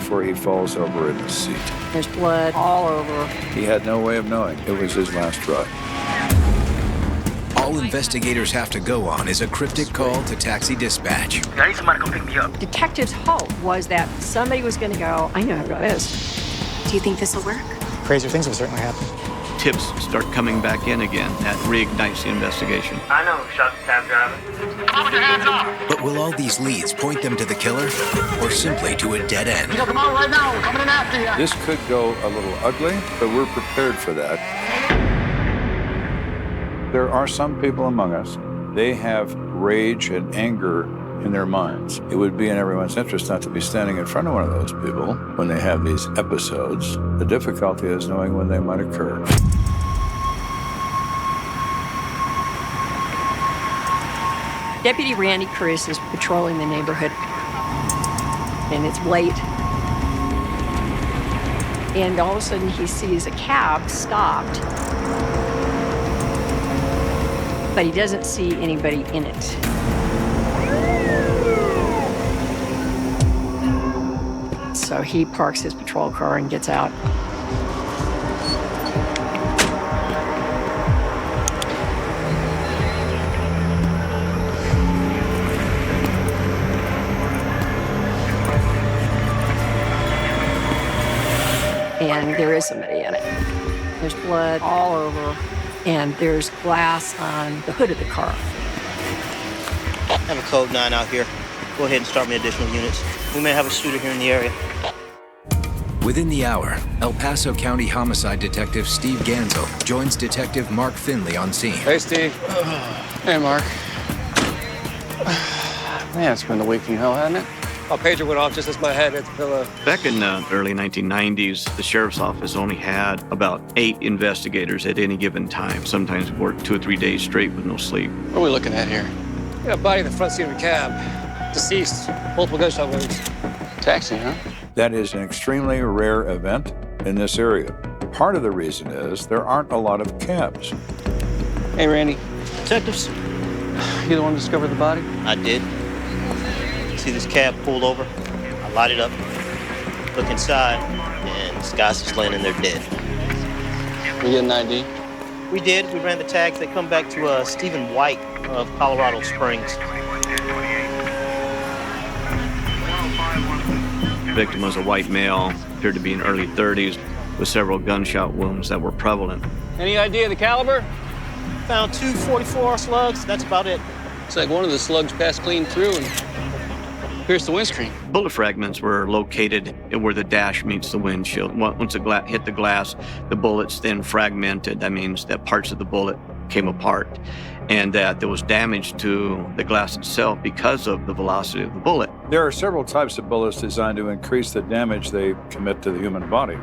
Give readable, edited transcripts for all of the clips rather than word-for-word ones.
before he falls over in the seat. There's blood all over. He had no way of knowing it was his last ride. All investigators have to go on is a cryptic call to taxi dispatch. I need somebody to come pick me up. Detectives' hope was that somebody was going to go, I know who that is. Do you think this will work? Crazier things will certainly happen. Tips start coming back in again. That reignites the investigation. I know who shot the cab driver. Put your hands up! But will all these leads point them to the killer or simply to a dead end? Come on right now. We're coming in after you. This could go a little ugly, but we're prepared for that. There are some people among us, they have rage and anger in their minds. It would be in everyone's interest not to be standing in front of one of those people when they have these episodes. The difficulty is knowing when they might occur. Deputy Randy Chris is patrolling the neighborhood, and it's late. And all of a sudden, he sees a cab stopped, but he doesn't see anybody in it. So he parks his patrol car and gets out. And there is somebody in it. There's blood all over, and there's glass on the hood of the car. I have a code 9 out here. Go ahead and start me additional units. We may have a shooter here in the area. Within the hour, El Paso County Homicide Detective Steve Ganzel joins Detective Mark Finley on scene. Hey, Steve. Hey, Mark. Man, it's been a week from hell, hasn't it? A pager went off just as my head hit the pillow. Back in the early 1990s, the sheriff's office only had about 8 investigators at any given time. Sometimes worked 2 or 3 days straight with no sleep. What are we looking at here? Got a body in the front seat of a cab. Deceased. Multiple gunshot wounds. Taxi, huh? That is an extremely rare event in this area. Part of the reason is there aren't a lot of cabs. Hey, Randy. Detectives, You the one who discovered the body? I did. See this cab pulled over? I light it up, look inside, and this guy's just laying in there dead. We get an ID? We did. We ran the tags. They come back to Stephen White of Colorado Springs. The victim was a white male, appeared to be in early 30s, with several gunshot wounds that were prevalent. Any idea of the caliber? Found 2 .44 slugs. That's about it. It's like one of the slugs passed clean through and pierced the windscreen. Bullet fragments were located where the dash meets the windshield. Once it hit the glass, the bullets then fragmented. That means that parts of the bullet came apart, and that there was damage to the glass itself because of the velocity of the bullet. There are several types of bullets designed to increase the damage they commit to the human body.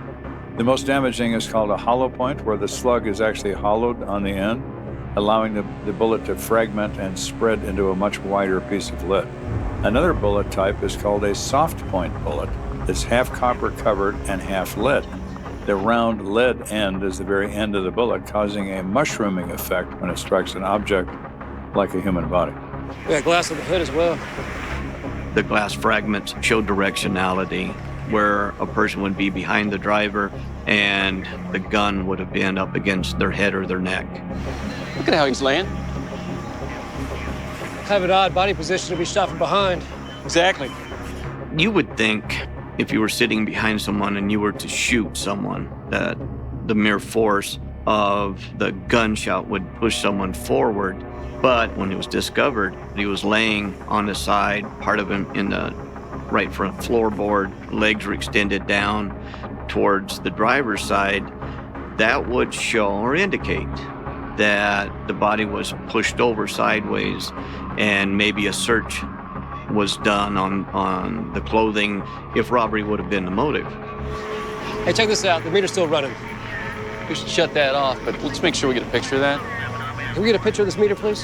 The most damaging is called a hollow point, where the slug is actually hollowed on the end, allowing the bullet to fragment and spread into a much wider piece of lead. Another bullet type is called a soft point bullet. It's half copper covered and half lead. The round lead end is the very end of the bullet, causing a mushrooming effect when it strikes an object like a human body. We got glass on the hood as well. The glass fragments show directionality, where a person would be behind the driver and the gun would have been up against their head or their neck. Look at how he's laying. Kind of an odd body position to be shot from behind. Exactly. You would think if you were sitting behind someone and you were to shoot someone, that the mere force of the gunshot would push someone forward. But when it was discovered, he was laying on the side, part of him in the right front floorboard, legs were extended down towards the driver's side. That would show or indicate that the body was pushed over sideways and maybe a search was done on the clothing if robbery would have been the motive. Hey, check this out. The meter's still running. We should shut that off, but let's make sure we get a picture of that. Can we get a picture of this meter, please?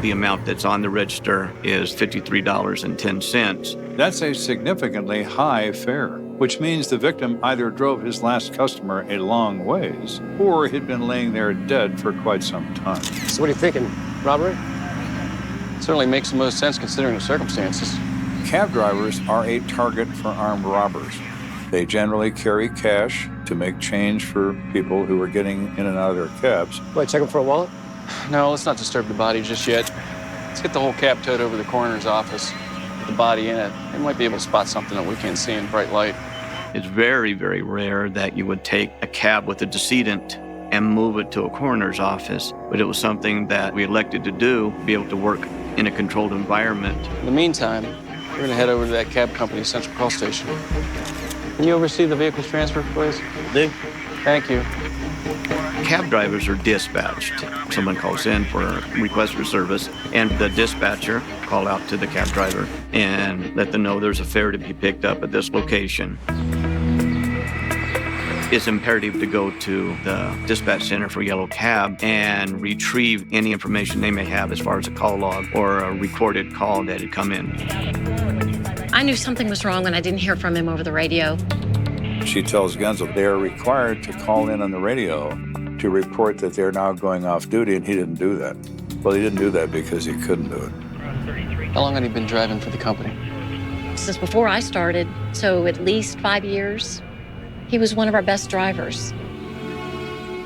The amount that's on the register is $53.10. That's a significantly high fare, which means the victim either drove his last customer a long ways or he'd been laying there dead for quite some time. So what are you thinking? Robbery? Certainly makes the most sense considering the circumstances. Cab drivers are a target for armed robbers. They generally carry cash to make change for people who are getting in and out of their cabs. Wait, check him for a wallet? No, let's not disturb the body just yet. Let's get the whole cab towed over to the coroner's office with the body in it. They might be able to spot something that we can't see in bright light. It's very, very rare that you would take a cab with a decedent and move it to a coroner's office, but it was something that we elected to do, be able to work in a controlled environment. In the meantime, we're going to head over to that cab company's central call station. Can you oversee the vehicle's transfer, please? Do. Thank you. Cab drivers are dispatched. Someone calls in for a request for service, and the dispatcher call out to the cab driver and let them know there's a fare to be picked up at this location. It's imperative to go to the dispatch center for Yellow Cab and retrieve any information they may have as far as a call log or a recorded call that had come in. I knew something was wrong when I didn't hear from him over the radio. She tells Genzel they are required to call in on the radio to report that they're now going off duty, and he didn't do that. Well, he didn't do that because he couldn't do it. How long had he been driving for the company? Since before I started, so at least 5 years. He was one of our best drivers.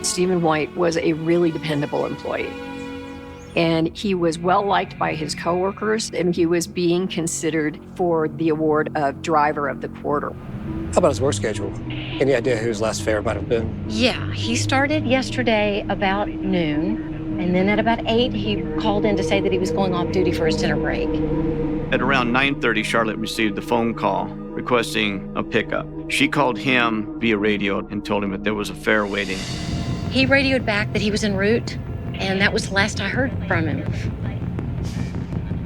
Stephen White was a really dependable employee. And he was well liked by his coworkers, and he was being considered for the award of Driver of the Quarter. How about his work schedule? Any idea who his last fare might have been? Yeah, he started yesterday about noon, and then at about 8, he called in to say that he was going off duty for his dinner break. At around 9:30, Charlotte received a phone call requesting a pickup. She called him via radio and told him that there was a fare waiting. He radioed back that he was en route, and that was the last I heard from him.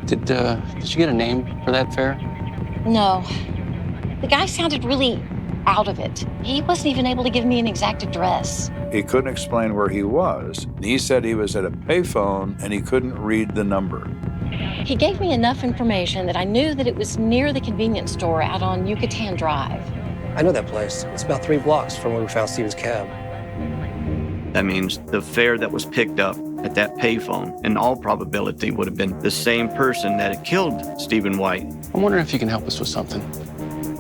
Did you get a name for that fare? No. The guy sounded really out of it. He wasn't even able to give me an exact address. He couldn't explain where he was. He said he was at a payphone and he couldn't read the number. He gave me enough information that I knew that it was near the convenience store out on Yucatan Drive. I know that place. It's about 3 blocks from where we found Steven's cab. That means the fare that was picked up at that payphone, in all probability, would have been the same person that had killed Stephen White. I'm wondering if you can help us with something.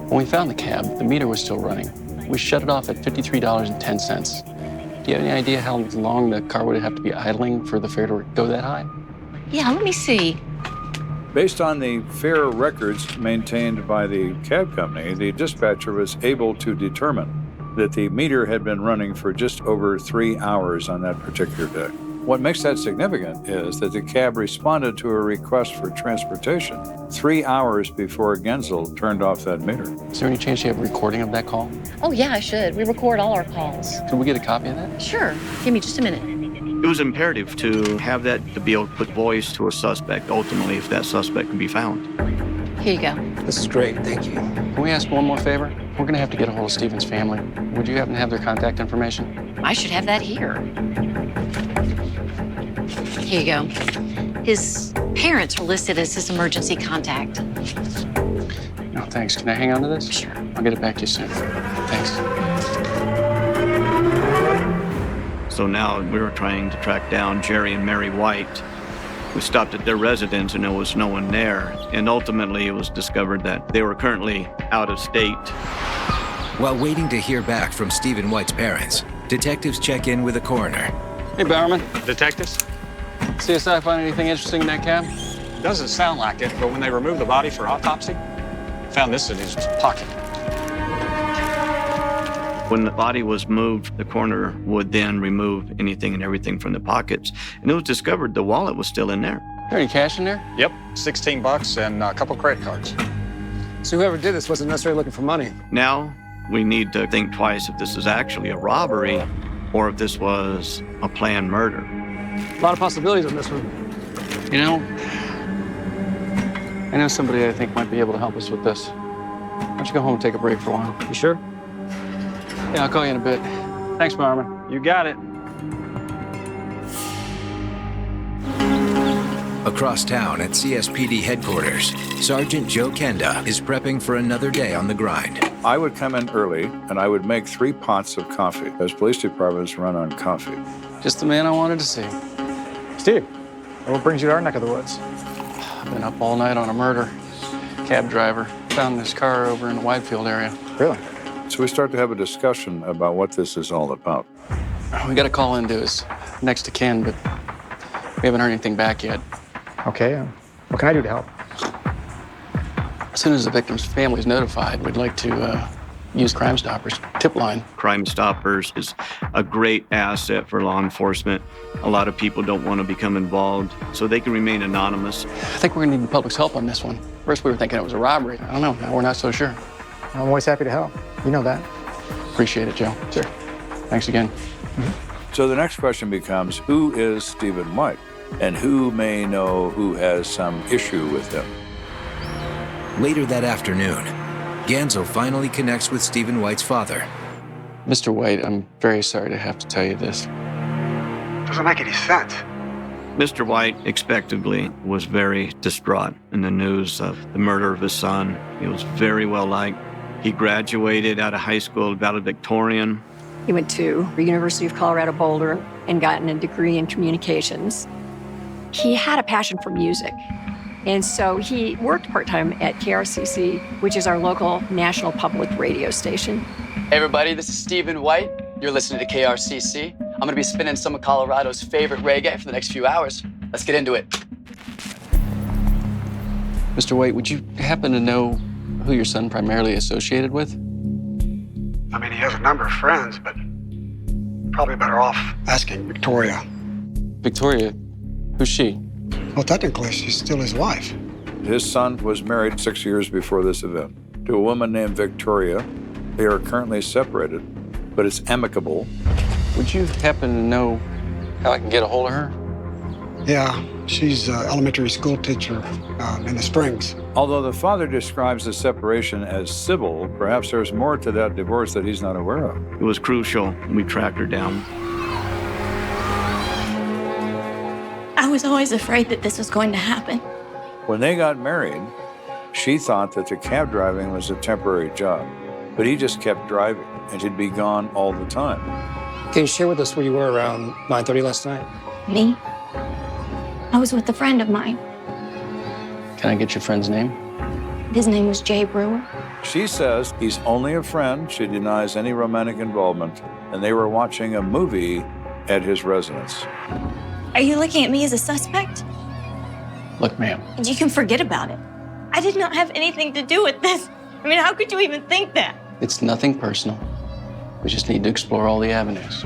When we found the cab, the meter was still running. We shut it off at $53.10. Do you have any idea how long the car would have to be idling for the fare to go that high? Yeah, let me see. Based on the fare records maintained by the cab company, the dispatcher was able to determine that the meter had been running for just over 3 hours on that particular day. What makes that significant is that the cab responded to a request for transportation 3 hours before Genzel turned off that meter. Is there any chance you have a recording of that call? Oh, yeah, I should. We record all our calls. Could we get a copy of that? Sure. Give me just a minute. It was imperative to have that to be able to put voice to a suspect, ultimately, if that suspect can be found. Here you go. This is great, thank you. Can we ask one more favor? We're going to have to get a hold of Stephen's family. Would you happen to have their contact information? I should have that here. Here you go. His parents are listed as his emergency contact. No, thanks. Can I hang on to this? Sure. I'll get it back to you soon. Thanks. So now we were trying to track down Jerry and Mary White. We stopped at their residence and there was no one there. And ultimately it was discovered that they were currently out of state. While waiting to hear back from Stephen White's parents, detectives check in with the coroner. Hey, Bowerman. Detectives? CSI find anything interesting in that cab? Doesn't sound like it, but when they removed the body for autopsy, found this in his pocket. When the body was moved, the coroner would then remove anything and everything from the pockets. And it was discovered the wallet was still in there. Is there any cash in there? Yep, $16 and a couple credit cards. So whoever did this wasn't necessarily looking for money. Now we need to think twice if this is actually a robbery or if this was a planned murder. A lot of possibilities on this one. You know, I know somebody I think might be able to help us with this. Why don't you go home and take a break for a while? You sure? Yeah, I'll call you in a bit. Thanks, Bowerman. You got it. Across town at CSPD headquarters, Sergeant Joe Kenda is prepping for another day on the grind. I would come in early and I would make 3 pots of coffee. Those police departments run on coffee. Just the man I wanted to see. Steve, what brings you to our neck of the woods? I've been up all night on a murder. cab driver. Found this car over in the Widefield area. Really? So we start to have a discussion about what this is all about. We got a call into his next to kin, but we haven't heard anything back yet. Okay, what can I do to help? As soon as the victim's family is notified, we'd like to use Crime Stoppers tip line. Crime Stoppers is a great asset for law enforcement. A lot of people don't want to become involved, so they can remain anonymous. I think we're gonna need the public's help on this one. First, we were thinking it was a robbery. I don't know, now we're not so sure. I'm always happy to help. You know that. Appreciate it, Joe. Sure. Thanks again. So the next question becomes, who is Stephen White? And who may know who has some issue with him? Later that afternoon, Ganzo finally connects with Stephen White's father. Mr. White, I'm very sorry to have to tell you this. Doesn't make any sense. Mr. White, expectedly, was very distraught in the news of the murder of his son. He was very well liked. He graduated out of high school valedictorian. He went to the University of Colorado Boulder and gotten a degree in communications. He had a passion for music. And so he worked part-time at KRCC, which is our local national public radio station. Hey everybody, this is Stephen White. You're listening to KRCC. I'm gonna be spinning some of Colorado's favorite reggae for the next few hours. Let's get into it. Mr. White, would you happen to know who your son primarily associated with? I mean, he has a number of friends, but probably better off asking Victoria. Victoria? Who's she? Well, technically, she's still his wife. His son was married 6 years before this event to a woman named Victoria. They are currently separated, but it's amicable. Would you happen to know how I can get a hold of her? Yeah, she's an elementary school teacher in the Springs. Although the father describes the separation as civil, perhaps there's more to that divorce that he's not aware of. It was crucial. We tracked her down. I was always afraid that this was going to happen. When they got married, she thought that the cab driving was a temporary job, but he just kept driving and he'd be gone all the time. Can you share with us where you were around 9:30 last night? Me? I was with a friend of mine. Can I get your friend's name? His name was Jay Brewer. She says he's only a friend. She denies any romantic involvement, and they were watching a movie at his residence. Are you looking at me as a suspect? Look, ma'am. You can forget about it. I did not have anything to do with this. I mean, how could you even think that? It's nothing personal. We just need to explore all the avenues.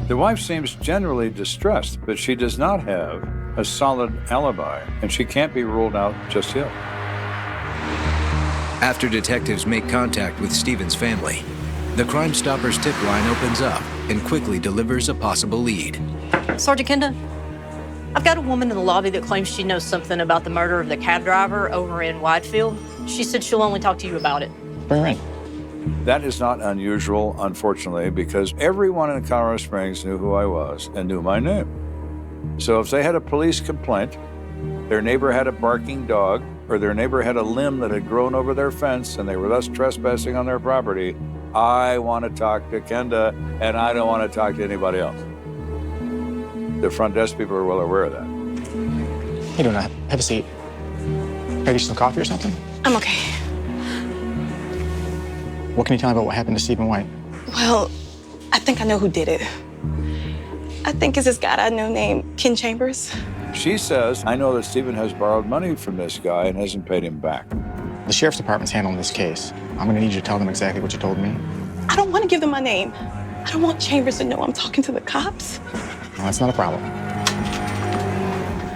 The wife seems generally distressed, but she does not have a solid alibi, and she can't be ruled out just yet. After detectives make contact with Stephen's family, the Crime Stoppers tip line opens up and quickly delivers a possible lead. Sergeant Kenda, I've got a woman in the lobby that claims she knows something about the murder of the cab driver over in Widefield. She said she'll only talk to you about it. Bring her in. That is not unusual, unfortunately, because everyone in Colorado Springs knew who I was and knew my name. So if they had a police complaint, their neighbor had a barking dog, or their neighbor had a limb that had grown over their fence and they were thus trespassing on their property, I want to talk to Kenda and I don't want to talk to anybody else. The front desk people are well aware of that. You don't have a seat. Maybe some coffee or something? I'm okay. What can you tell me about what happened to Stephen White? Well, I think I know who did it. I think it's this guy I know named Ken Chambers. She says, I know that Stephen has borrowed money from this guy and hasn't paid him back. The sheriff's department's handling this case. I'm gonna need you to tell them exactly what you told me. I don't want to give them my name. I don't want Chambers to know I'm talking to the cops. No, that's not a problem.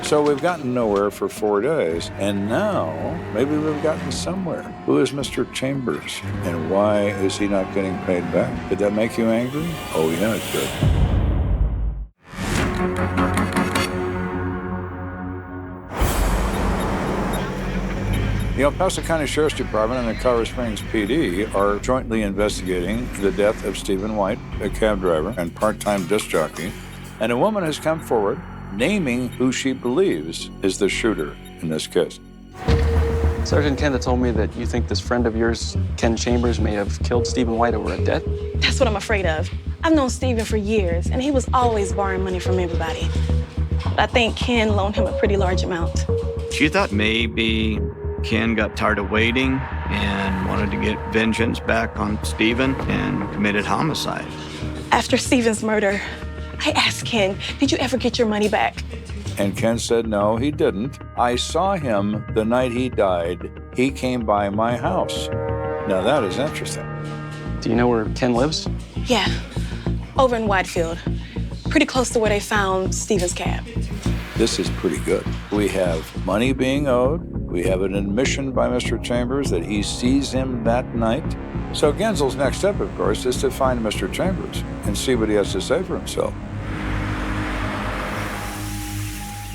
So we've gotten nowhere for 4 days, and now maybe we've gotten somewhere. Who is Mr. Chambers, and why is he not getting paid back? Did that make you angry? Oh yeah, it did. The El Paso County Sheriff's Department and the Colorado Springs PD are jointly investigating the death of Stephen White, a cab driver and part-time disc jockey, and a woman has come forward naming who she believes is the shooter in this case. Sergeant Kenda told me that you think this friend of yours, Ken Chambers, may have killed Stephen White over a debt. That's what I'm afraid of. I've known Stephen for years, and he was always borrowing money from everybody. But I think Ken loaned him a pretty large amount. She thought maybe Ken got tired of waiting and wanted to get vengeance back on Stephen and committed homicide. After Stephen's murder, I asked Ken, did you ever get your money back? And Ken said, no, he didn't. I saw him the night he died. He came by my house. Now that is interesting. Do you know where Ken lives? Yeah, over in Whitefield. Pretty close to where they found Stephen's cab. This is pretty good. We have money being owed. We have an admission by Mr. Chambers that he sees him that night. So Genzel's next step, of course, is to find Mr. Chambers and see what he has to say for himself.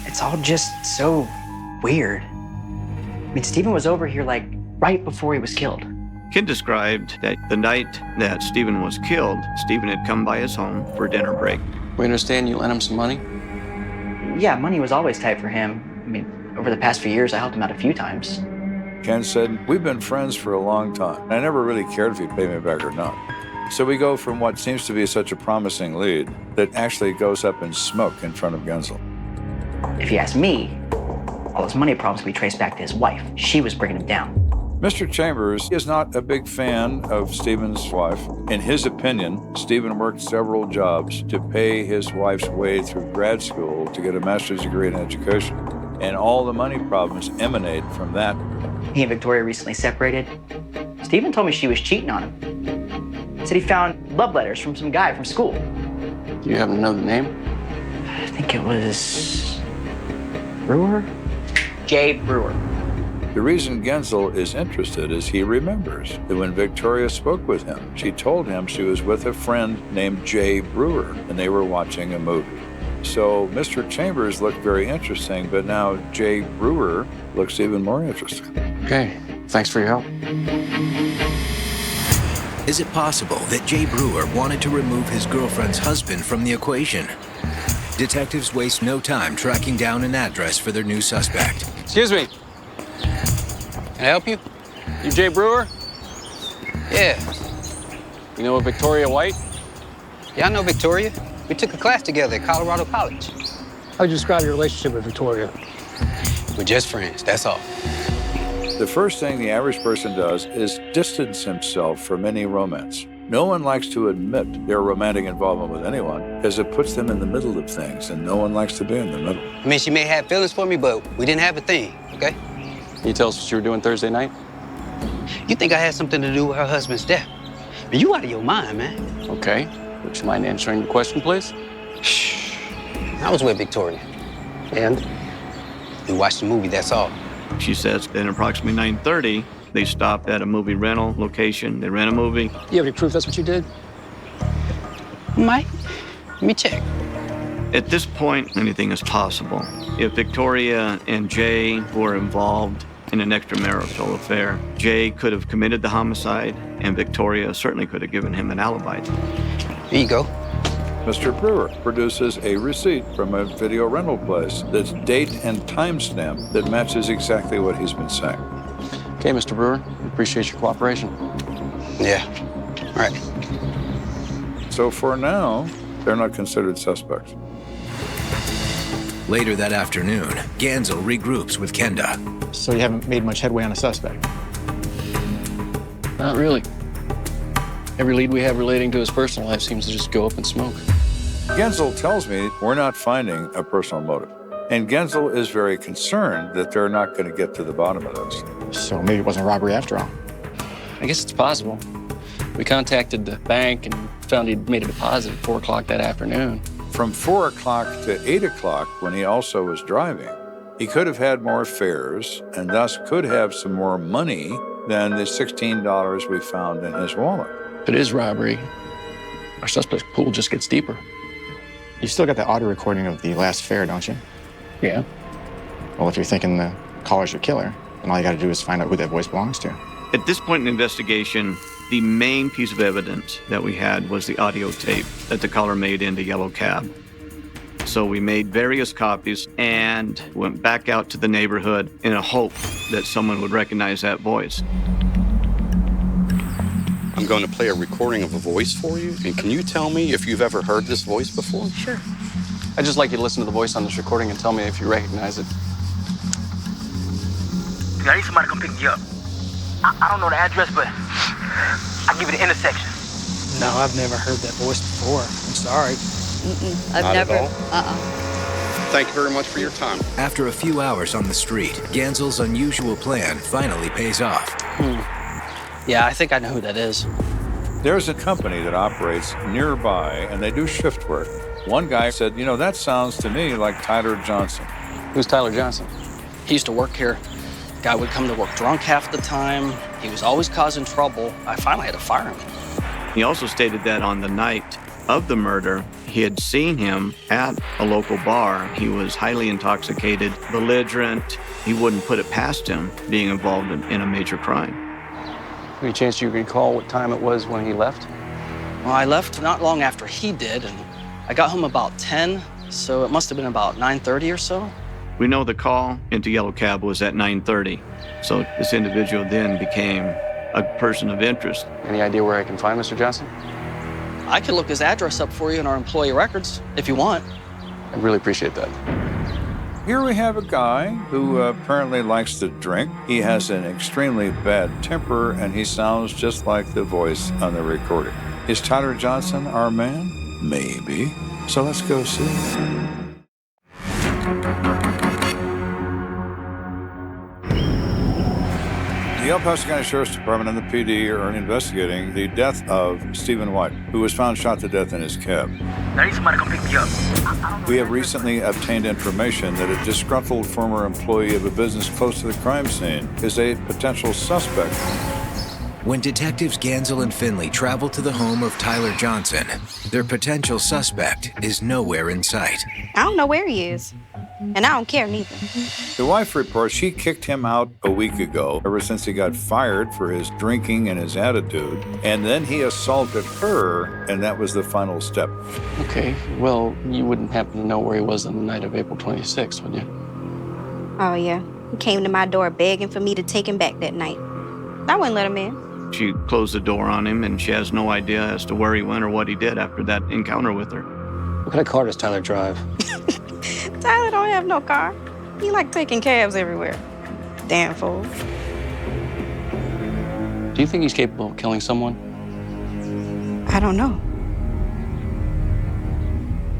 It's all just so weird. I mean, Stephen was over here like right before he was killed. Ken described that the night that Stephen was killed, Stephen had come by his home for a dinner break. We understand you lent him some money? Yeah, money was always tight for him. I mean, over the past few years, I helped him out a few times. Ken said, we've been friends for a long time. I never really cared if he paid me back or not. So we go from what seems to be such a promising lead that actually goes up in smoke in front of Genzel. If you ask me, all those money problems can be traced back to his wife. She was bringing him down. Mr. Chambers is not a big fan of Stephen's wife. In his opinion, Stephen worked several jobs to pay his wife's way through grad school to get a master's degree in education. And all the money problems emanate from that. He and Victoria recently separated. Stephen told me she was cheating on him. Said he found love letters from some guy from school. Do you happen to know the name? I think it was Brewer? Jay Brewer. The reason Genzel is interested is he remembers that when Victoria spoke with him, she told him she was with a friend named Jay Brewer, and they were watching a movie. So Mr. Chambers looked very interesting, but now Jay Brewer looks even more interesting. Okay, thanks for your help. Is it possible that Jay Brewer wanted to remove his girlfriend's husband from the equation? Detectives waste no time tracking down an address for their new suspect. Excuse me. Can I help you? You Jay Brewer? Yeah. You know Victoria White? Yeah, I know Victoria. We took a class together at Colorado College. How would you describe your relationship with Victoria? We're just friends, that's all. The first thing the average person does is distance himself from any romance. No one likes to admit their romantic involvement with anyone because it puts them in the middle of things, and no one likes to be in the middle. I mean, she may have feelings for me, but we didn't have a thing, okay? Can you tell us what you were doing Thursday night? You think I had something to do with her husband's death? But you out of your mind, man. Okay. Would you mind answering the question, please? I was with Victoria. And we watched the movie, that's all. She says at approximately 9:30, they stopped at a movie rental location. They rent a movie. You have any proof that's what you did? Mike, let me check. At this point, anything is possible. If Victoria and Jay were involved in an extramarital affair, Jay could have committed the homicide, and Victoria certainly could have given him an alibi. Here you go. Mr. Brewer produces a receipt from a video rental place that's date and timestamp that matches exactly what he's been saying. Okay, Mr. Brewer, we appreciate your cooperation. Yeah, all right. So for now, they're not considered suspects. Later that afternoon, Genzel regroups with Kenda. So you haven't made much headway on a suspect? Not really. Every lead we have relating to his personal life seems to just go up in smoke. Genzel tells me we're not finding a personal motive. And Genzel is very concerned that they're not going to get to the bottom of this. So maybe it wasn't a robbery after all. I guess it's possible. We contacted the bank and found he'd made a deposit at 4 o'clock that afternoon. From 4 o'clock to 8 o'clock, when he also was driving, he could have had more fares and thus could have some more money than the $16 we found in his wallet. If it is robbery, our suspect pool just gets deeper. You still got the audio recording of the last fare, don't you? Yeah. Well, if you're thinking the caller's your killer, then all you got to do is find out who that voice belongs to. At this point in the investigation, the main piece of evidence that we had was the audio tape that the caller made in the yellow cab. So we made various copies and went back out to the neighborhood in a hope that someone would recognize that voice. I'm going to play a recording of a voice for you, and can you tell me if you've ever heard this voice before? Sure. I'd just like you to listen to the voice on this recording and tell me if you recognize it. Yeah, I need somebody to come pick me up. I don't know the address, but I'll give you the intersection. No, I've never heard that voice before. I'm sorry. I've Not at never. all? Thank you very much for your time. After a few hours on the street, Gansel's unusual plan finally pays off. Yeah, I think I know who that is. There's a company that operates nearby, and they do shift work. One guy said, that sounds to me like Tyler Johnson. Who's Tyler Johnson? He used to work here. Guy would come to work drunk half the time. He was always causing trouble. I finally had to fire him. He also stated that on the night of the murder, he had seen him at a local bar. He was highly intoxicated, belligerent. He wouldn't put it past him being involved in a major crime. Any chance you recall what time it was when he left? Well, I left not long after he did, and I got home about 10, so it must have been about 9:30 or so. We know the call into Yellow Cab was at 9:30, so this individual then became a person of interest. Any idea where I can find Mr. Johnson? I could look his address up for you in our employee records, if you want. I'd really appreciate that. Here we have a guy who apparently likes to drink. He has an extremely bad temper, and he sounds just like the voice on the recording. Is Tyler Johnson our man? Maybe. So let's go see. The El Paso County Sheriff's Department and the PD are investigating the death of Stephen White, who was found shot to death in his cab. I need somebody to come pick me up. We have recently obtained information that a disgruntled former employee of a business close to the crime scene is a potential suspect. When detectives Gansel and Finley travel to the home of Tyler Johnson, their potential suspect is nowhere in sight. I don't know where he is, and I don't care neither. The wife reports she kicked him out a week ago, ever since he got fired for his drinking and his attitude, and then he assaulted her, and that was the final step. Okay, well, you wouldn't happen to know where he was on the night of April 26th, would you? Oh, yeah. He came to my door begging for me to take him back that night. I wouldn't let him in. She closed the door on him, and she has no idea as to where he went or what he did after that encounter with her. What kind of car does Tyler drive? Tyler don't have no car. He like taking cabs everywhere. Damn fool. Do you think he's capable of killing someone? I don't know.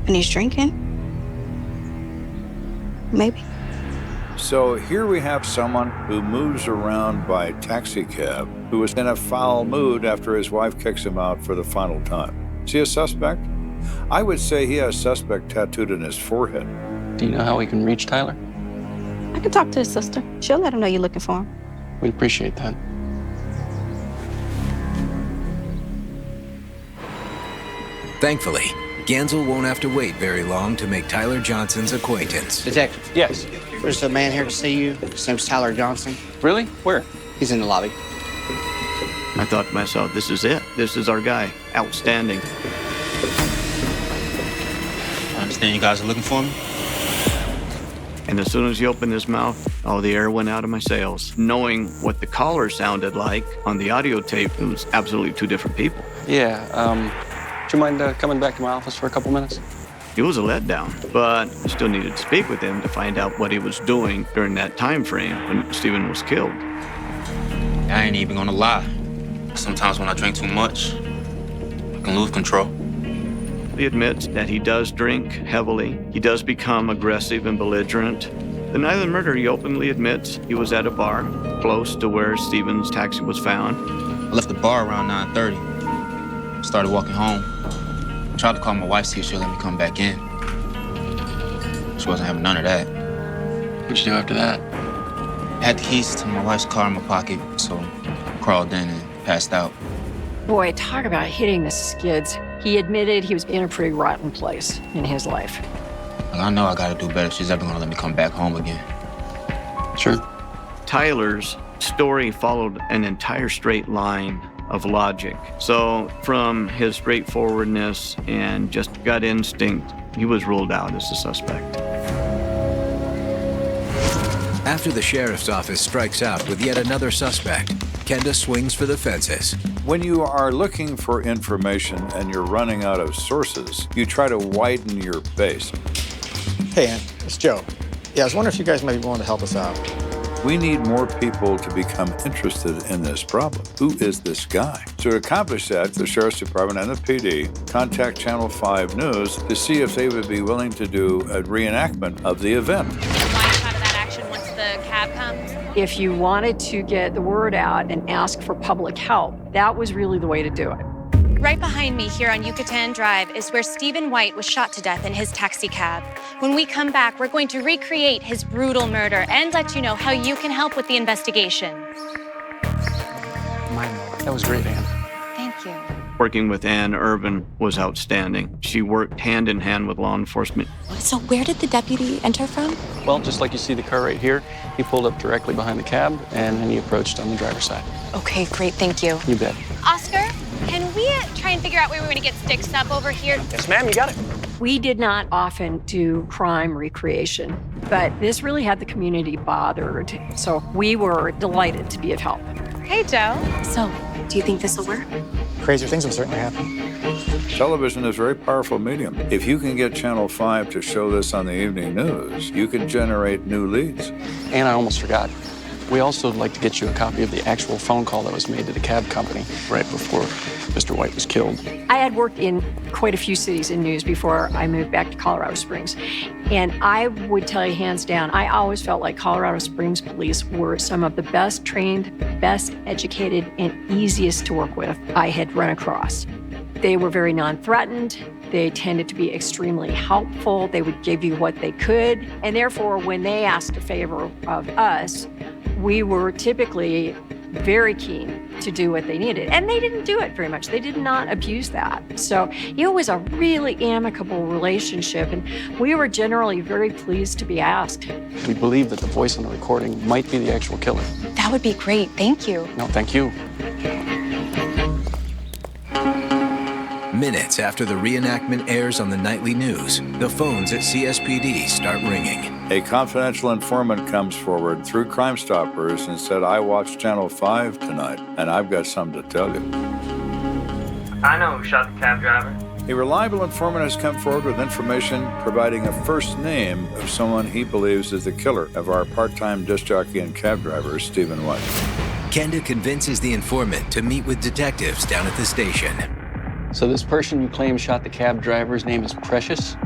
When he's drinking? Maybe. So here we have someone who moves around by taxi cab, who is in a foul mood after his wife kicks him out for the final time. Is he a suspect? I would say he has suspect tattooed in his forehead. Do you know how we can reach Tyler? I can talk to his sister. She'll let him know you're looking for him. We'd appreciate that. Thankfully, Gansel won't have to wait very long to make Tyler Johnson's acquaintance. Detective. Yes. There's a man here to see you. His name's Tyler Johnson. Really? Where? He's in the lobby. I thought to myself, this is it. This is our guy. Outstanding. I understand you guys are looking for me. And as soon as he opened his mouth, all the air went out of my sails. Knowing what the caller sounded like on the audio tape, it was absolutely two different people. Yeah, would you mind coming back to my office for a couple minutes? It was a letdown, but I still needed to speak with him to find out what he was doing during that time frame when Stephen was killed. I ain't even gonna lie. Sometimes when I drink too much, I can lose control. He admits that he does drink heavily. He does become aggressive and belligerent. The night of the murder, he openly admits he was at a bar close to where Stephen's taxi was found. I left the bar around 9:30. Started walking home. I tried to call my wife, see if she'll let me come back in. She wasn't having none of that. What'd you do after that? I had the keys to my wife's car in my pocket, so I crawled in and passed out. Boy, talk about hitting the skids. He admitted he was in a pretty rotten place in his life. Well, I know I gotta do better if she's ever gonna let me come back home again. Sure. Tyler's story followed an entire straight line of logic. So from his straightforwardness and just gut instinct, he was ruled out as a suspect. After the sheriff's office strikes out with yet another suspect, Kenda swings for the fences. When you are looking for information and you're running out of sources, you try to widen your base. Hey, Aunt, it's Joe. Yeah, I was wondering if you guys might be willing to help us out. We need more people to become interested in this problem. Who is this guy? So to accomplish that, the Sheriff's Department and the PD contact Channel 5 News to see if they would be willing to do a reenactment of the event. Once the cab comes. If you wanted to get the word out and ask for public help, that was really the way to do it. Right behind me here on Yucatan Drive is where Stephen White was shot to death in his taxi cab. When we come back, we're going to recreate his brutal murder and let you know how you can help with the investigation. That was great, Ann. Thank you. Working with Ann Irvin was outstanding. She worked hand in hand with law enforcement. So where did the deputy enter from? Well, just like you see the car right here, he pulled up directly behind the cab, and then he approached on the driver's side. Okay, great, thank you. You bet. Oscar, can we try and figure out where we're going to get sticks up over here? Yes, ma'am, you got it. We did not often do crime recreation, but this really had the community bothered. So we were delighted to be of help. Hey, Joe. So, do you think this will work? Crazier things will certainly happen. Television is a very powerful medium. If you can get Channel 5 to show this on the evening news, you can generate new leads. And I almost forgot. We also would like to get you a copy of the actual phone call that was made to the cab company right before Mr. White was killed. I had worked in quite a few cities in news before I moved back to Colorado Springs. And I would tell you hands down, I always felt like Colorado Springs police were some of the best trained, best educated, and easiest to work with I had run across. They were very non-threatened. They tended to be extremely helpful. They would give you what they could. And therefore, when they asked a favor of us, we were typically very keen to do what they needed. And they didn't do it very much. They did not abuse that. So it was a really amicable relationship. And we were generally very pleased to be asked. We believe that the voice on the recording might be the actual killer. That would be great, thank you. No, thank you. Minutes after the reenactment airs on the nightly news, the phones at CSPD start ringing. A confidential informant comes forward through Crime Stoppers and said, I watched Channel 5 tonight, and I've got something to tell you. I know who shot the cab driver. A reliable informant has come forward with information providing a first name of someone he believes is the killer of our part-time disc jockey and cab driver, Stephen White. Kenda convinces the informant to meet with detectives down at the station. So this person you claim shot the cab driver's name is Precious?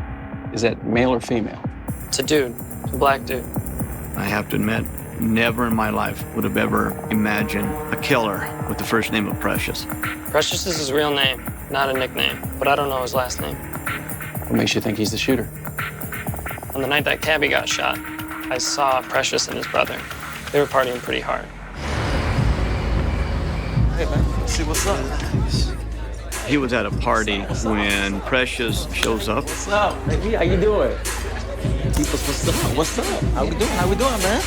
Is that male or female? It's a dude. It's a black dude. I have to admit, never in my life would have ever imagined a killer with the first name of Precious. Precious is his real name, not a nickname, but I don't know his last name. What makes you think he's the shooter? On the night that cabbie got shot, I saw Precious and his brother. They were partying pretty hard. Hey, man, let's see what's up. He was at a party when Precious shows up. What's up, baby? How you doing? What's up? What's up? How we doing, man?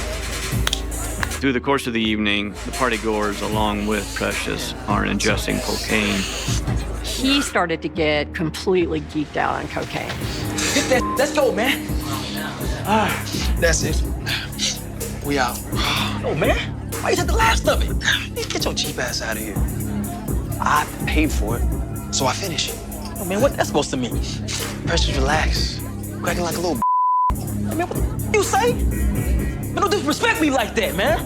Through the course of the evening, the partygoers, along with Precious, are ingesting cocaine. He started to get completely geeked out on cocaine. Get that. Let's go, man. All right, that's it. We out. Oh, man. Why you took the last of it? Get your cheap ass out of here. I paid for it, so I finish it. Oh, man, what that's supposed to mean? Precious, relax. Cracking like a little Hey, man, what you say? Man, don't disrespect me like that, man.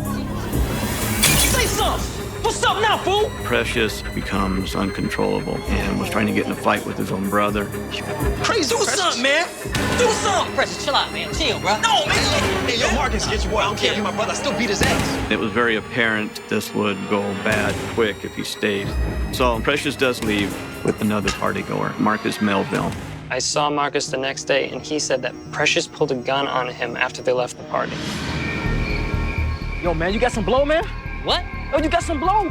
Say something. What's up now, fool? Precious becomes uncontrollable and was trying to get in a fight with his own brother. Crazy. Do something, man. Do something. Precious, chill out, man. Chill, bro. No, man. Hey, yo, Marcus, get your boy. I don't care if you're my brother. I still beat his ass. It was very apparent this would go bad quick if he stayed. So Precious does leave with another partygoer, Marcus Melville. I saw Marcus the next day, and he said that Precious pulled a gun on him after they left the party. Yo, man, you got some blow, man? What? Oh, you got some blow?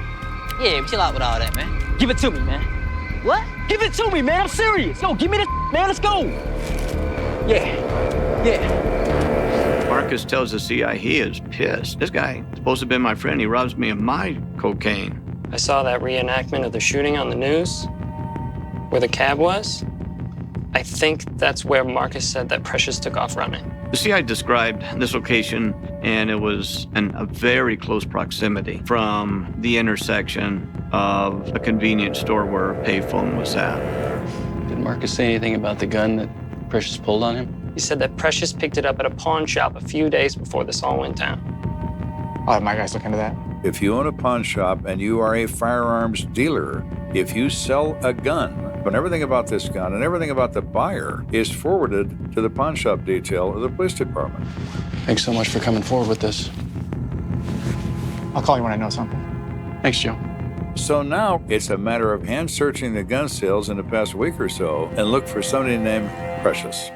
Yeah, chill out with all that, man. Give it to me, man. What? Give it to me, man. I'm serious. Yo, give me this, man. Let's go. Yeah. Marcus tells the CI he is pissed. This guy is supposed to have been my friend. He robs me of my cocaine. I saw that reenactment of the shooting on the news, where the cab was. I think that's where Marcus said that Precious took off running. The CI described this location, and it was in a very close proximity from the intersection of a convenience store where a payphone was at. Did Marcus say anything about the gun that Precious pulled on him? He said that Precious picked it up at a pawn shop a few days before this all went down. I'll have my guys look into that. If you own a pawn shop and you are a firearms dealer, if you sell a gun, and everything about this gun and everything about the buyer is forwarded to the pawn shop detail of the police department. Thanks so much for coming forward with this. I'll call you when I know something. Thanks, Joe. So now it's a matter of hand searching the gun sales in the past week or so and look for somebody named Precious.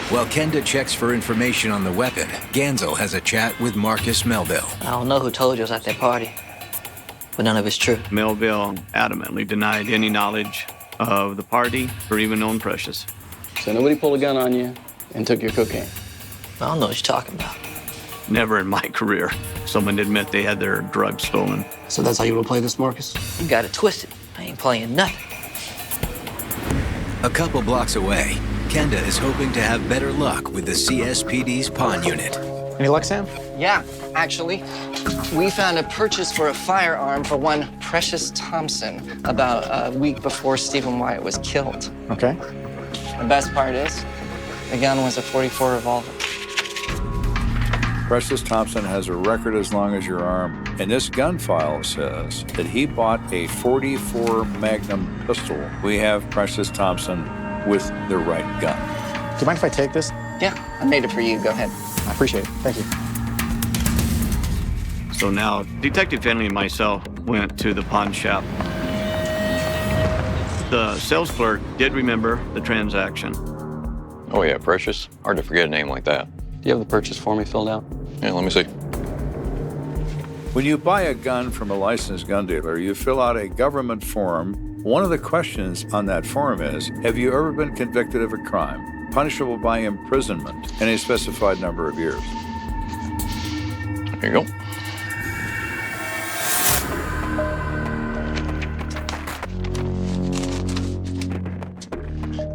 While Kenda checks for information on the weapon, Gansel has a chat with Marcus Melville. I don't know who told you I was at that party, but none of it's true. Melville adamantly denied any knowledge of the party or even known Precious. So nobody pulled a gun on you and took your cocaine? I don't know what you're talking about. Never in my career someone admit they had their drugs stolen. So that's how you will play this, Marcus? You got it twisted. I ain't playing nothing. A couple blocks away, Kenda is hoping to have better luck with the CSPD's pawn unit. Any luck, Sam? Yeah, actually. We found a purchase for a firearm for one Precious Thompson about a week before Stephen White was killed. Okay. The best part is, the gun was a .44 revolver. Precious Thompson has a record as long as your arm, and this gun file says that he bought a .44 Magnum pistol. We have Precious Thompson with the right gun. Do you mind if I take this? Yeah, I made it for you. Go ahead. I appreciate it. Thank you. So now Detective Finley and myself went to the pawn shop. The sales clerk did remember the transaction. Oh yeah, Precious. Hard to forget a name like that. Do you have the purchase form he filled out? Yeah, let me see. When you buy a gun from a licensed gun dealer, you fill out a government form. One of the questions on that form is, have you ever been convicted of a crime punishable by imprisonment in a specified number of years? There you go.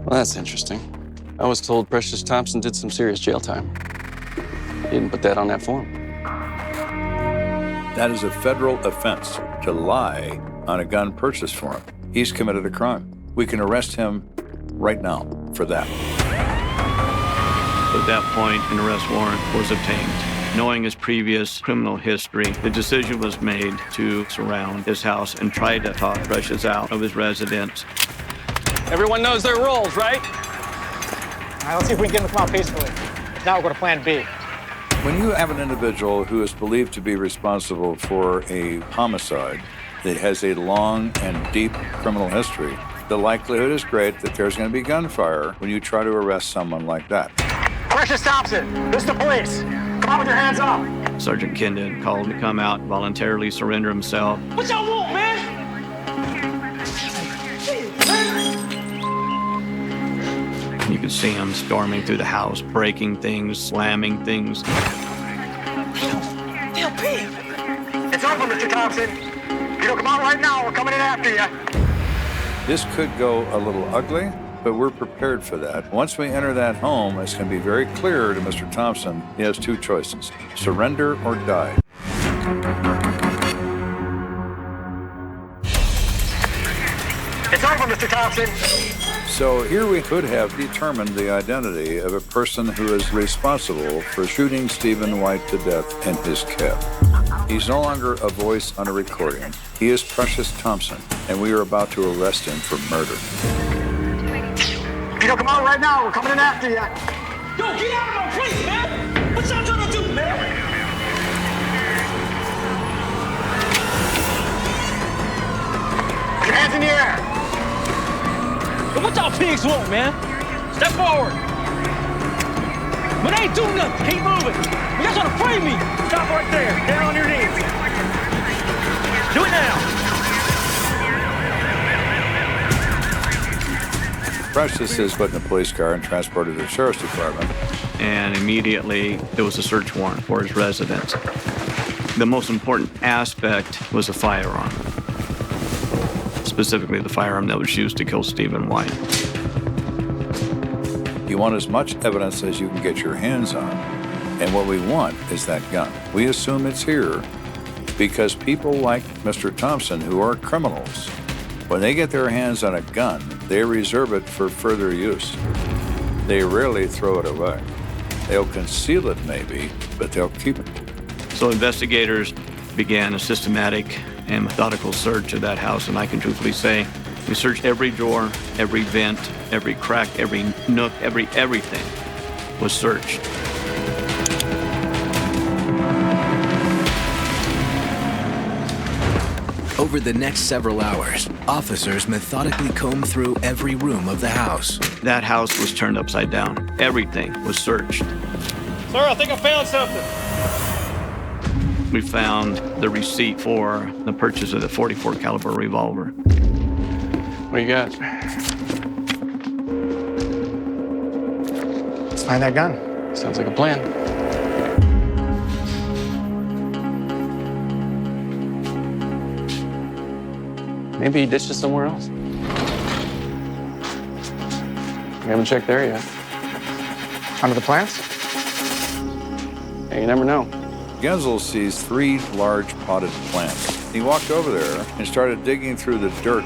Well, that's interesting. I was told Precious Thompson did some serious jail time. He didn't put that on that form. That is a federal offense to lie on a gun purchase form. He's committed a crime. We can arrest him right now for that. At that point, an arrest warrant was obtained. Knowing his previous criminal history, the decision was made to surround his house and try to talk Precious out of his residence. Everyone knows their roles, right? All right, let's see if we can get them to come out peacefully. Now we'll go to plan B. When you have an individual who is believed to be responsible for a homicide that has a long and deep criminal history, the likelihood is great that there's going to be gunfire when you try to arrest someone like that. Precious Thompson, this is the police. Come on with your hands up. Sergeant Kenda called to come out and voluntarily surrender himself. What y'all want, man? You could see him storming through the house, breaking things, slamming things. Damn pig. It's over, Mr. Thompson. If you don't come out right now, we're coming in after you. This could go a little ugly, but we're prepared for that. Once we enter that home, it's going to be very clear to Mr. Thompson he has two choices: surrender or die. It's over, Mr. Thompson. So here we could have determined the identity of a person who is responsible for shooting Stephen White to death in his cab. He's no longer a voice on a recording. He is Precious Thompson, and we are about to arrest him for murder. If you don't come out right now, we're coming in after you. Yo, get out of my place, man! What y'all trying to do, man? Your hands in the air. What y'all pigs want, man? Step forward. But they ain't do nothing. Keep moving. You guys trying to free me. Stop right there. Down on your knees. Do it now. Precious is put in a police car and transported to the sheriff's department. And immediately, there was a search warrant for his residence. The most important aspect was a firearm. Specifically the firearm that was used to kill Stephen White. You want as much evidence as you can get your hands on, and what we want is that gun. We assume it's here because people like Mr. Thompson, who are criminals, when they get their hands on a gun, they reserve it for further use. They rarely throw it away. They'll conceal it maybe, but they'll keep it. So investigators began a systematic and methodical search of that house, and I can truthfully say we searched every drawer, every vent, every crack, every nook, everything was searched. Over the next several hours, officers methodically combed through every room of the house. That house was turned upside down. Everything was searched. Sir, I think I found something. We found the receipt for the purchase of the .44 caliber revolver. What you got? Let's find that gun. Sounds like a plan. Maybe he ditched it somewhere else. We haven't checked there yet. Under the plants? Hey, you never know. Genzel sees 3 large potted plants. He walked over there and started digging through the dirt.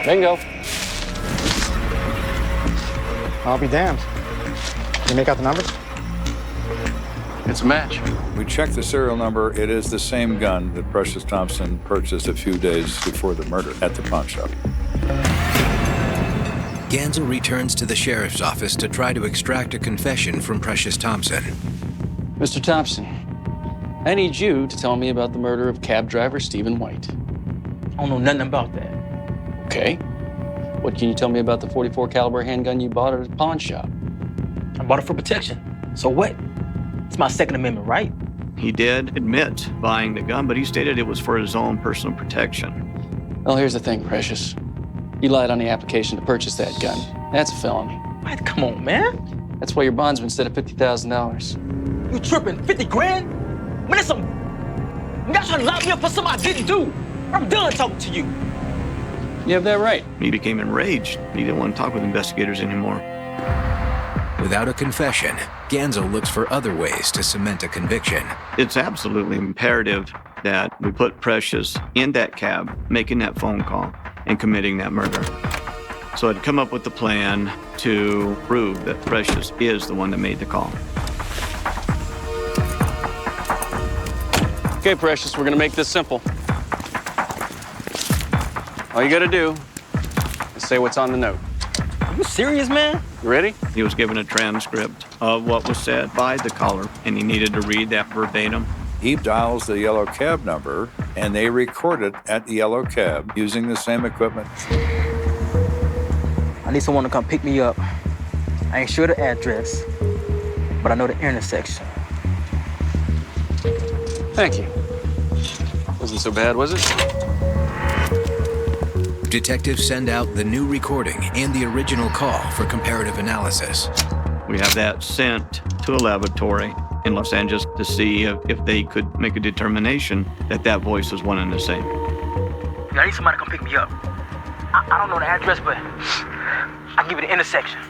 Bingo. I'll be damned. You make out the numbers? It's a match. We checked the serial number. It is the same gun that Precious Thompson purchased a few days before the murder at the pawn shop. Genzel returns to the sheriff's office to try to extract a confession from Precious Thompson. Mr. Thompson, I need you to tell me about the murder of cab driver Stephen White. I don't know nothing about that. Okay. What can you tell me about the .44 caliber handgun you bought at a pawn shop? I bought it for protection. So what? It's my Second Amendment right. He did admit buying the gun, but he stated it was for his own personal protection. Well, here's the thing, Precious. You lied on the application to purchase that gun. That's a felony. What? Come on, man. That's why your bond's been set at $50,000. You tripping? 50 grand? Man, that's some... You guys trying to lock me up for something I didn't do. I'm done talking to you. You have that right. He became enraged. He didn't want to talk with investigators anymore. Without a confession, Genzel looks for other ways to cement a conviction. It's absolutely imperative that we put Precious in that cab, making that phone call, and committing that murder. So I'd come up with a plan to prove that Precious is the one that made the call. Okay, Precious, we're gonna make this simple. All you gotta do is say what's on the note. Are you serious, man? You ready? He was given a transcript of what was said by the caller, and he needed to read that verbatim. He dials the yellow cab number, and they record it at the yellow cab using the same equipment. I need someone to come pick me up. I ain't sure the address, but I know the intersection. Thank you. Wasn't so bad, was it? Detectives send out the new recording and the original call for comparative analysis. We have that sent to a laboratory in Los Angeles to see if they could make a determination that that voice was one and the same. I need somebody to come pick me up. I don't know the address, but I can give you the intersection.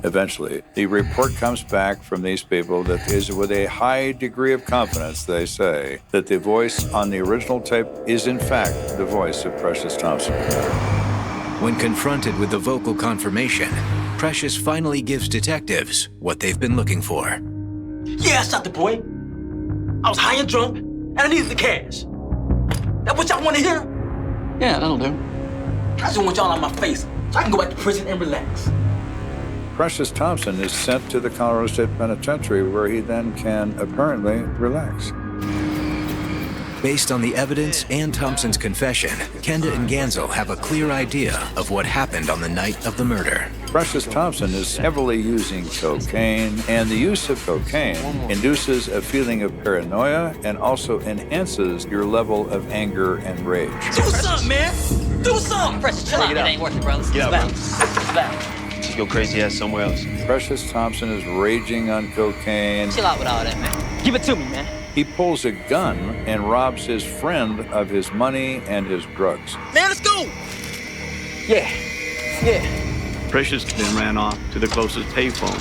Eventually, the report comes back from these people that is with a high degree of confidence, they say, that the voice on the original tape is in fact the voice of Precious Thompson. When confronted with the vocal confirmation, Precious finally gives detectives what they've been looking for. Yeah, I shot the boy. I was high and drunk, and I needed the cash. That what y'all want to hear? Yeah, that'll do. I just want y'all on my face so I can go back to prison and relax. Precious Thompson is sent to the Colorado State Penitentiary, where he then can apparently relax. Based on the evidence and Thompson's confession, Kenda and Genzel have a clear idea of what happened on the night of the murder. Precious Thompson is heavily using cocaine, and the use of cocaine induces a feeling of paranoia and also enhances your level of anger and rage. Do something, man! Do something! Precious, chill out. It ain't worth it, bro. Let's Get out, bounce. Let's bounce. Just go crazy ass somewhere else. Precious Thompson is raging on cocaine. Chill out with all that, man. Give it to me, man. He pulls a gun and robs his friend of his money and his drugs. Man, let's go! Yeah. Precious then ran off to the closest payphone.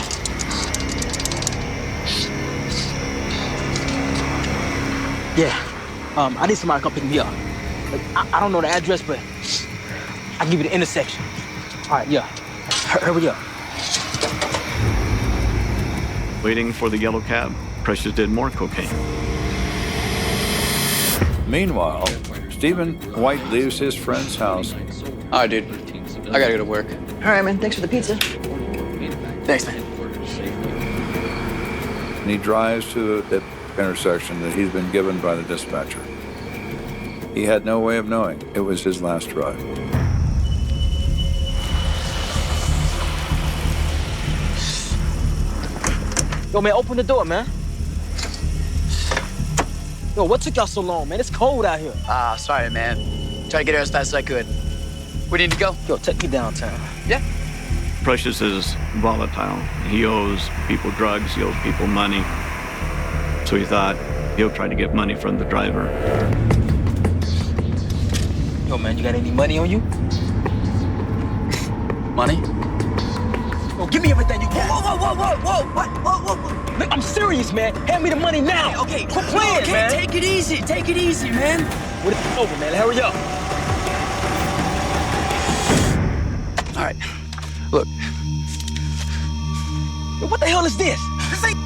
Yeah. I need somebody to come pick me up. I don't know the address, but I'll give you the intersection. All right, yeah. Hurry up. Waiting for the yellow cab, Precious did more cocaine. Meanwhile, Stephen White leaves his friend's house. All right, dude. I gotta go to work. All right, man. Thanks for the pizza. Thanks, man. And he drives to the intersection that he's been given by the dispatcher. He had no way of knowing it was his last ride. Yo, man, open the door, man. Yo, what took y'all so long, man? It's cold out here. Sorry, man. Try to get here as fast as I could. Where do you need to go? Yo, take me downtown. Yeah. Precious is volatile. He owes people drugs, he owes people money. So he thought he'll try to get money from the driver. Yo, man, you got any money on you? Money? Yo, give me everything you got. Whoa. I'm serious, man. Hand me the money now. Okay. Quit playing, man. Take it easy. Take it easy, man. What is over, man? Hurry up. All right. Look. Yo, what the hell is this? This ain't.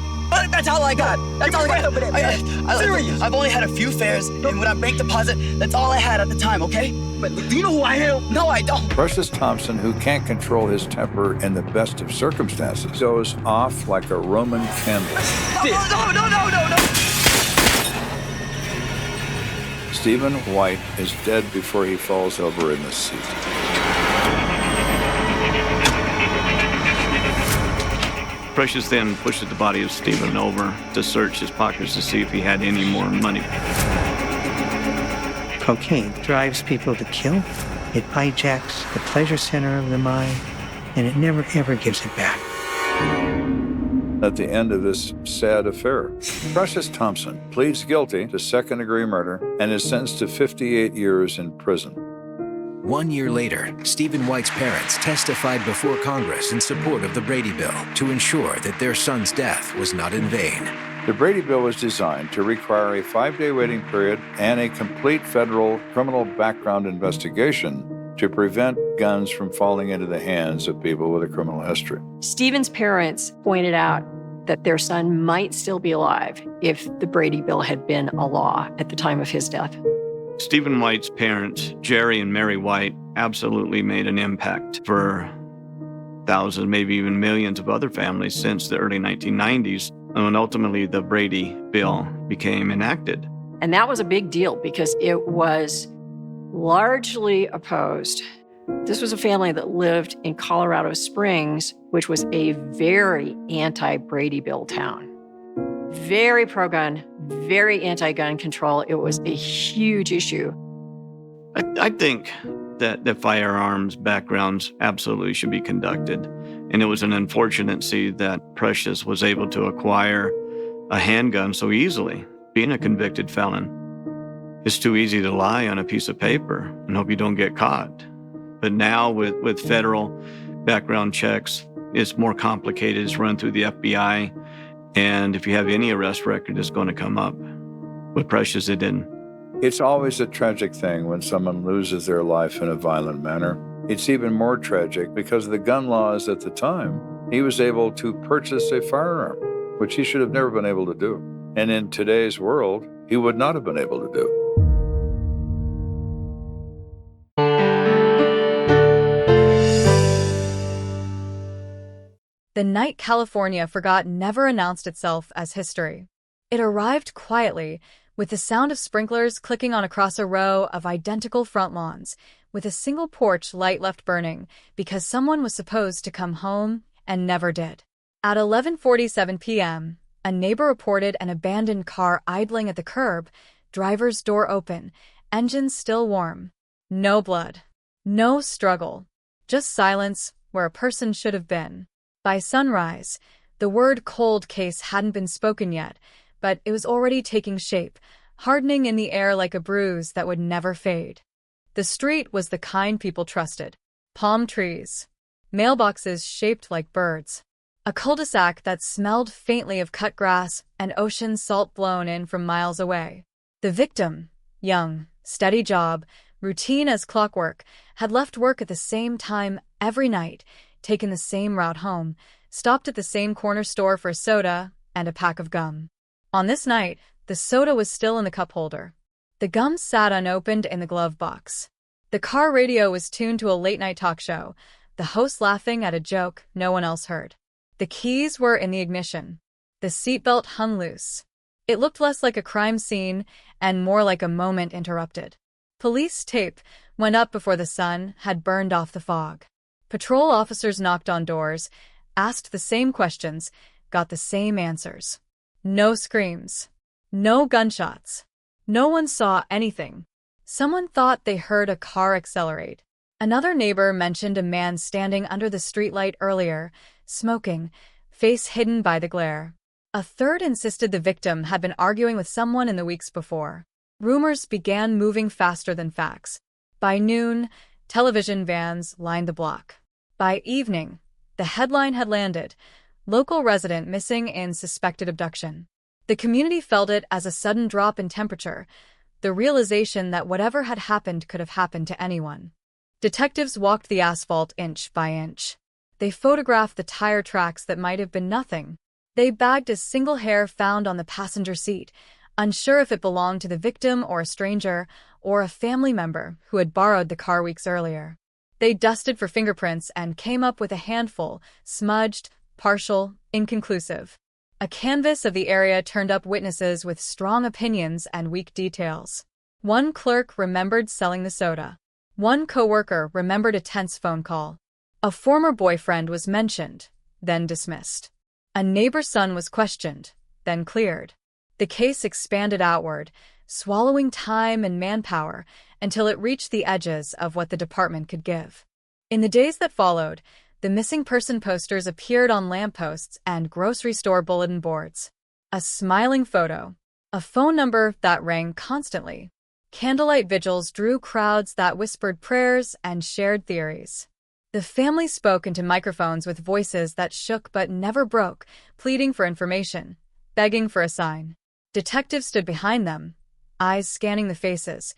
That's all I got. That's all I got. Over there, man. Serious. I've only had a few fares, and when I bank deposit, that's all I had at the time, okay? But do you know who I am? No, I don't. Precious Thompson, who can't control his temper in the best of circumstances, goes off like a Roman candle. No. Stephen White is dead before he falls over in the seat. Precious then pushes the body of Stephen over to search his pockets to see if he had any more money. Cocaine drives people to kill. It hijacks the pleasure center of the mind, and it never, ever gives it back. At the end of this sad affair, Precious Thompson pleads guilty to second-degree murder and is sentenced to 58 years in prison. 1 year later, Stephen White's parents testified before Congress in support of the Brady Bill to ensure that their son's death was not in vain. The Brady Bill was designed to require a 5-day waiting period and a complete federal criminal background investigation to prevent guns from falling into the hands of people with a criminal history. Stephen's parents pointed out that their son might still be alive if the Brady Bill had been a law at the time of his death. Stephen White's parents, Jerry and Mary White, absolutely made an impact for thousands, maybe even millions of other families since the early 1990s, when ultimately the Brady Bill became enacted. And that was a big deal because it was largely opposed. This was a family that lived in Colorado Springs, which was a very anti-Brady Bill town. Very pro-gun, very anti-gun control. It was a huge issue. I think that the firearms backgrounds absolutely should be conducted. And it was an unfortunate that Precious was able to acquire a handgun so easily, being a convicted felon. It's too easy to lie on a piece of paper and hope you don't get caught. But now with federal background checks, it's more complicated. It's run through the FBI. And if you have any arrest record, it's going to come up. With Precious, it didn't. It's always a tragic thing when someone loses their life in a violent manner. It's even more tragic because of the gun laws at the time. He was able to purchase a firearm, which he should have never been able to do. And in today's world, he would not have been able to do. The night California forgot never announced itself as history. It arrived quietly, with the sound of sprinklers clicking on across a row of identical front lawns, with a single porch light left burning because someone was supposed to come home and never did. At 11:47 p.m., a neighbor reported an abandoned car idling at the curb, driver's door open, engine still warm. No blood. No struggle. Just silence where a person should have been. By sunrise, the word cold case hadn't been spoken yet, but it was already taking shape, hardening in the air like a bruise that would never fade. The street was the kind people trusted. Palm trees. Mailboxes shaped like birds. A cul-de-sac that smelled faintly of cut grass and ocean salt blown in from miles away. The victim, young, steady job, routine as clockwork, had left work at the same time every night, taken the same route home, stopped at the same corner store for soda and a pack of gum. On this night, the soda was still in the cup holder. The gum sat unopened in the glove box. The car radio was tuned to a late-night talk show, the host laughing at a joke no one else heard. The keys were in the ignition. The seatbelt hung loose. It looked less like a crime scene and more like a moment interrupted. Police tape went up before the sun had burned off the fog. Patrol officers knocked on doors, asked the same questions, got the same answers. No screams. No gunshots. No one saw anything. Someone thought they heard a car accelerate. Another neighbor mentioned a man standing under the streetlight earlier, smoking, face hidden by the glare. A third insisted the victim had been arguing with someone in the weeks before. Rumors began moving faster than facts. By noon, television vans lined the block. By evening, the headline had landed: local resident missing in suspected abduction. The community felt it as a sudden drop in temperature, the realization that whatever had happened could have happened to anyone. Detectives walked the asphalt inch by inch. They photographed the tire tracks that might have been nothing. They bagged a single hair found on the passenger seat, unsure if it belonged to the victim or a stranger, or a family member who had borrowed the car weeks earlier. They dusted for fingerprints and came up with a handful, smudged, partial, inconclusive. A canvass of the area turned up witnesses with strong opinions and weak details. One clerk remembered selling the soda. One coworker remembered a tense phone call. A former boyfriend was mentioned, then dismissed. A neighbor's son was questioned, then cleared. The case expanded outward, swallowing time and manpower until it reached the edges of what the department could give. In the days that followed, the missing person posters appeared on lampposts and grocery store bulletin boards. A smiling photo, a phone number that rang constantly. Candlelight vigils drew crowds that whispered prayers and shared theories. The family spoke into microphones with voices that shook but never broke, pleading for information, begging for a sign. Detectives stood behind them, eyes scanning the faces,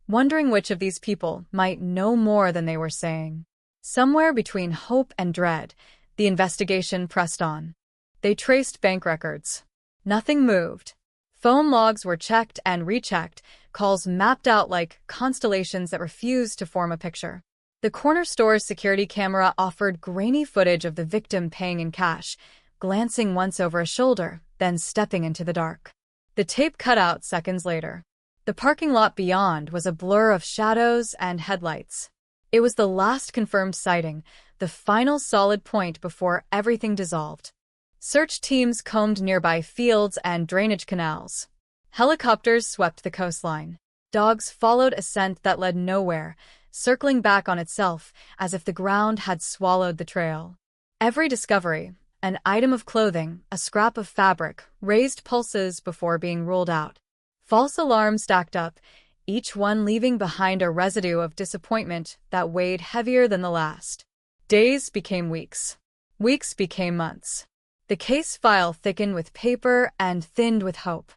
wondering which of these people might know more than they were saying. Somewhere between hope and dread, the investigation pressed on. They traced bank records. Nothing moved. Phone logs were checked and rechecked, calls mapped out like constellations that refused to form a picture. The corner store's security camera offered grainy footage of the victim paying in cash, glancing once over a shoulder, then stepping into the dark. The tape cut out seconds later. The parking lot beyond was a blur of shadows and headlights. It was the last confirmed sighting, the final solid point before everything dissolved. Search teams combed nearby fields and drainage canals. Helicopters swept the coastline. Dogs followed a scent that led nowhere, circling back on itself as if the ground had swallowed the trail. Every discovery, an item of clothing, a scrap of fabric, raised pulses before being ruled out. False alarms stacked up, each one leaving behind a residue of disappointment that weighed heavier than the last. Days became weeks. Weeks became months. The case file thickened with paper and thinned with hope.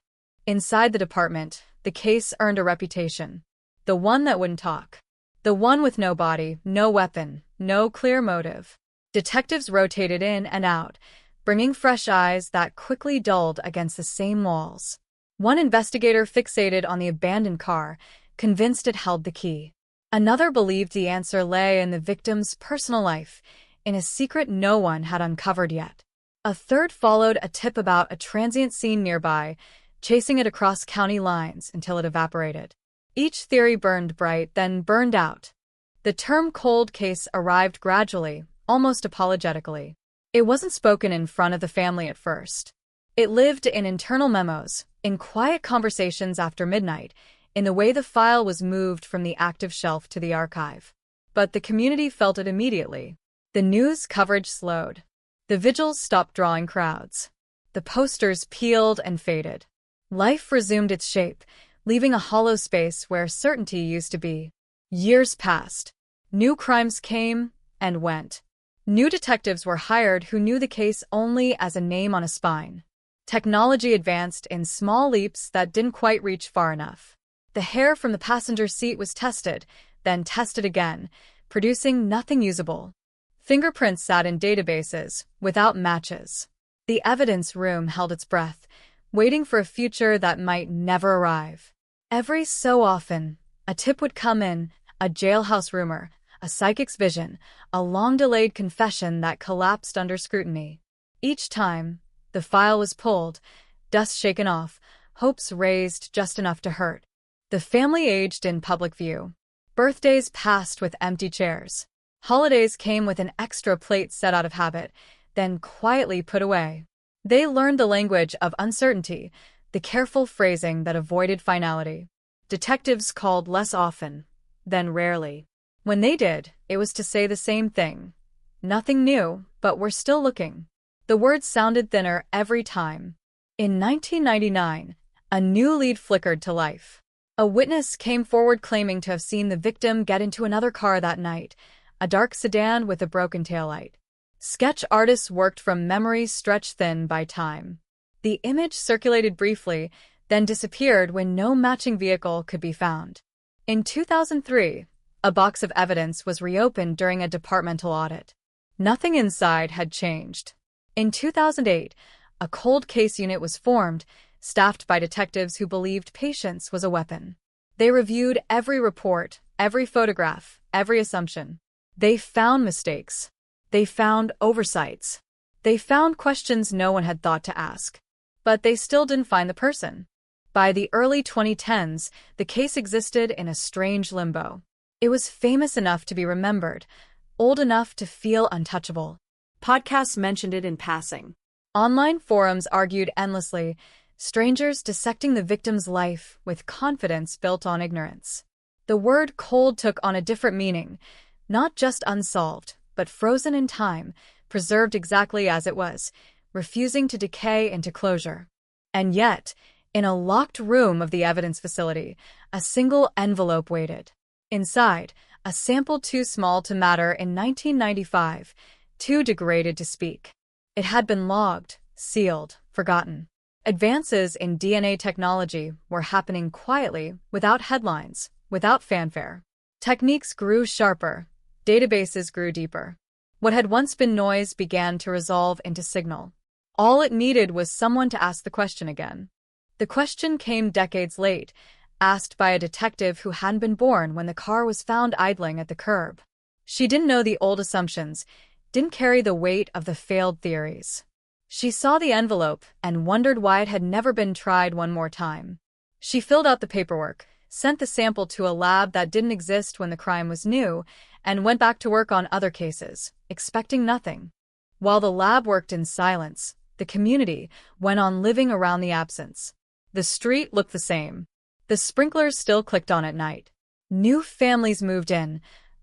Inside the department, the case earned a reputation. The one that wouldn't talk. The one with no body, no weapon, no clear motive. Detectives rotated in and out, bringing fresh eyes that quickly dulled against the same walls. One investigator fixated on the abandoned car, convinced it held the key. Another believed the answer lay in the victim's personal life, in a secret no one had uncovered yet. A third followed a tip about a transient scene nearby, chasing it across county lines until it evaporated. Each theory burned bright, then burned out. The term cold case arrived gradually, almost apologetically. It wasn't spoken in front of the family at first. It lived in internal memos, in quiet conversations after midnight, in the way the file was moved from the active shelf to the archive. But the community felt it immediately. The news coverage slowed. The vigils stopped drawing crowds. The posters peeled and faded. Life resumed its shape, leaving a hollow space where certainty used to be. Years passed. New crimes came and went. New detectives were hired who knew the case only as a name on a spine. Technology advanced in small leaps that didn't quite reach far enough. The hair from the passenger seat was tested, then tested again, producing nothing usable. Fingerprints sat in databases, without matches. The evidence room held its breath, waiting for a future that might never arrive. Every so often, a tip would come in, a jailhouse rumor, a psychic's vision, a long-delayed confession that collapsed under scrutiny. Each time, the file was pulled, dust shaken off, hopes raised just enough to hurt. The family aged in public view. Birthdays passed with empty chairs. Holidays came with an extra plate set out of habit, then quietly put away. They learned the language of uncertainty, the careful phrasing that avoided finality. Detectives called less often, then rarely. When they did, it was to say the same thing. Nothing new, but we're still looking. The words sounded thinner every time. In 1999, a new lead flickered to life. A witness came forward claiming to have seen the victim get into another car that night, a dark sedan with a broken taillight. Sketch artists worked from memories stretched thin by time. The image circulated briefly, then disappeared when no matching vehicle could be found. In 2003, a box of evidence was reopened during a departmental audit. Nothing inside had changed. In 2008, a cold case unit was formed, staffed by detectives who believed patience was a weapon. They reviewed every report, every photograph, every assumption. They found mistakes. They found oversights. They found questions no one had thought to ask. But they still didn't find the person. By the early 2010s, the case existed in a strange limbo. It was famous enough to be remembered, old enough to feel untouchable. Podcasts mentioned it in passing. Online forums argued endlessly, strangers dissecting the victim's life with confidence built on ignorance. The word cold took on a different meaning, not just unsolved, but frozen in time, preserved exactly as it was, refusing to decay into closure. And yet, in a locked room of the evidence facility, a single envelope waited. Inside, a sample too small to matter in 1995, too degraded to speak. It had been logged, sealed, forgotten. Advances in DNA technology were happening quietly, without headlines, without fanfare. Techniques grew sharper, databases grew deeper. What had once been noise began to resolve into signal. All it needed was someone to ask the question again. The question came decades late, asked by a detective who hadn't been born when the car was found idling at the curb. She didn't know the old assumptions, didn't carry the weight of the failed theories. She saw the envelope and wondered why it had never been tried one more time. She filled out the paperwork, sent the sample to a lab that didn't exist when the crime was new, and went back to work on other cases, expecting nothing. While the lab worked in silence, the community went on living around the absence. The street looked the same. The sprinklers still clicked on at night. New families moved in,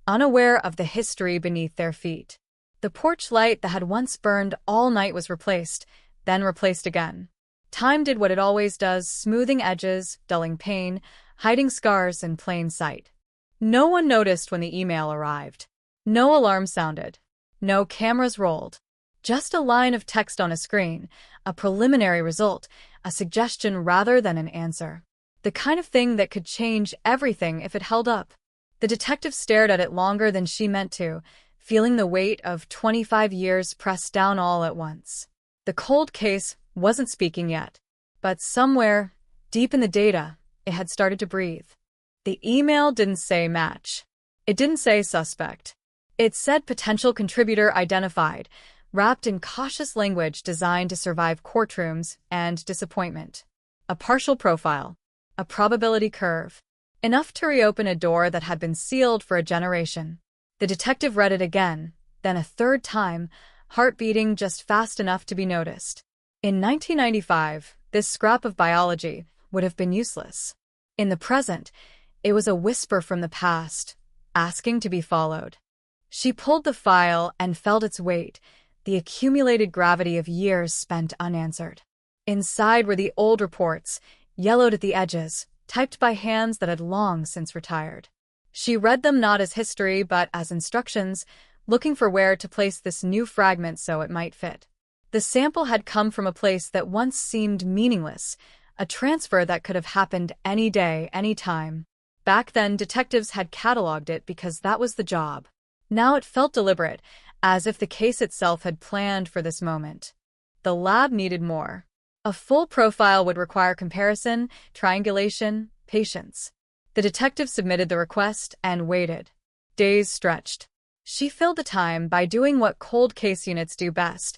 unaware of the history beneath their feet. The porch light that had once burned all night was replaced, then replaced again. Time did what it always does, smoothing edges, dulling pain, hiding scars in plain sight. No one noticed when the email arrived. No alarm sounded. No cameras rolled. Just a line of text on a screen, a preliminary result, a suggestion rather than an answer. The kind of thing that could change everything if it held up. The detective stared at it longer than she meant to, feeling the weight of 25 years pressed down all at once. The cold case wasn't speaking yet, but somewhere, deep in the data, it had started to breathe. The email didn't say match. It didn't say suspect. It said potential contributor identified, wrapped in cautious language designed to survive courtrooms and disappointment. A partial profile, a probability curve, enough to reopen a door that had been sealed for a generation. The detective read it again, then a third time, heart beating just fast enough to be noticed. In 1995, this scrap of biology would have been useless. In the present, it was a whisper from the past, asking to be followed. She pulled the file and felt its weight, the accumulated gravity of years spent unanswered. Inside were the old reports, yellowed at the edges, typed by hands that had long since retired. She read them not as history but as instructions, looking for where to place this new fragment so it might fit. The sample had come from a place that once seemed meaningless, a transfer that could have happened any day, any time. Back then, detectives had cataloged it because that was the job. Now it felt deliberate, as if the case itself had planned for this moment. The lab needed more. A full profile would require comparison, triangulation, patience. The detective submitted the request and waited. Days stretched. She filled the time by doing what cold case units do best,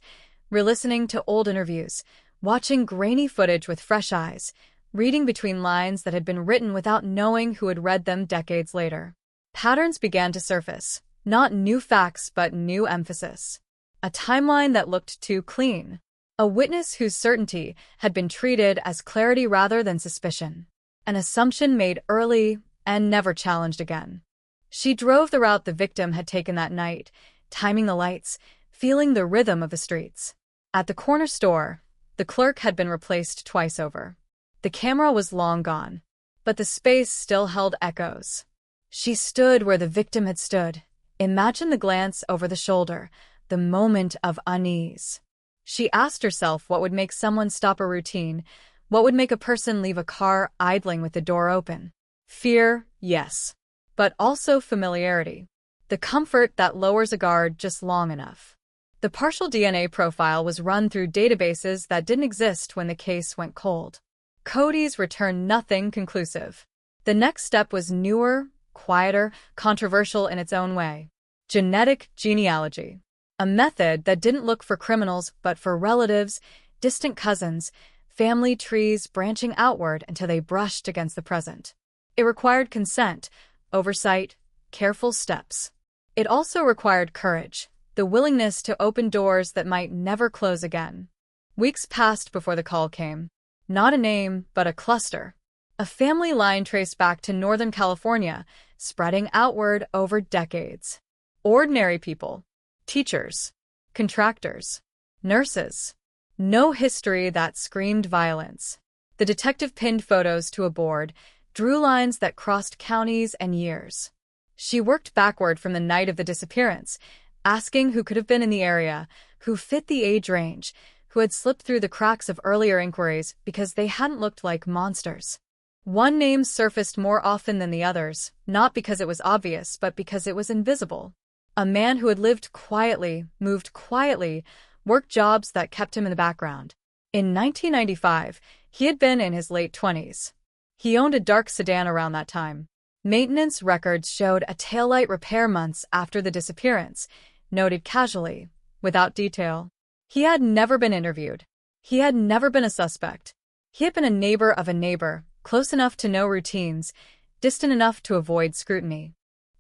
re-listening to old interviews, watching grainy footage with fresh eyes, reading between lines that had been written without knowing who had read them decades later. Patterns began to surface, not new facts but new emphasis. A timeline that looked too clean. A witness whose certainty had been treated as clarity rather than suspicion. An assumption made early and never challenged again. She drove the route the victim had taken that night, timing the lights, feeling the rhythm of the streets. At the corner store, the clerk had been replaced twice over. The camera was long gone, but the space still held echoes. She stood where the victim had stood. Imagine the glance over the shoulder, the moment of unease. She asked herself what would make someone stop a routine, what would make a person leave a car idling with the door open. Fear, yes, but also familiarity. The comfort that lowers a guard just long enough. The partial DNA profile was run through databases that didn't exist when the case went cold. Cody's returned nothing conclusive. The next step was newer, quieter, controversial in its own way. Genetic genealogy. A method that didn't look for criminals but for relatives, distant cousins, family trees branching outward until they brushed against the present. It required consent, oversight, careful steps. It also required courage, the willingness to open doors that might never close again. Weeks passed before the call came. Not a name, but a cluster. A family line traced back to Northern California, spreading outward over decades. Ordinary people. Teachers. Contractors. Nurses. No history that screamed violence. The detective pinned photos to a board, drew lines that crossed counties and years. She worked backward from the night of the disappearance, asking who could have been in the area, who fit the age range, who had slipped through the cracks of earlier inquiries because they hadn't looked like monsters. One name surfaced more often than the others, not because it was obvious, but because it was invisible. A man who had lived quietly, moved quietly, worked jobs that kept him in the background. In 1995, he had been in his late 20s. He owned a dark sedan around that time. Maintenance records showed a taillight repair months after the disappearance, noted casually, without detail. He had never been interviewed. He had never been a suspect. He had been a neighbor of a neighbor, close enough to know routines, distant enough to avoid scrutiny.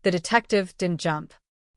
The detective didn't jump.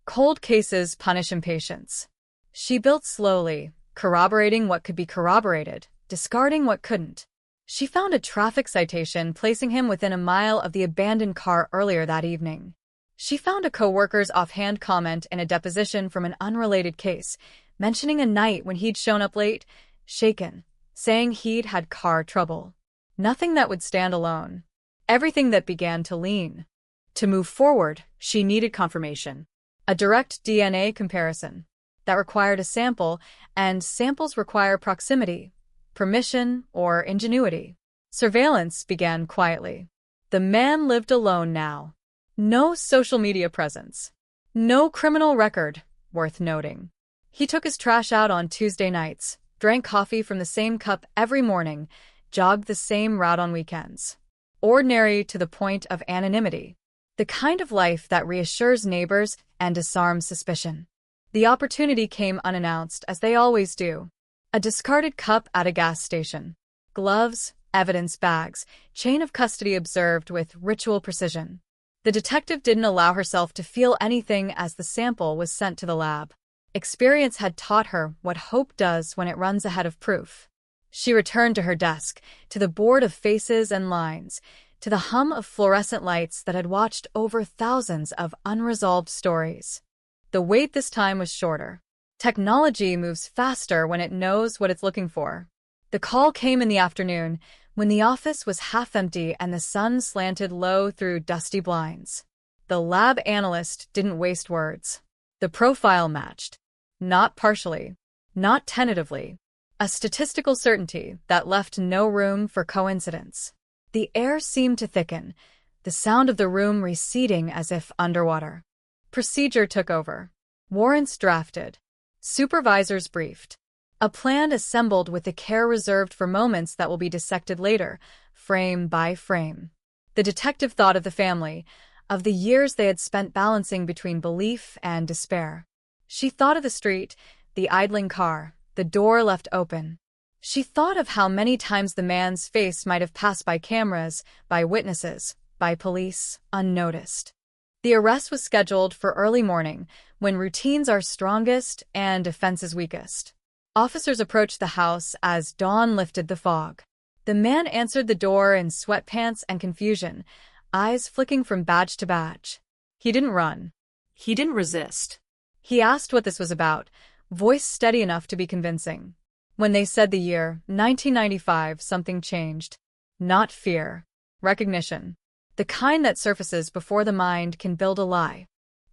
Cold cases punish impatience. She built slowly, corroborating what could be corroborated, discarding what couldn't. She found a traffic citation placing him within a mile of the abandoned car earlier that evening. She found a coworker's offhand comment in a deposition from an unrelated case, mentioning a night when he'd shown up late, shaken, saying he'd had car trouble. Nothing that would stand alone. Everything that began to lean. To move forward, she needed confirmation. A direct DNA comparison. That required a sample, and samples require proximity, permission, or ingenuity. Surveillance began quietly. The man lived alone now. No social media presence. No criminal record, worth noting. He took his trash out on Tuesday nights, drank coffee from the same cup every morning, jogged the same route on weekends. Ordinary to the point of anonymity. The kind of life that reassures neighbors and disarms suspicion. The opportunity came unannounced, as they always do. A discarded cup at a gas station. Gloves, evidence bags, chain of custody observed with ritual precision. The detective didn't allow herself to feel anything as the sample was sent to the lab. Experience had taught her what hope does when it runs ahead of proof. She returned to her desk, to the board of faces and lines, to the hum of fluorescent lights that had watched over thousands of unresolved stories. The wait this time was shorter. Technology moves faster when it knows what it's looking for. The call came in the afternoon, when the office was half empty and the sun slanted low through dusty blinds. The lab analyst didn't waste words. The profile matched. Not partially. Not tentatively. A statistical certainty that left no room for coincidence. The air seemed to thicken, the sound of the room receding as if underwater. Procedure took over. Warrants drafted. Supervisors briefed. A plan assembled with the care reserved for moments that will be dissected later, frame by frame. The detective thought of the family, of the years they had spent balancing between belief and despair. She thought of the street, the idling car, the door left open. She thought of how many times the man's face might have passed by cameras, by witnesses, by police, unnoticed. The arrest was scheduled for early morning, when routines are strongest and defenses weakest. Officers approached the house as dawn lifted the fog. The man answered the door in sweatpants and confusion, eyes flicking from badge to badge. He didn't run. He didn't resist. He asked what this was about, voice steady enough to be convincing. When they said the year, 1995, something changed. Not fear. Recognition. The kind that surfaces before the mind can build a lie.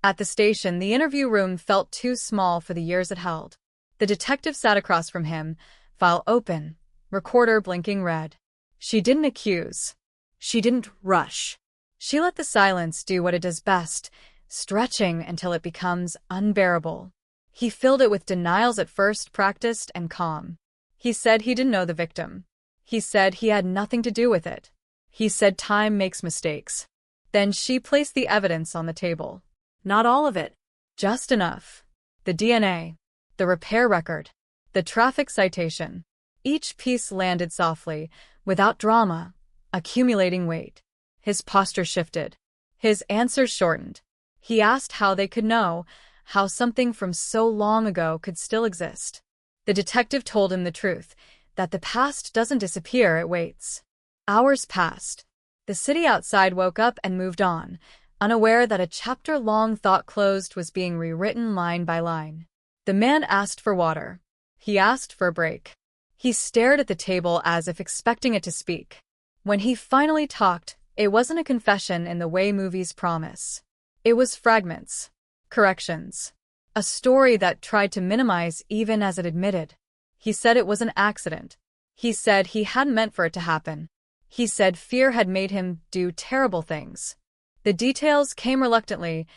At the station, the interview room felt too small for the years it held. The detective sat across from him, file open, recorder blinking red. She didn't accuse. She didn't rush. She let the silence do what it does best, stretching until it becomes unbearable. He filled it with denials at first, practiced and calm. He said he didn't know the victim. He said he had nothing to do with it. He said time makes mistakes. Then she placed the evidence on the table. Not all of it. Just enough. The DNA. The repair record. The traffic citation. Each piece landed softly, without drama, accumulating weight. His posture shifted. His answers shortened. He asked how they could know, how something from so long ago could still exist. The detective told him the truth, that the past doesn't disappear, it waits. Hours passed. The city outside woke up and moved on, unaware that a chapter-long thought closed was being rewritten line by line. The man asked for water. He asked for a break. He stared at the table as if expecting it to speak. When he finally talked, it wasn't a confession in the way movies promise. It was fragments. Corrections. A story that tried to minimize even as it admitted. He said it was an accident. He said he hadn't meant for it to happen. He said fear had made him do terrible things. The details came reluctantly,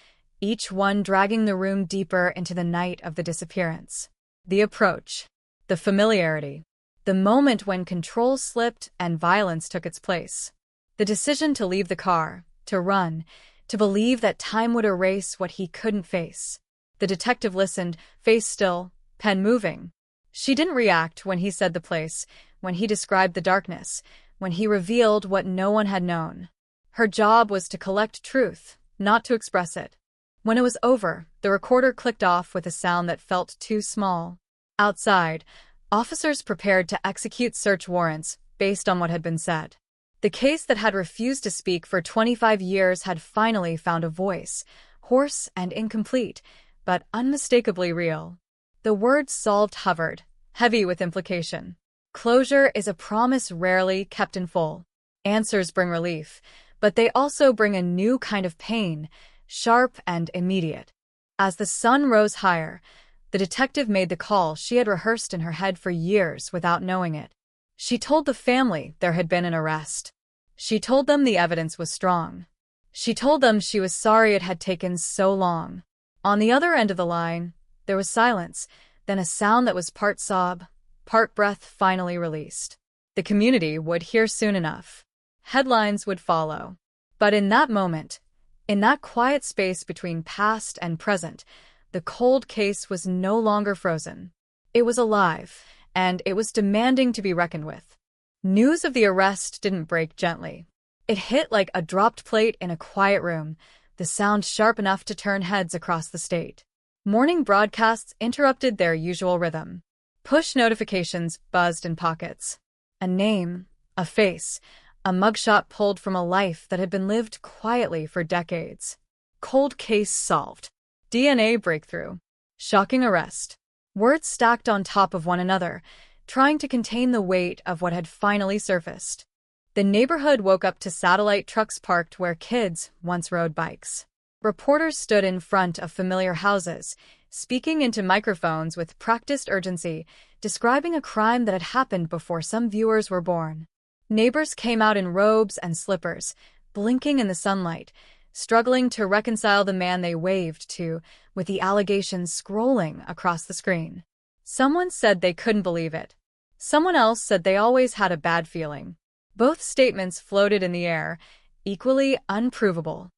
each one dragging the room deeper into the night of the disappearance. The approach. The familiarity. The moment when control slipped and violence took its place. The decision to leave the car, to run, to believe that time would erase what he couldn't face. The detective listened, face still, pen moving. She didn't react when he said the place, when he described the darkness, when he revealed what no one had known. Her job was to collect truth, not to express it. When it was over, the recorder clicked off with a sound that felt too small. Outside, officers prepared to execute search warrants based on what had been said. The case that had refused to speak for 25 years had finally found a voice, hoarse and incomplete, but unmistakably real. The word solved hovered, heavy with implication. Closure is a promise rarely kept in full. Answers bring relief, but they also bring a new kind of pain, sharp and immediate. As the sun rose higher, the detective made the call she had rehearsed in her head for years without knowing it. She told the family there had been an arrest. She told them the evidence was strong. She told them she was sorry it had taken so long. On the other end of the line, there was silence, then a sound that was part sob, part breath finally released. The community would hear soon enough. Headlines would follow. But in that moment, in that quiet space between past and present, the cold case was no longer frozen. It was alive, and it was demanding to be reckoned with. News of the arrest didn't break gently. It hit like a dropped plate in a quiet room, the sound sharp enough to turn heads across the state. Morning broadcasts interrupted their usual rhythm. Push notifications buzzed in pockets. A name, a face, a mugshot pulled from a life that had been lived quietly for decades. Cold case solved. DNA breakthrough. Shocking arrest. Words stacked on top of one another, trying to contain the weight of what had finally surfaced. The neighborhood woke up to satellite trucks parked where kids once rode bikes. Reporters stood in front of familiar houses, speaking into microphones with practiced urgency, describing a crime that had happened before some viewers were born. Neighbors came out in robes and slippers, blinking in the sunlight, struggling to reconcile the man they waved to with the allegations scrolling across the screen. Someone said they couldn't believe it. Someone else said they always had a bad feeling. Both statements floated in the air, equally unprovable.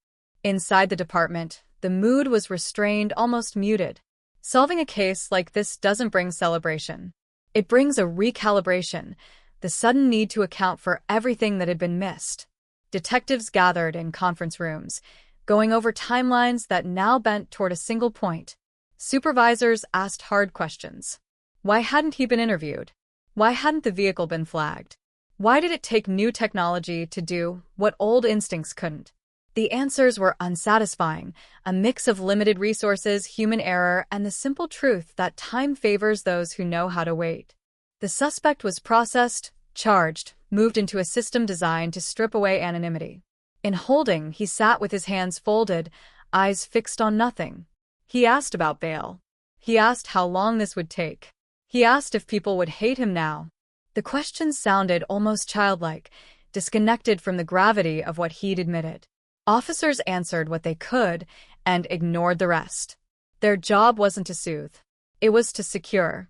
Inside the department, the mood was restrained, almost muted. Solving a case like this doesn't bring celebration. It brings a recalibration, the sudden need to account for everything that had been missed. Detectives gathered in conference rooms, going over timelines that now bent toward a single point. Supervisors asked hard questions. Why hadn't he been interviewed? Why hadn't the vehicle been flagged? Why did it take new technology to do what old instincts couldn't? The answers were unsatisfying, a mix of limited resources, human error, and the simple truth that time favors those who know how to wait. The suspect was processed, charged, moved into a system designed to strip away anonymity. In holding, he sat with his hands folded, eyes fixed on nothing. He asked about bail. He asked how long this would take. He asked if people would hate him now. The questions sounded almost childlike, disconnected from the gravity of what he'd admitted. Officers answered what they could and ignored the rest. Their job wasn't to soothe. It was to secure.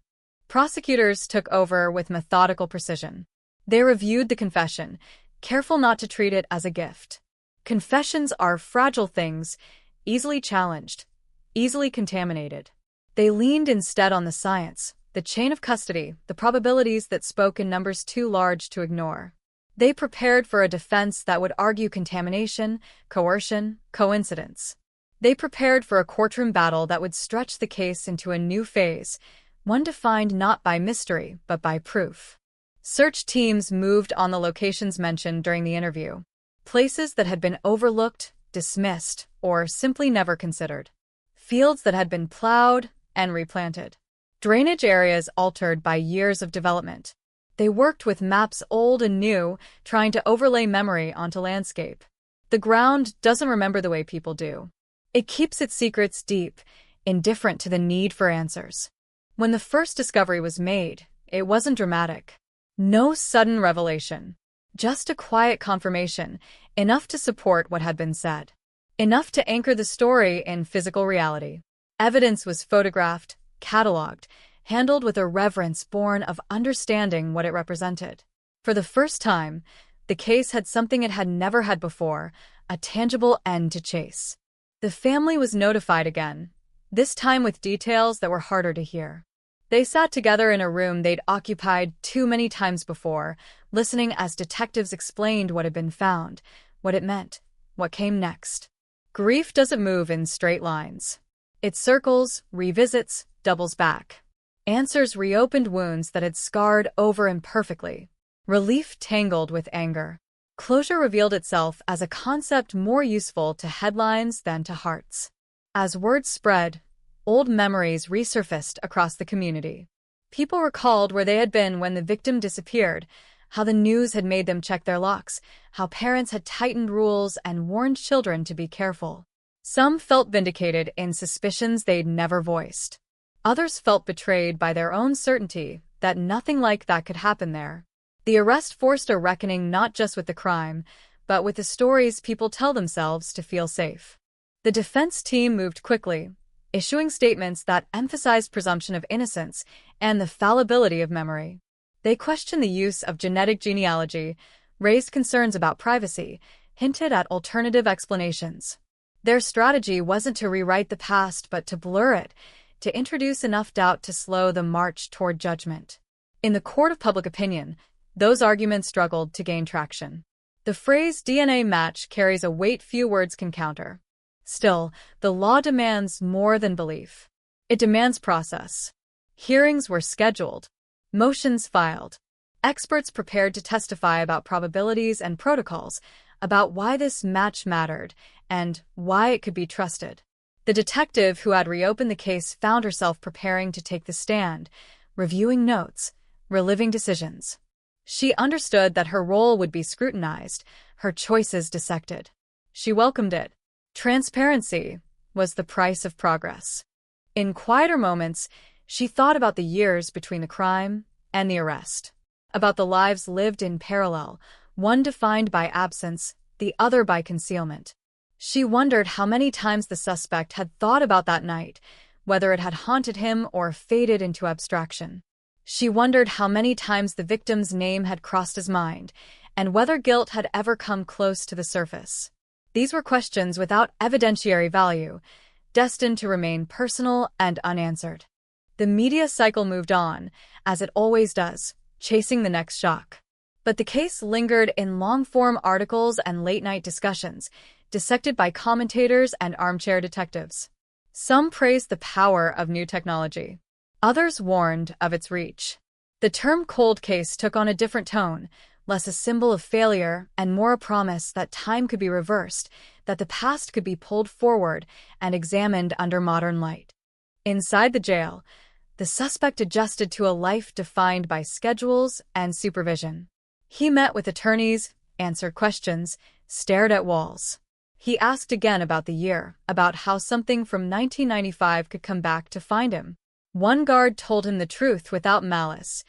Prosecutors took over with methodical precision. They reviewed the confession, careful not to treat it as a gift. Confessions are fragile things, easily challenged, easily contaminated. They leaned instead on the science, the chain of custody, the probabilities that spoke in numbers too large to ignore. They prepared for a defense that would argue contamination, coercion, coincidence. They prepared for a courtroom battle that would stretch the case into a new phase, one defined not by mystery, but by proof. Search teams moved on the locations mentioned during the interview, places that had been overlooked, dismissed, or simply never considered. Fields that had been plowed and replanted. Drainage areas altered by years of development. They worked with maps old and new, trying to overlay memory onto landscape. The ground doesn't remember the way people do. It keeps its secrets deep, indifferent to the need for answers. When the first discovery was made, it wasn't dramatic. No sudden revelation. Just a quiet confirmation, enough to support what had been said. Enough to anchor the story in physical reality. Evidence was photographed, cataloged, handled with a reverence born of understanding what it represented. For the first time, the case had something it had never had before, a tangible end to chase. The family was notified again, this time with details that were harder to hear. They sat together in a room they'd occupied too many times before, listening as detectives explained what had been found, what it meant, what came next. Grief doesn't move in straight lines. It circles, revisits, doubles back. Answers reopened wounds that had scarred over imperfectly. Relief tangled with anger. Closure revealed itself as a concept more useful to headlines than to hearts. As word spread, old memories resurfaced across the community. People recalled where they had been when the victim disappeared, how the news had made them check their locks, how parents had tightened rules and warned children to be careful. Some felt vindicated in suspicions they'd never voiced. Others felt betrayed by their own certainty that nothing like that could happen there. The arrest forced a reckoning not just with the crime, but with the stories people tell themselves to feel safe. The defense team moved quickly, issuing statements that emphasized presumption of innocence and the fallibility of memory. They questioned the use of genetic genealogy, raised concerns about privacy, hinted at alternative explanations. Their strategy wasn't to rewrite the past, but to blur it, to introduce enough doubt to slow the march toward judgment. In the court of public opinion, those arguments struggled to gain traction. The phrase DNA match carries a weight few words can counter. Still, the law demands more than belief. It demands process. Hearings were scheduled. Motions filed. Experts prepared to testify about probabilities and protocols, about why this match mattered, and why it could be trusted. The detective who had reopened the case found herself preparing to take the stand, reviewing notes, reliving decisions. She understood that her role would be scrutinized, her choices dissected. She welcomed it. Transparency was the price of progress. In quieter moments, she thought about the years between the crime and the arrest, about the lives lived in parallel, one defined by absence, the other by concealment. She wondered how many times the suspect had thought about that night, whether it had haunted him or faded into abstraction. She wondered how many times the victim's name had crossed his mind, and whether guilt had ever come close to the surface. These were questions without evidentiary value, destined to remain personal and unanswered. The media cycle moved on, as it always does, chasing the next shock. But the case lingered in long-form articles and late-night discussions, dissected by commentators and armchair detectives. Some praised the power of new technology. Others warned of its reach. The term cold case took on a different tone, less a symbol of failure and more a promise that time could be reversed, that the past could be pulled forward and examined under modern light. Inside the jail, the suspect adjusted to a life defined by schedules and supervision. He met with attorneys, answered questions, stared at walls. He asked again about the year, about how something from 1995 could come back to find him. One guard told him the truth without malice.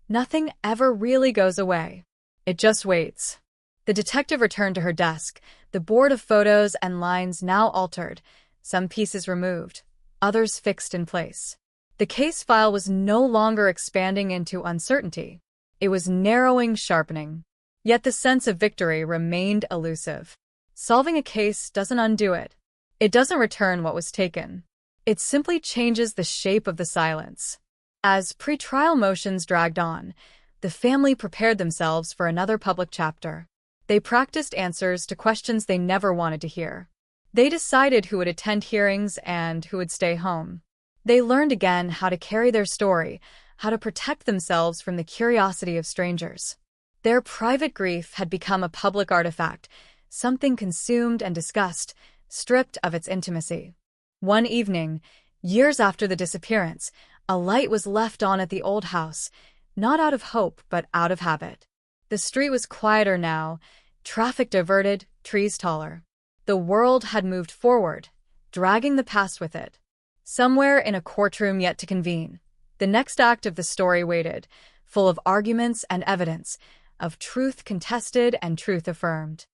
Nothing ever really goes away. It just waits. The detective returned to her desk, the board of photos and lines now altered, some pieces removed, others fixed in place. The case file was no longer expanding into uncertainty. It was narrowing, sharpening. Yet the sense of victory remained elusive. Solving a case doesn't undo it. It doesn't return what was taken. It simply changes the shape of the silence. As pretrial motions dragged on, the family prepared themselves for another public chapter. They practiced answers to questions they never wanted to hear. They decided who would attend hearings and who would stay home. They learned again how to carry their story, how to protect themselves from the curiosity of strangers. Their private grief had become a public artifact, something consumed and discussed, stripped of its intimacy. One evening, years after the disappearance, a light was left on at the old house, not out of hope but out of habit. The street was quieter now, traffic diverted, trees taller. The world had moved forward, dragging the past with it. Somewhere in a courtroom yet to convene, the next act of the story waited, full of arguments and evidence, of truth contested and truth affirmed.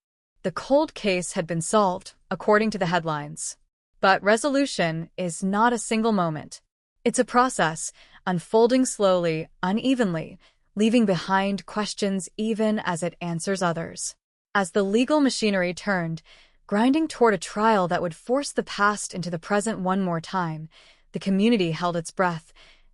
The cold case had been solved, according to the headlines. But resolution is not a single moment. It's a process, unfolding slowly, unevenly, leaving behind questions even as it answers others. As the legal machinery turned, grinding toward a trial that would force the past into the present one more time, the community held its breath,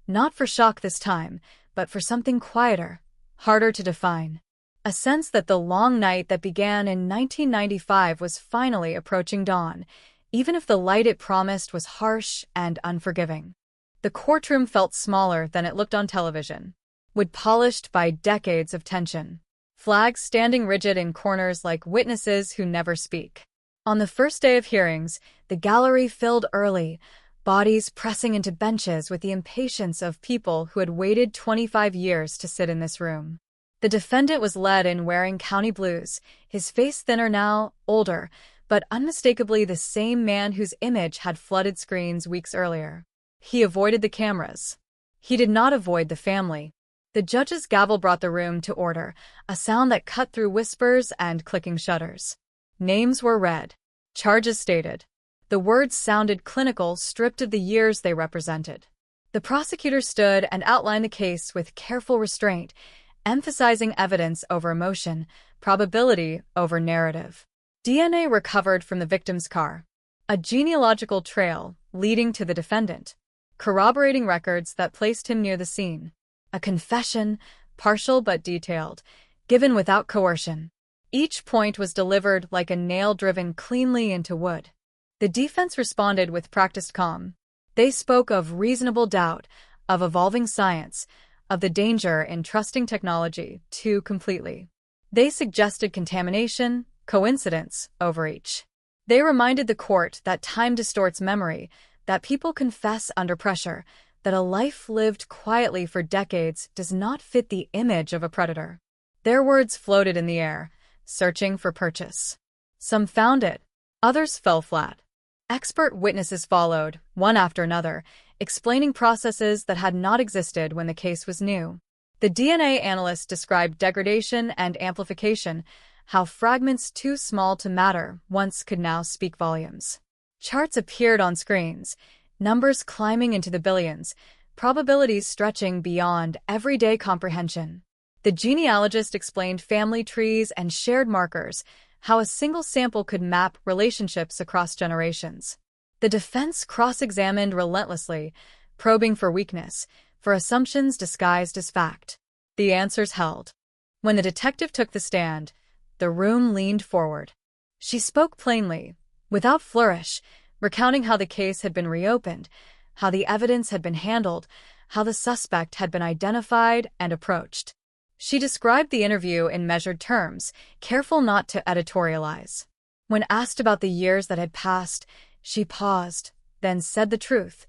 not for shock this time, but for something quieter, harder to define. A sense that the long night that began in 1995 was finally approaching dawn, even if the light it promised was harsh and unforgiving. The courtroom felt smaller than it looked on television, wood polished by decades of tension. Flags standing rigid in corners like witnesses who never speak. On the first day of hearings, the gallery filled early, bodies pressing into benches with the impatience of people who had waited 25 years to sit in this room. The defendant was led in wearing county blues, his face thinner now, older, but unmistakably the same man whose image had flooded screens weeks earlier. He avoided the cameras. He did not avoid the family. The judge's gavel brought the room to order, a sound that cut through whispers and clicking shutters. Names were read. Charges stated. The words sounded clinical, stripped of the years they represented. The prosecutor stood and outlined the case with careful restraint, emphasizing evidence over emotion, probability over narrative. DNA recovered from the victim's car. A genealogical trail leading to the defendant. Corroborating records that placed him near the scene. A confession, partial but detailed, given without coercion. Each point was delivered like a nail driven cleanly into wood. The defense responded with practiced calm. They spoke of reasonable doubt, of evolving science, of the danger in trusting technology too completely. They suggested contamination, coincidence, overreach. They reminded the court that time distorts memory, that people confess under pressure, that a life lived quietly for decades does not fit the image of a predator. Their words floated in the air, searching for purchase. Some found it, others fell flat. Expert witnesses followed, one after another, explaining processes that had not existed when the case was new. The DNA analyst described degradation and amplification, how fragments too small to matter once could now speak volumes. Charts appeared on screens, numbers climbing into the billions, probabilities stretching beyond everyday comprehension. The genealogist explained family trees and shared markers, how a single sample could map relationships across generations. The defense cross-examined relentlessly, probing for weakness, for assumptions disguised as fact. The answers held. When the detective took the stand, the room leaned forward. She spoke plainly, without flourish, recounting how the case had been reopened, how the evidence had been handled, how the suspect had been identified and approached. She described the interview in measured terms, careful not to editorialize. When asked about the years that had passed, she paused, then said the truth.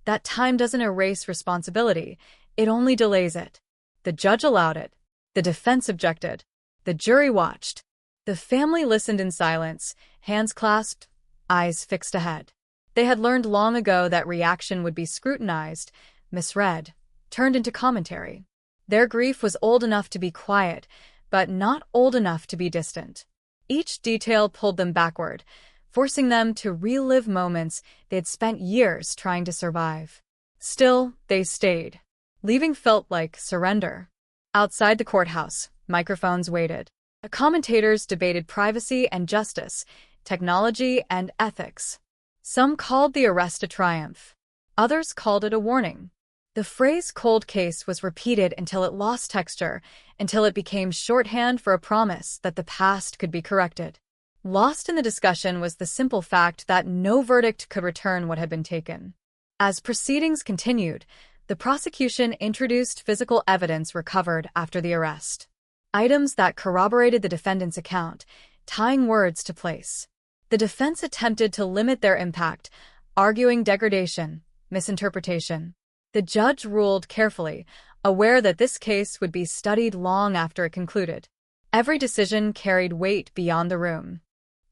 That time doesn't erase responsibility, it only delays it. The judge allowed it. The defense objected. The jury watched. The family listened in silence, hands clasped, eyes fixed ahead. They had learned long ago that reaction would be scrutinized, misread, turned into commentary. Their grief was old enough to be quiet, but not old enough to be distant. Each detail pulled them backward, forcing them to relive moments they had spent years trying to survive. Still, they stayed. Leaving felt like surrender. Outside the courthouse, microphones waited. The commentators debated privacy and justice, technology and ethics. Some called the arrest a triumph. Others called it a warning. The phrase cold case was repeated until it lost texture, until it became shorthand for a promise that the past could be corrected. Lost in the discussion was the simple fact that no verdict could return what had been taken. As proceedings continued, the prosecution introduced physical evidence recovered after the arrest. Items that corroborated the defendant's account, tying words to place. The defense attempted to limit their impact, arguing degradation, misinterpretation. The judge ruled carefully, aware that this case would be studied long after it concluded. Every decision carried weight beyond the room.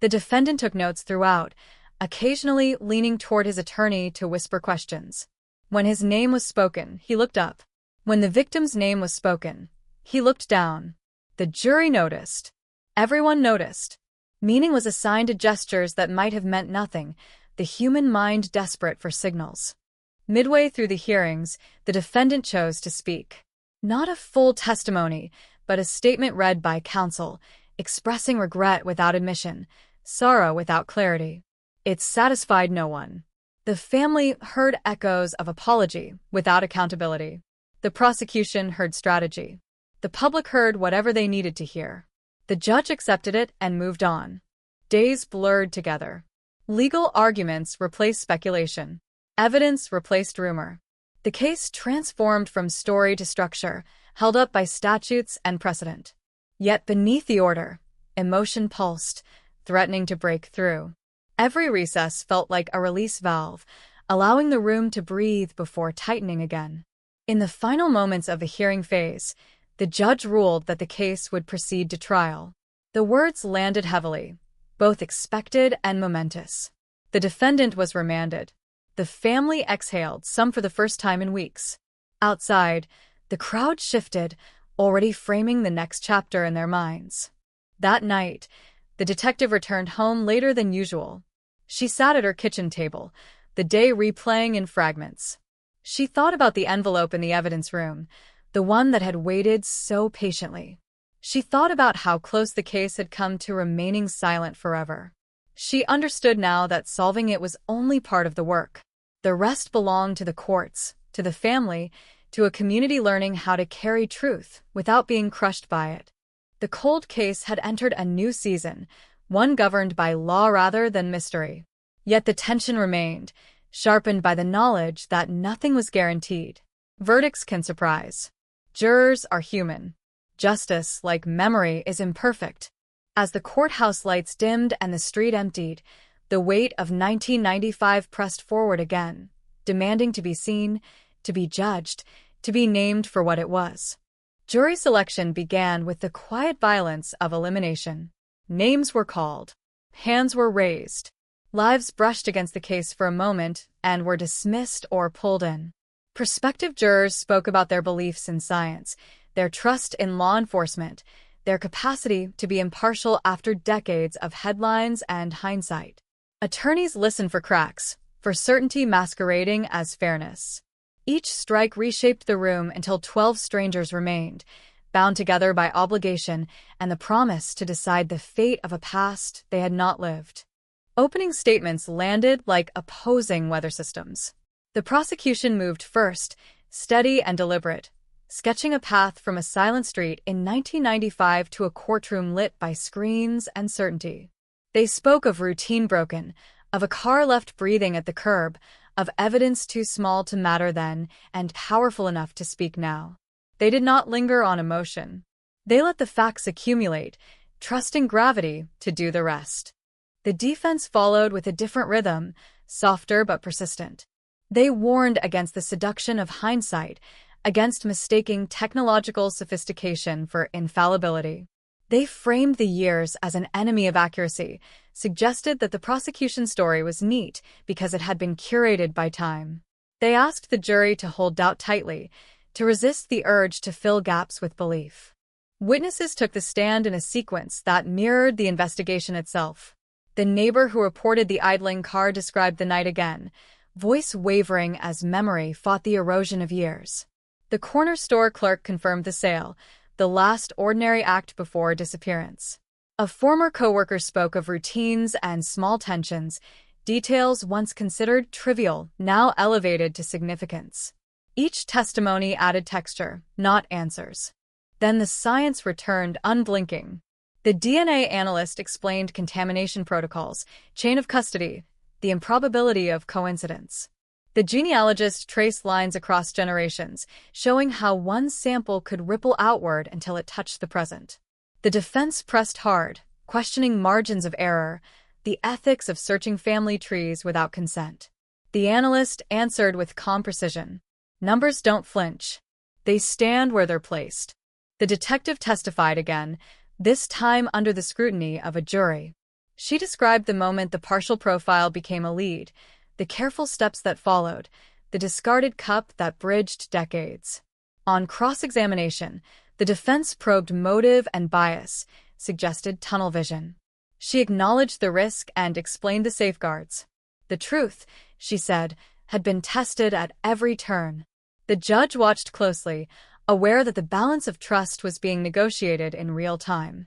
The defendant took notes throughout, occasionally leaning toward his attorney to whisper questions. When his name was spoken, he looked up. When the victim's name was spoken, he looked down. The jury noticed. Everyone noticed. Meaning was assigned to gestures that might have meant nothing, the human mind desperate for signals. Midway through the hearings, the defendant chose to speak. Not a full testimony, but a statement read by counsel, expressing regret without admission, sorrow without clarity. It satisfied no one. The family heard echoes of apology without accountability. The prosecution heard strategy. The public heard whatever they needed to hear. The judge accepted it and moved on. Days blurred together. Legal arguments replaced speculation. Evidence replaced rumor. The case transformed from story to structure, held up by statutes and precedent. Yet beneath the order, emotion pulsed, threatening to break through. Every recess felt like a release valve, allowing the room to breathe before tightening again. In the final moments of the hearing phase, the judge ruled that the case would proceed to trial. The words landed heavily, both expected and momentous. The defendant was remanded. The family exhaled, some for the first time in weeks. Outside, the crowd shifted, already framing the next chapter in their minds. That night, the detective returned home later than usual. She sat at her kitchen table, the day replaying in fragments. She thought about the envelope in the evidence room, the one that had waited so patiently. She thought about how close the case had come to remaining silent forever. She understood now that solving it was only part of the work. The rest belonged to the courts, to the family, to a community learning how to carry truth without being crushed by it. The cold case had entered a new season, one governed by law rather than mystery. Yet the tension remained, sharpened by the knowledge that nothing was guaranteed. Verdicts can surprise. Jurors are human. Justice, like memory, is imperfect. As the courthouse lights dimmed and the street emptied, the weight of 1995 pressed forward again, demanding to be seen, to be judged, to be named for what it was. Jury selection began with the quiet violence of elimination. Names were called. Hands were raised. Lives brushed against the case for a moment and were dismissed or pulled in. Prospective jurors spoke about their beliefs in science, their trust in law enforcement, their capacity to be impartial after decades of headlines and hindsight. Attorneys listened for cracks, for certainty masquerading as fairness. Each strike reshaped the room until 12 strangers remained, bound together by obligation and the promise to decide the fate of a past they had not lived. Opening statements landed like opposing weather systems. The prosecution moved first, steady and deliberate, sketching a path from a silent street in 1995 to a courtroom lit by screens and certainty. They spoke of routine broken, of a car left breathing at the curb, of evidence too small to matter then and powerful enough to speak now. They did not linger on emotion. They let the facts accumulate, trusting gravity to do the rest. The defense followed with a different rhythm, softer but persistent. They warned against the seduction of hindsight, against mistaking technological sophistication for infallibility. They framed the years as an enemy of accuracy, suggested that the prosecution's story was neat because it had been curated by time. They asked the jury to hold doubt tightly, to resist the urge to fill gaps with belief. Witnesses took the stand in a sequence that mirrored the investigation itself. The neighbor who reported the idling car described the night again, voice wavering as memory fought the erosion of years. The corner store clerk confirmed the sale, the last ordinary act before disappearance. A former coworker spoke of routines and small tensions, details once considered trivial, now elevated to significance. Each testimony added texture, not answers. Then the science returned unblinking. The DNA analyst explained contamination protocols, chain of custody, the improbability of coincidence. The genealogist traced lines across generations, showing how one sample could ripple outward until it touched the present. The defense pressed hard, questioning margins of error, the ethics of searching family trees without consent. The analyst answered with calm precision. Numbers don't flinch. They stand where they're placed. The detective testified again, this time under the scrutiny of a jury. She described the moment the partial profile became a lead, the careful steps that followed, the discarded cup that bridged decades. On cross-examination, the defense probed motive and bias, suggested tunnel vision. She acknowledged the risk and explained the safeguards. The truth, she said, had been tested at every turn. The judge watched closely, aware that the balance of trust was being negotiated in real time.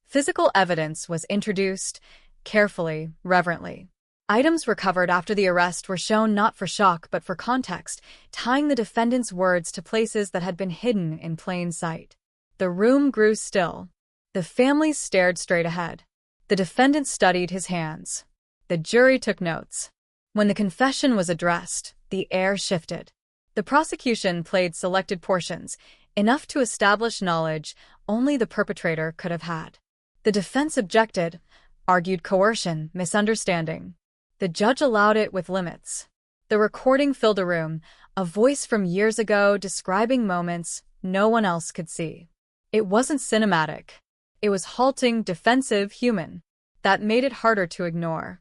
Physical evidence was introduced, carefully, reverently. Items recovered after the arrest were shown not for shock but for context, tying the defendant's words to places that had been hidden in plain sight. The room grew still. The family stared straight ahead. The defendant studied his hands. The jury took notes. When the confession was addressed, the air shifted. The prosecution played selected portions, enough to establish knowledge only the perpetrator could have had. The defense objected, argued coercion, misunderstanding. The judge allowed it with limits. The recording filled a room, a voice from years ago describing moments no one else could see. It wasn't cinematic. It was halting, defensive, human. That made it harder to ignore.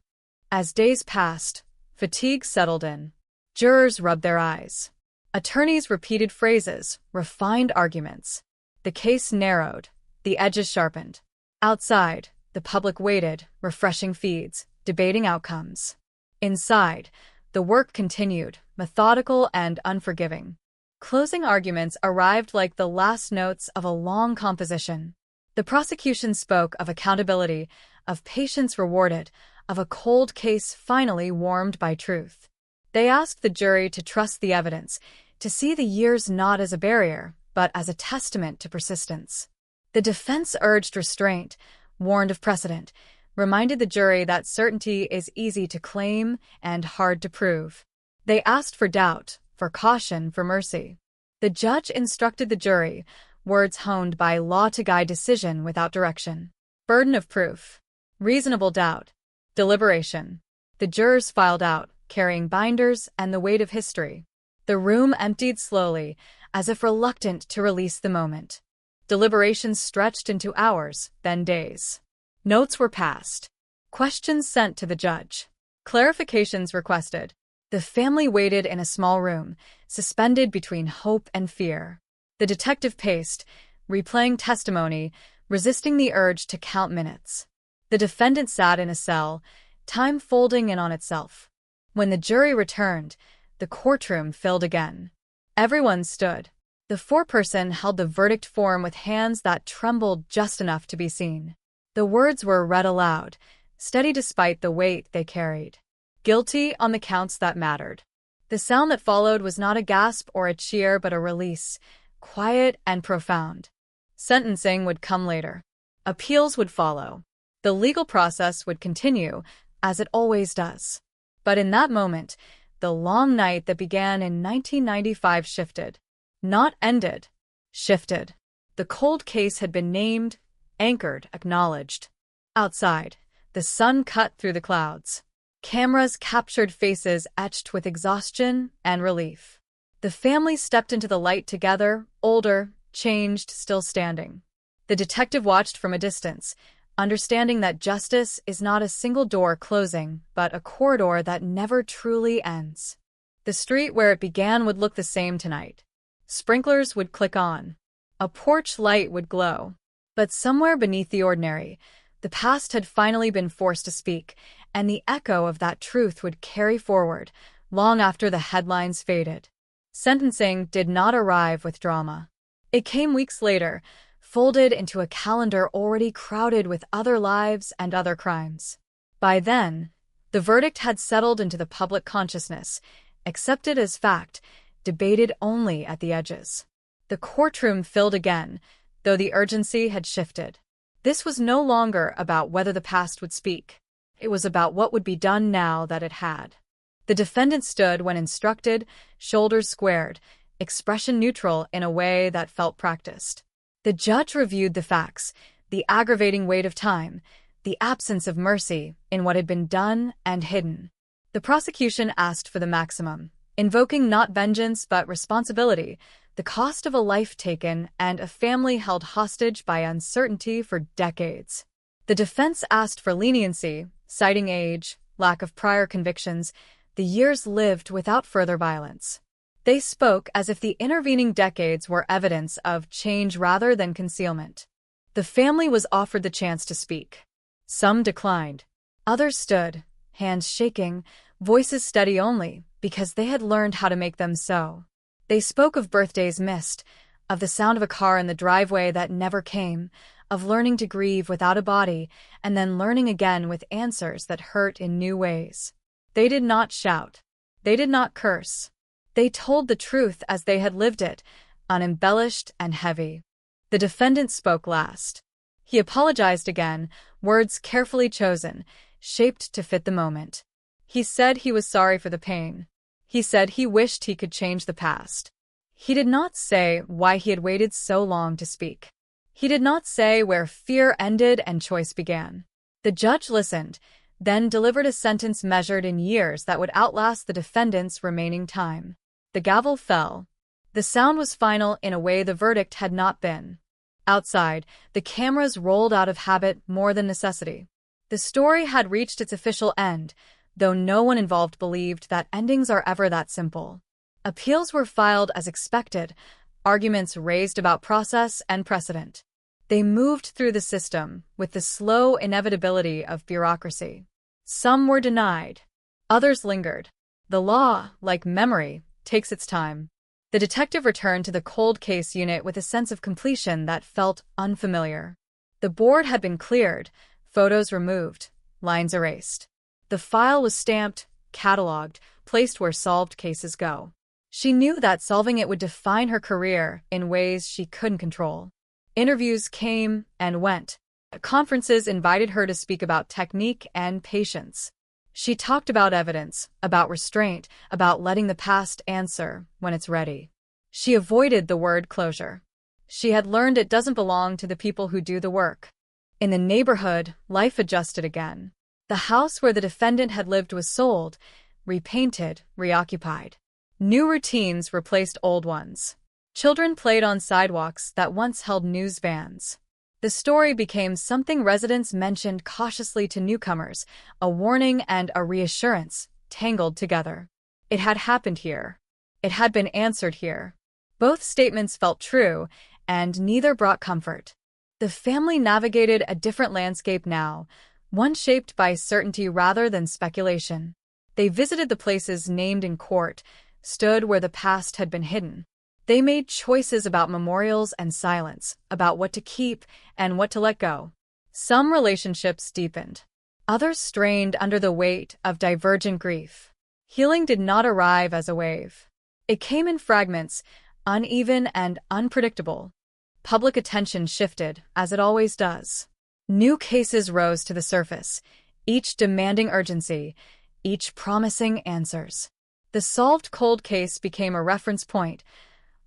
As days passed, fatigue settled in. Jurors rubbed their eyes. Attorneys repeated phrases, refined arguments. The case narrowed, the edges sharpened. Outside, the public waited, refreshing feeds, debating outcomes. Inside, the work continued, methodical and unforgiving. Closing arguments arrived like the last notes of a long composition. The prosecution spoke of accountability, of patience rewarded, of a cold case finally warmed by truth. They asked the jury to trust the evidence, to see the years not as a barrier, but as a testament to persistence. The defense urged restraint, warned of precedent, reminded the jury that certainty is easy to claim and hard to prove. They asked for doubt, for caution, for mercy. The judge instructed the jury, words honed by law to guide decision without direction. Burden of proof. Reasonable doubt. Deliberation. The jurors filed out, carrying binders and the weight of history. The room emptied slowly, as if reluctant to release the moment. Deliberations stretched into hours, then days. Notes were passed. Questions sent to the judge. Clarifications requested. The family waited in a small room, suspended between hope and fear. The detective paced, replaying testimony, resisting the urge to count minutes. The defendant sat in a cell, time folding in on itself. When the jury returned, the courtroom filled again. Everyone stood. The foreperson held the verdict form with hands that trembled just enough to be seen. The words were read aloud, steady despite the weight they carried. Guilty on the counts that mattered. The sound that followed was not a gasp or a cheer, but a release, quiet and profound. Sentencing would come later. Appeals would follow. The legal process would continue, as it always does. But in that moment, the long night that began in 1995 shifted. Not ended. Shifted. The cold case had been named, anchored, acknowledged. Outside, the sun cut through the clouds. Cameras captured faces etched with exhaustion and relief. The family stepped into the light together, older, changed, still standing. The detective watched from a distance, understanding that justice is not a single door closing, but a corridor that never truly ends. The street where it began would look the same tonight. Sprinklers would click on. A porch light would glow. But somewhere beneath the ordinary, the past had finally been forced to speak, and the echo of that truth would carry forward, long after the headlines faded. Sentencing did not arrive with drama. It came weeks later, folded into a calendar already crowded with other lives and other crimes. By then, the verdict had settled into the public consciousness, accepted as fact, debated only at the edges. The courtroom filled again, though the urgency had shifted. This was no longer about whether the past would speak. It was about what would be done now that it had. The defendant stood when instructed, shoulders squared, expression neutral in a way that felt practiced. The judge reviewed the facts, the aggravating weight of time, the absence of mercy in what had been done and hidden. The prosecution asked for the maximum, invoking not vengeance but responsibility, the cost of a life taken and a family held hostage by uncertainty for decades. The defense asked for leniency, citing age, lack of prior convictions, the years lived without further violence. They spoke as if the intervening decades were evidence of change rather than concealment. The family was offered the chance to speak. Some declined. Others stood, hands shaking, voices steady only, because they had learned how to make them so. They spoke of birthdays missed, of the sound of a car in the driveway that never came, of learning to grieve without a body, and then learning again with answers that hurt in new ways. They did not shout. They did not curse. They told the truth as they had lived it, unembellished and heavy. The defendant spoke last. He apologized again, words carefully chosen, shaped to fit the moment. He said he was sorry for the pain. He said he wished he could change the past. He did not say why he had waited so long to speak. He did not say where fear ended and choice began. The judge listened, then delivered a sentence measured in years that would outlast the defendant's remaining time. The gavel fell. The sound was final in a way the verdict had not been. Outside, the cameras rolled out of habit more than necessity. The story had reached its official end, though no one involved believed that endings are ever that simple. Appeals were filed as expected, arguments raised about process and precedent. They moved through the system with the slow inevitability of bureaucracy. Some were denied. Others lingered. The law, like memory, takes its time. The detective returned to the cold case unit with a sense of completion that felt unfamiliar. The board had been cleared, photos removed, lines erased. The file was stamped, cataloged, placed where solved cases go. She knew that solving it would define her career in ways she couldn't control. Interviews came and went. Conferences invited her to speak about technique and patience. She talked about evidence, about restraint, about letting the past answer when it's ready. She avoided the word closure. She had learned it doesn't belong to the people who do the work. In the neighborhood, life adjusted again. The house where the defendant had lived was sold, repainted, reoccupied. New routines replaced old ones. Children played on sidewalks that once held news vans. The story became something residents mentioned cautiously to newcomers, a warning and a reassurance, tangled together. It had happened here. It had been answered here. Both statements felt true, and neither brought comfort. The family navigated a different landscape now, one shaped by certainty rather than speculation. They visited the places named in court, stood where the past had been hidden. They made choices about memorials and silence, about what to keep and what to let go. Some relationships deepened. Others strained under the weight of divergent grief. Healing did not arrive as a wave. It came in fragments, uneven and unpredictable. Public attention shifted, as it always does. New cases rose to the surface, each demanding urgency, each promising answers. The solved cold case became a reference point,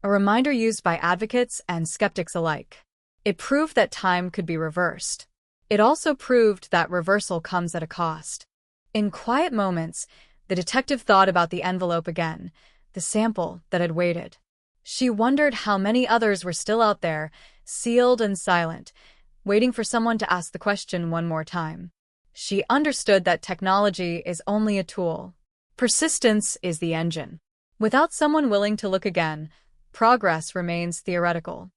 a reminder used by advocates and skeptics alike. It proved that time could be reversed. It also proved that reversal comes at a cost. In quiet moments, the detective thought about the envelope again, the sample that had waited. She wondered how many others were still out there, sealed and silent, waiting for someone to ask the question one more time. She understood that technology is only a tool. Persistence is the engine. Without someone willing to look again, progress remains theoretical.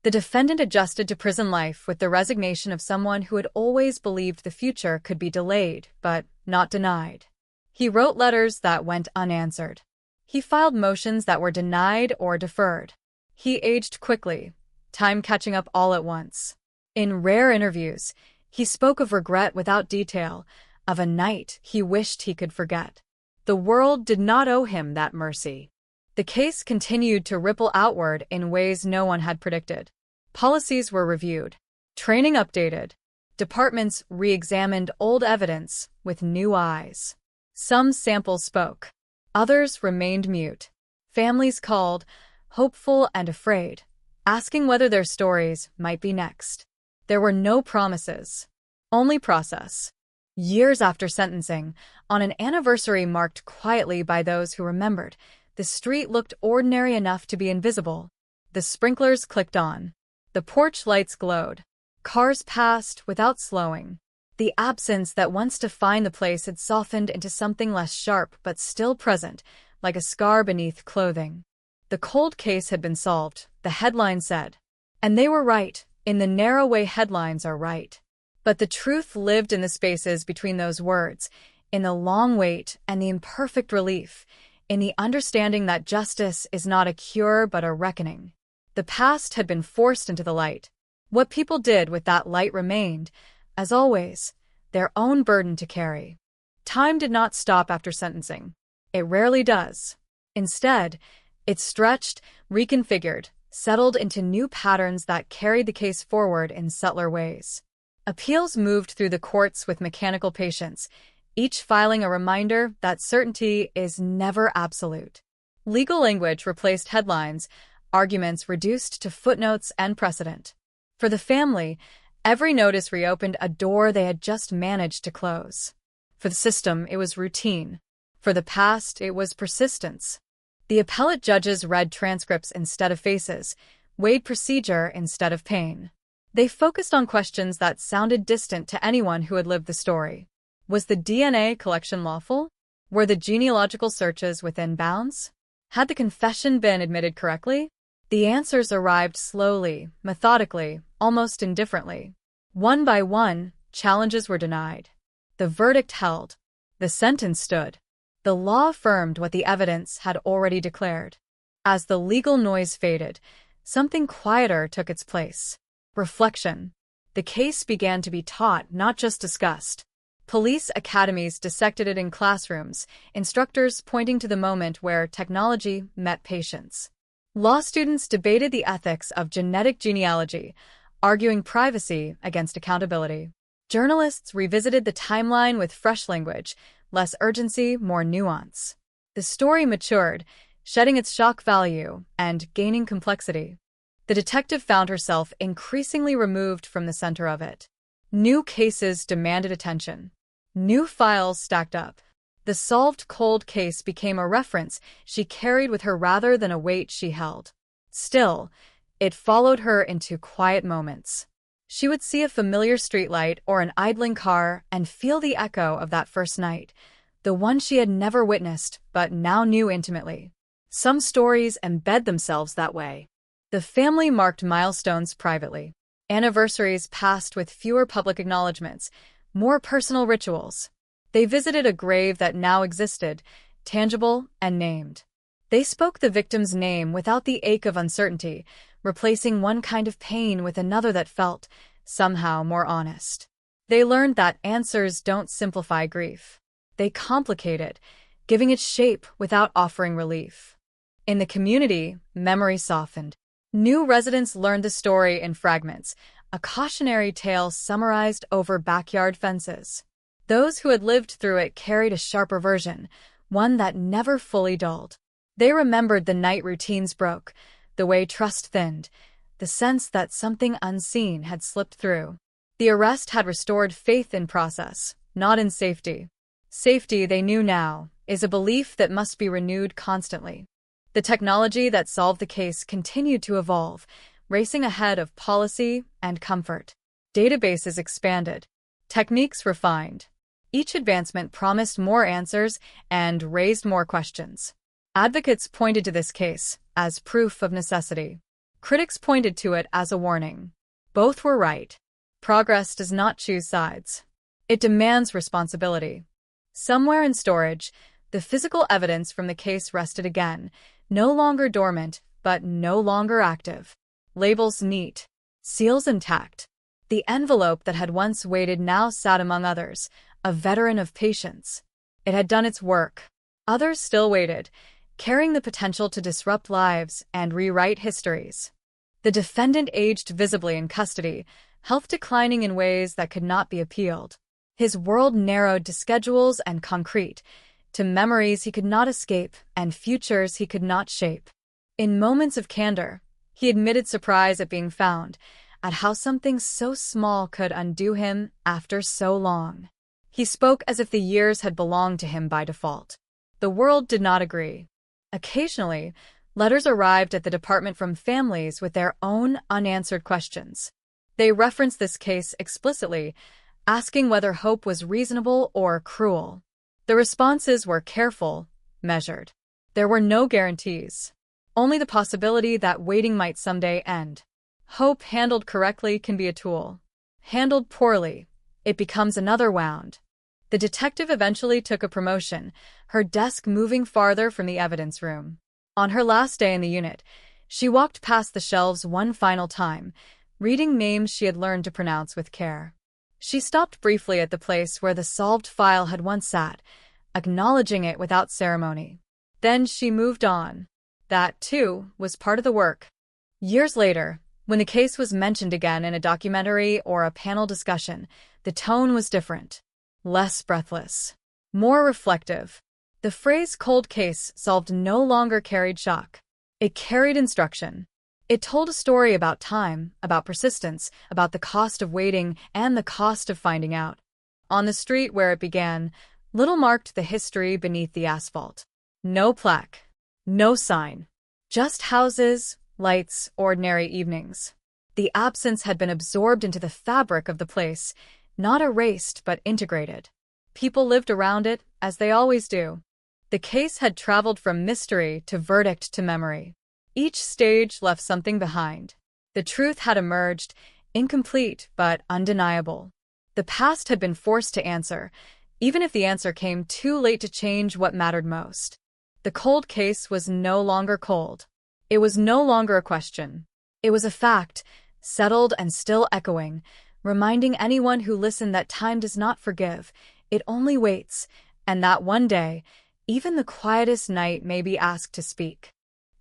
The defendant adjusted to prison life with the resignation of someone who had always believed the future could be delayed, but not denied. He wrote letters that went unanswered. He filed motions that were denied or deferred. He aged quickly, time catching up all at once. In rare interviews, he spoke of regret without detail, of a night he wished he could forget. The world did not owe him that mercy. The case continued to ripple outward in ways no one had predicted. Policies were reviewed, training updated, departments re-examined old evidence with new eyes. Some samples spoke. Others remained mute. Families called, hopeful and afraid, asking whether their stories might be next. There were no promises, only process. Years after sentencing, on an anniversary marked quietly by those who remembered, the street looked ordinary enough to be invisible. The sprinklers clicked on. The porch lights glowed. Cars passed without slowing. The absence that once defined the place had softened into something less sharp but still present, like a scar beneath clothing. The cold case had been solved, the headline said. And they were right, in the narrow way headlines are right. But the truth lived in the spaces between those words, in the long wait and the imperfect relief, in the understanding that justice is not a cure but a reckoning. The past had been forced into the light. What people did with that light remained, as always, their own burden to carry. Time did not stop after sentencing. It rarely does. Instead, it stretched, reconfigured, settled into new patterns that carried the case forward in subtler ways. Appeals moved through the courts with mechanical patience, each filing a reminder that certainty is never absolute. Legal language replaced headlines, arguments reduced to footnotes and precedent. For the family, every notice reopened a door they had just managed to close. For the system, it was routine. For the past, it was persistence. The appellate judges read transcripts instead of faces, weighed procedure instead of pain. They focused on questions that sounded distant to anyone who had lived the story. Was the DNA collection lawful? Were the genealogical searches within bounds? Had the confession been admitted correctly? The answers arrived slowly, methodically, almost indifferently. One by one, challenges were denied. The verdict held. The sentence stood. The law affirmed what the evidence had already declared. As the legal noise faded, something quieter took its place. Reflection. The case began to be taught, not just discussed. Police academies dissected it in classrooms, instructors pointing to the moment where technology met patience. Law students debated the ethics of genetic genealogy, arguing privacy against accountability. Journalists revisited the timeline with fresh language, less urgency, more nuance. The story matured, shedding its shock value and gaining complexity. The detective found herself increasingly removed from the center of it. New cases demanded attention. New files stacked up. The solved cold case became a reference she carried with her rather than a weight she held. Still, it followed her into quiet moments. She would see a familiar streetlight or an idling car and feel the echo of that first night, the one she had never witnessed but now knew intimately. Some stories embed themselves that way. The family marked milestones privately. Anniversaries passed with fewer public acknowledgments, more personal rituals. They visited a grave that now existed, tangible and named. They spoke the victim's name without the ache of uncertainty, replacing one kind of pain with another that felt, somehow, more honest. They learned that answers don't simplify grief. They complicate it, giving it shape without offering relief. In the community, memory softened. New residents learned the story in fragments, a cautionary tale summarized over backyard fences. Those who had lived through it carried a sharper version, one that never fully dulled. They remembered the night routines broke, the way trust thinned, the sense that something unseen had slipped through. The arrest had restored faith in process, not in safety. Safety, they knew now, is a belief that must be renewed constantly. The technology that solved the case continued to evolve, racing ahead of policy and comfort. Databases expanded, techniques refined. Each advancement promised more answers and raised more questions. Advocates pointed to this case as proof of necessity. Critics pointed to it as a warning. Both were right. Progress does not choose sides. It demands responsibility. Somewhere in storage, the physical evidence from the case rested again, no longer dormant, but no longer active. Labels neat, seals intact. The envelope that had once waited now sat among others, a veteran of patience. It had done its work. Others still waited, carrying the potential to disrupt lives and rewrite histories. The defendant aged visibly in custody, health declining in ways that could not be appealed. His world narrowed to schedules and concrete, to memories he could not escape and futures he could not shape. In moments of candor, he admitted surprise at being found, at how something so small could undo him after so long. He spoke as if the years had belonged to him by default. The world did not agree. Occasionally, letters arrived at the department from families with their own unanswered questions. They referenced this case explicitly, asking whether hope was reasonable or cruel. The responses were careful, measured. There were no guarantees, only the possibility that waiting might someday end. Hope handled correctly can be a tool. Handled poorly, it becomes another wound. The detective eventually took a promotion, her desk moving farther from the evidence room. On her last day in the unit, she walked past the shelves one final time, reading names she had learned to pronounce with care. She stopped briefly at the place where the solved file had once sat, acknowledging it without ceremony. Then she moved on. That, too, was part of the work. Years later, when the case was mentioned again in a documentary or a panel discussion, the tone was different. Less breathless. More reflective. The phrase cold case solved no longer carried shock. It carried instruction. It told a story about time, about persistence, about the cost of waiting and the cost of finding out. On the street where it began, little marked the history beneath the asphalt. No plaque. No sign. Just houses, lights, ordinary evenings. The absence had been absorbed into the fabric of the place, not erased but integrated. People lived around it, as they always do. The case had traveled from mystery to verdict to memory. Each stage left something behind. The truth had emerged, incomplete but undeniable. The past had been forced to answer, even if the answer came too late to change what mattered most. The cold case was no longer cold. It was no longer a question. It was a fact, settled and still echoing, reminding anyone who listened that time does not forgive, it only waits, and that one day, even the quietest night may be asked to speak.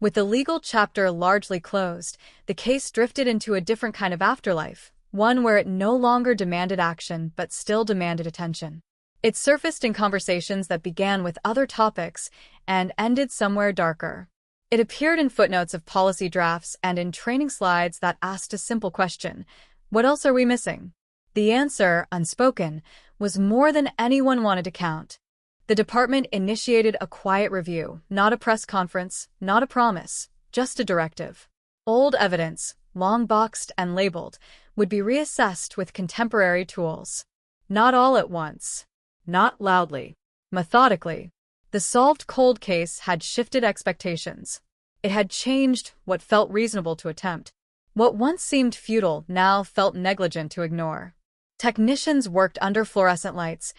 With the legal chapter largely closed, the case drifted into a different kind of afterlife, one where it no longer demanded action but still demanded attention. It surfaced in conversations that began with other topics and ended somewhere darker. It appeared in footnotes of policy drafts and in training slides that asked a simple question: what else are we missing? The answer, unspoken, was more than anyone wanted to count. The department initiated a quiet review, not a press conference, not a promise, just a directive. Old evidence, long boxed and labeled, would be reassessed with contemporary tools. Not all at once. Not loudly. Methodically. The solved cold case had shifted expectations. It had changed what felt reasonable to attempt. What once seemed futile now felt negligent to ignore. Technicians worked under fluorescent lights,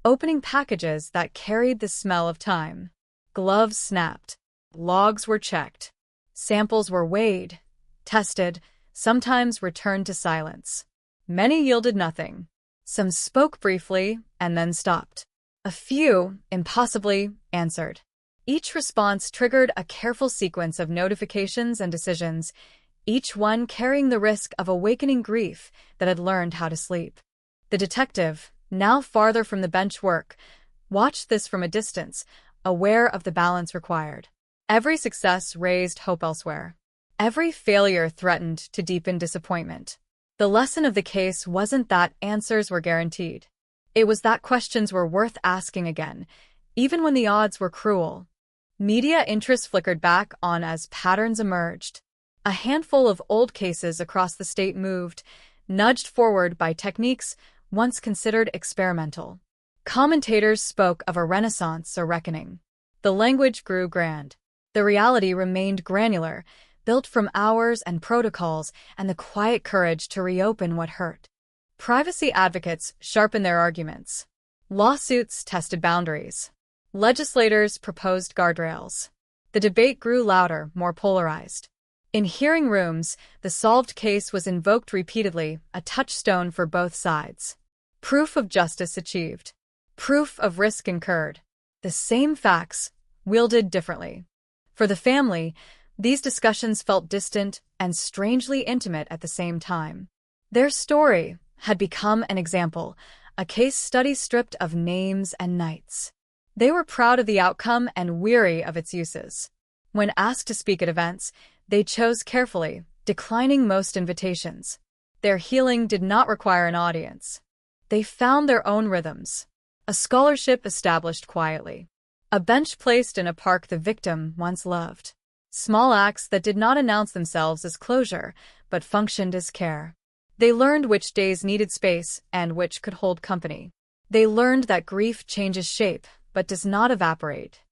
opening packages that carried the smell of time. Gloves snapped. Logs were checked. Samples were weighed, tested, sometimes returned to silence. Many yielded nothing. Some spoke briefly and then stopped. A few, impossibly, answered. Each response triggered a careful sequence of notifications and decisions, each one carrying the risk of awakening grief that had learned how to sleep. The detective, now farther from the bench work, watched this from a distance, aware of the balance required. Every success raised hope elsewhere. Every failure threatened to deepen disappointment. The lesson of the case wasn't that answers were guaranteed. It was that questions were worth asking again, even when the odds were cruel. Media interest flickered back on as patterns emerged. A handful of old cases across the state moved, nudged forward by techniques once considered experimental. Commentators spoke of a renaissance or reckoning. The language grew grand. The reality remained granular, built from hours and protocols and the quiet courage to reopen what hurt. Privacy advocates sharpened their arguments. Lawsuits tested boundaries. Legislators proposed guardrails. The debate grew louder, more polarized. In hearing rooms, the solved case was invoked repeatedly, a touchstone for both sides. Proof of justice achieved. Proof of risk incurred. The same facts, wielded differently. For the family, these discussions felt distant and strangely intimate at the same time. Their story had become an example, a case study stripped of names and nights. They were proud of the outcome and weary of its uses. When asked to speak at events, they chose carefully, declining most invitations. Their healing did not require an audience. They found their own rhythms. A scholarship established quietly. A bench placed in a park the victim once loved. Small acts that did not announce themselves as closure, but functioned as care. They learned which days needed space and which could hold company. They learned that grief changes shape, but does not evaporate.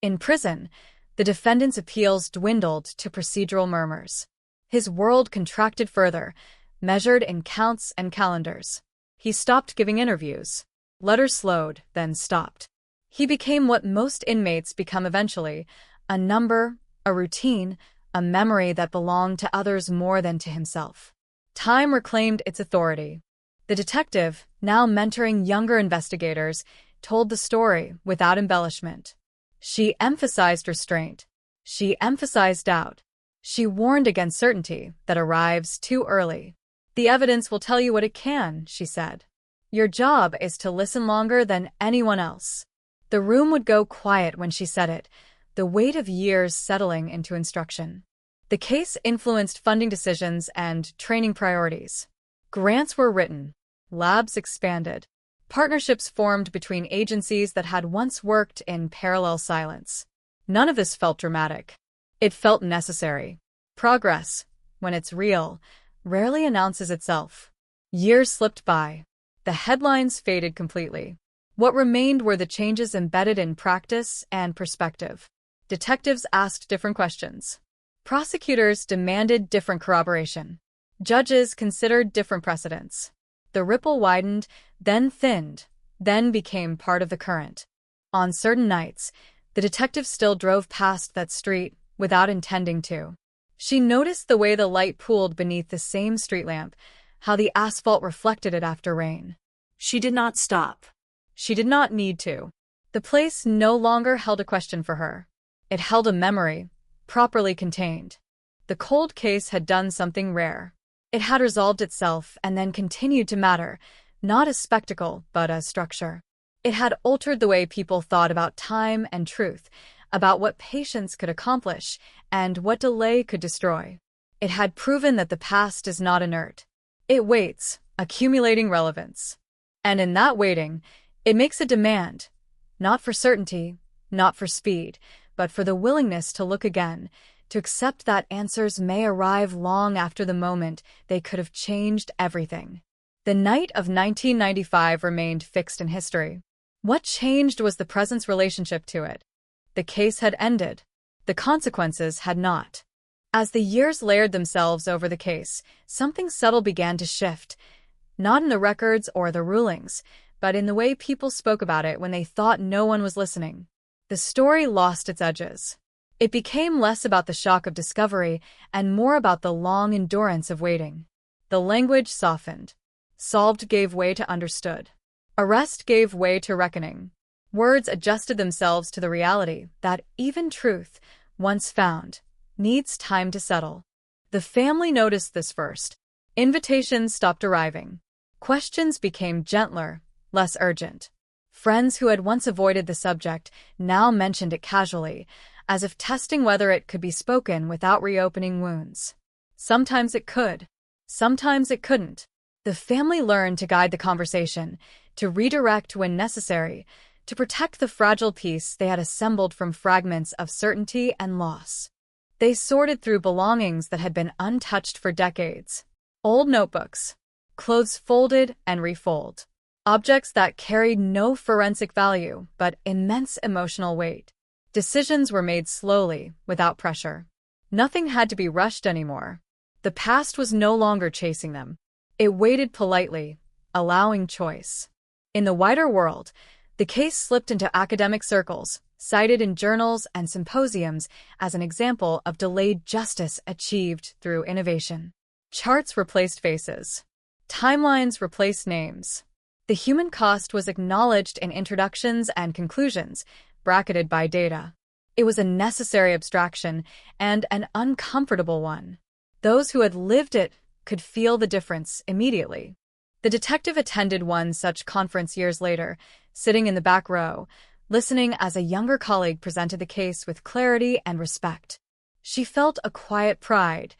In prison, the defendant's appeals dwindled to procedural murmurs. His world contracted further, measured in counts and calendars. He stopped giving interviews. Letters slowed, then stopped. He became what most inmates become eventually, a number, a routine, a memory that belonged to others more than to himself. Time reclaimed its authority. The detective, now mentoring younger investigators, told the story without embellishment. She emphasized restraint. She emphasized doubt. She warned against certainty that arrives too early. The evidence will tell you what it can, she said. Your job is to listen longer than anyone else. The room would go quiet when she said it, the weight of years settling into instruction. The case influenced funding decisions and training priorities. Grants were written. Labs expanded. Partnerships formed between agencies that had once worked in parallel silence. None of this felt dramatic. It felt necessary. Progress, when it's real, rarely announces itself. Years slipped by. The headlines faded completely. What remained were the changes embedded in practice and perspective. Detectives asked different questions. Prosecutors demanded different corroboration. Judges considered different precedents. The ripple widened, then thinned, then became part of the current. On certain nights, the detective still drove past that street without intending to. She noticed the way the light pooled beneath the same street lamp, how the asphalt reflected it after rain. She did not stop. She did not need to. The place no longer held a question for her. It held a memory, properly contained. The cold case had done something rare. It had resolved itself and then continued to matter, not as spectacle, but as structure. It had altered the way people thought about time and truth, about what patience could accomplish and what delay could destroy. It had proven that the past is not inert. It waits, accumulating relevance. And in that waiting, it makes a demand, not for certainty, not for speed, but for the willingness to look again, to accept that answers may arrive long after the moment they could have changed everything. The night of 1995 remained fixed in history. What changed was the present's relationship to it. The case had ended. The consequences had not. As the years layered themselves over the case, something subtle began to shift, not in the records or the rulings, but in the way people spoke about it when they thought no one was listening. The story lost its edges. It became less about the shock of discovery and more about the long endurance of waiting. The language softened. Solved gave way to understood. Arrest gave way to reckoning. Words adjusted themselves to the reality that even truth, once found, needs time to settle. The family noticed this first. Invitations stopped arriving. Questions became gentler, less urgent. Friends who had once avoided the subject now mentioned it casually, as if testing whether it could be spoken without reopening wounds. Sometimes it could. Sometimes it couldn't. The family learned to guide the conversation, to redirect when necessary, to protect the fragile piece they had assembled from fragments of certainty and loss. They sorted through belongings that had been untouched for decades. Old notebooks, clothes folded and refolded, objects that carried no forensic value but immense emotional weight. Decisions were made slowly, without pressure. Nothing had to be rushed anymore. The past was no longer chasing them. It waited politely, allowing choice. In the wider world, the case slipped into academic circles, cited in journals and symposiums as an example of delayed justice achieved through innovation. Charts replaced faces. Timelines replaced names. The human cost was acknowledged in introductions and conclusions, bracketed by data. It was a necessary abstraction and an uncomfortable one. Those who had lived it could feel the difference immediately. The detective attended one such conference years later, sitting in the back row, listening as a younger colleague presented the case with clarity and respect. She felt a quiet pride,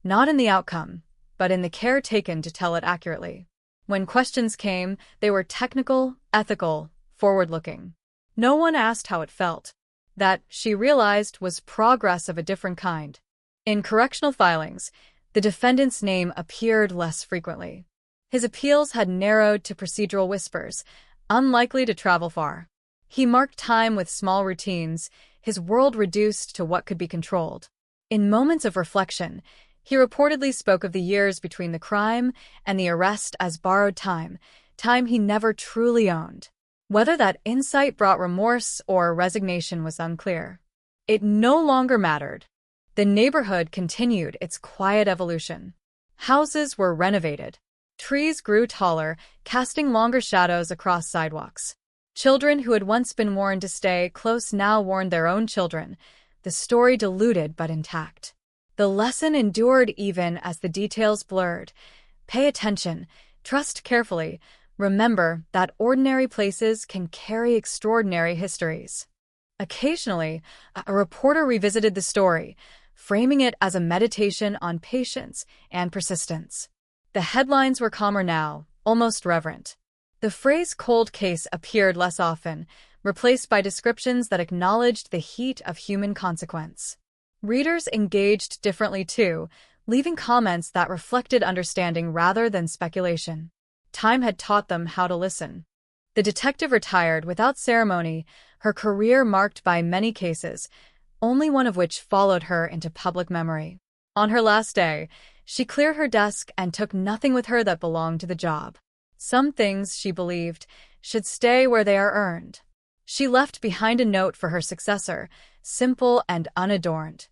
not in the outcome, but in the care taken to tell it accurately. When questions came, they were technical, ethical, forward-looking. No one asked how it felt. That, she realized, was progress of a different kind. In correctional filings, the defendant's name appeared less frequently. His appeals had narrowed to procedural whispers, unlikely to travel far. He marked time with small routines, his world reduced to what could be controlled. In moments of reflection, he reportedly spoke of the years between the crime and the arrest as borrowed time, time he never truly owned. Whether that insight brought remorse or resignation was unclear. It no longer mattered. The neighborhood continued its quiet evolution. Houses were renovated. Trees grew taller, casting longer shadows across sidewalks. Children who had once been warned to stay close now warned their own children, the story diluted but intact. The lesson endured even as the details blurred. Pay attention, trust carefully, remember that ordinary places can carry extraordinary histories. Occasionally, a reporter revisited the story, framing it as a meditation on patience and persistence. The headlines were calmer now, almost reverent. The phrase cold case appeared less often, replaced by descriptions that acknowledged the heat of human consequence. Readers engaged differently too, leaving comments that reflected understanding rather than speculation. Time had taught them how to listen. The detective retired without ceremony, her career marked by many cases, only one of which followed her into public memory. On her last day, she cleared her desk and took nothing with her that belonged to the job. Some things, she believed, should stay where they are earned. She left behind a note for her successor, simple and unadorned.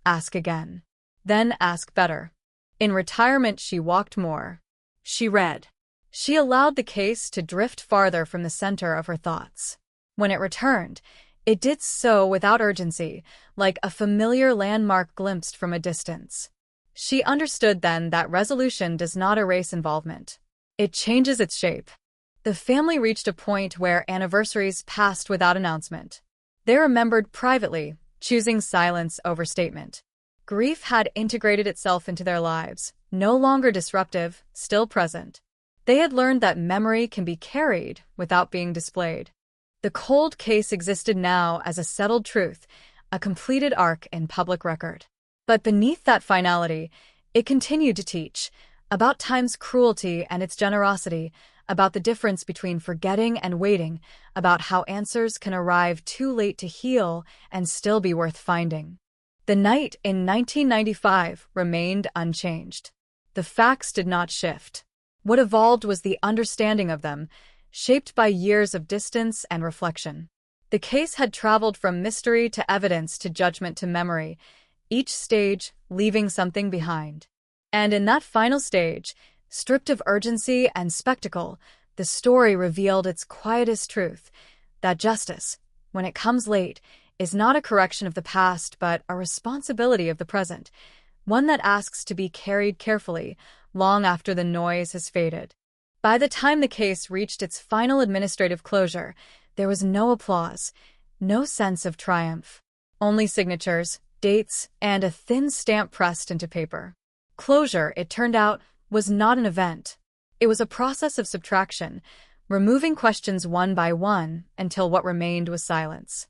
Ask again. Then ask better. In retirement, she walked more. She read. She allowed the case to drift farther from the center of her thoughts. When it returned, it did so without urgency, like a familiar landmark glimpsed from a distance. She understood then that resolution does not erase involvement. It changes its shape. The family reached a point where anniversaries passed without announcement. They remembered privately, choosing silence over statement. Grief had integrated itself into their lives, no longer disruptive, still present. They had learned that memory can be carried without being displayed. The cold case existed now as a settled truth, a completed arc in public record. But beneath that finality, it continued to teach about time's cruelty and its generosity, about the difference between forgetting and waiting, about how answers can arrive too late to heal and still be worth finding. The night in 1995 remained unchanged. The facts did not shift. What evolved was the understanding of them, shaped by years of distance and reflection. The case had traveled from mystery to evidence to judgment to memory, each stage leaving something behind. And in that final stage, stripped of urgency and spectacle, the story revealed its quietest truth, that justice, when it comes late, is not a correction of the past but a responsibility of the present, one that asks to be carried carefully long after the noise has faded. By the time the case reached its final administrative closure, there was no applause, no sense of triumph. Only signatures, dates, and a thin stamp pressed into paper. Closure, it turned out, was not an event. It was a process of subtraction, removing questions one by one until what remained was silence.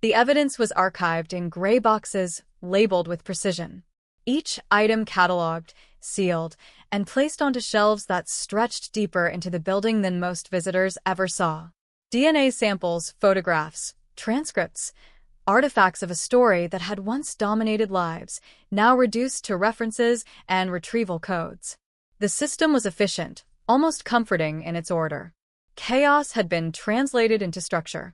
The evidence was archived in gray boxes labeled with precision. Each item cataloged, sealed, and placed onto shelves that stretched deeper into the building than most visitors ever saw. DNA samples, photographs, transcripts, artifacts of a story that had once dominated lives, now reduced to references and retrieval codes. The system was efficient, almost comforting in its order. Chaos had been translated into structure.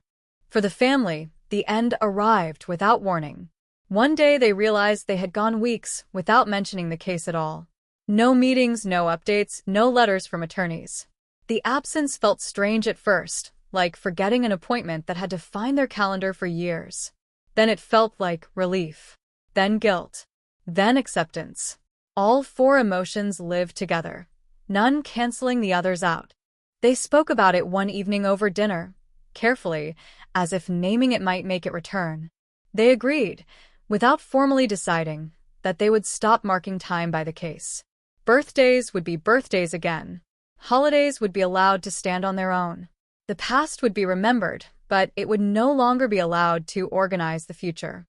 For the family, the end arrived without warning. One day they realized they had gone weeks without mentioning the case at all. No meetings, no updates, no letters from attorneys. The absence felt strange at first, like forgetting an appointment that had defined their calendar for years. Then it felt like relief. Then guilt. Then acceptance. All four emotions lived together, none canceling the others out. They spoke about it one evening over dinner, carefully, as if naming it might make it return. They agreed, without formally deciding, that they would stop marking time by the case. Birthdays would be birthdays again. Holidays would be allowed to stand on their own. The past would be remembered, but it would no longer be allowed to organize the future.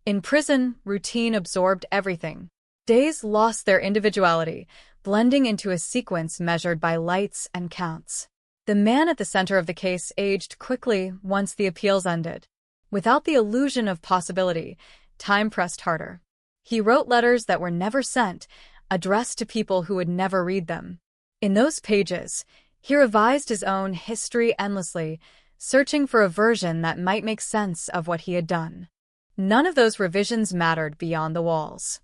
In prison, routine absorbed everything. Days lost their individuality, blending into a sequence measured by lights and counts. The man at the center of the case aged quickly once the appeals ended. Without the illusion of possibility, time pressed harder. He wrote letters that were never sent, addressed to people who would never read them. In those pages, he revised his own history endlessly, searching for a version that might make sense of what he had done. None of those revisions mattered beyond the walls.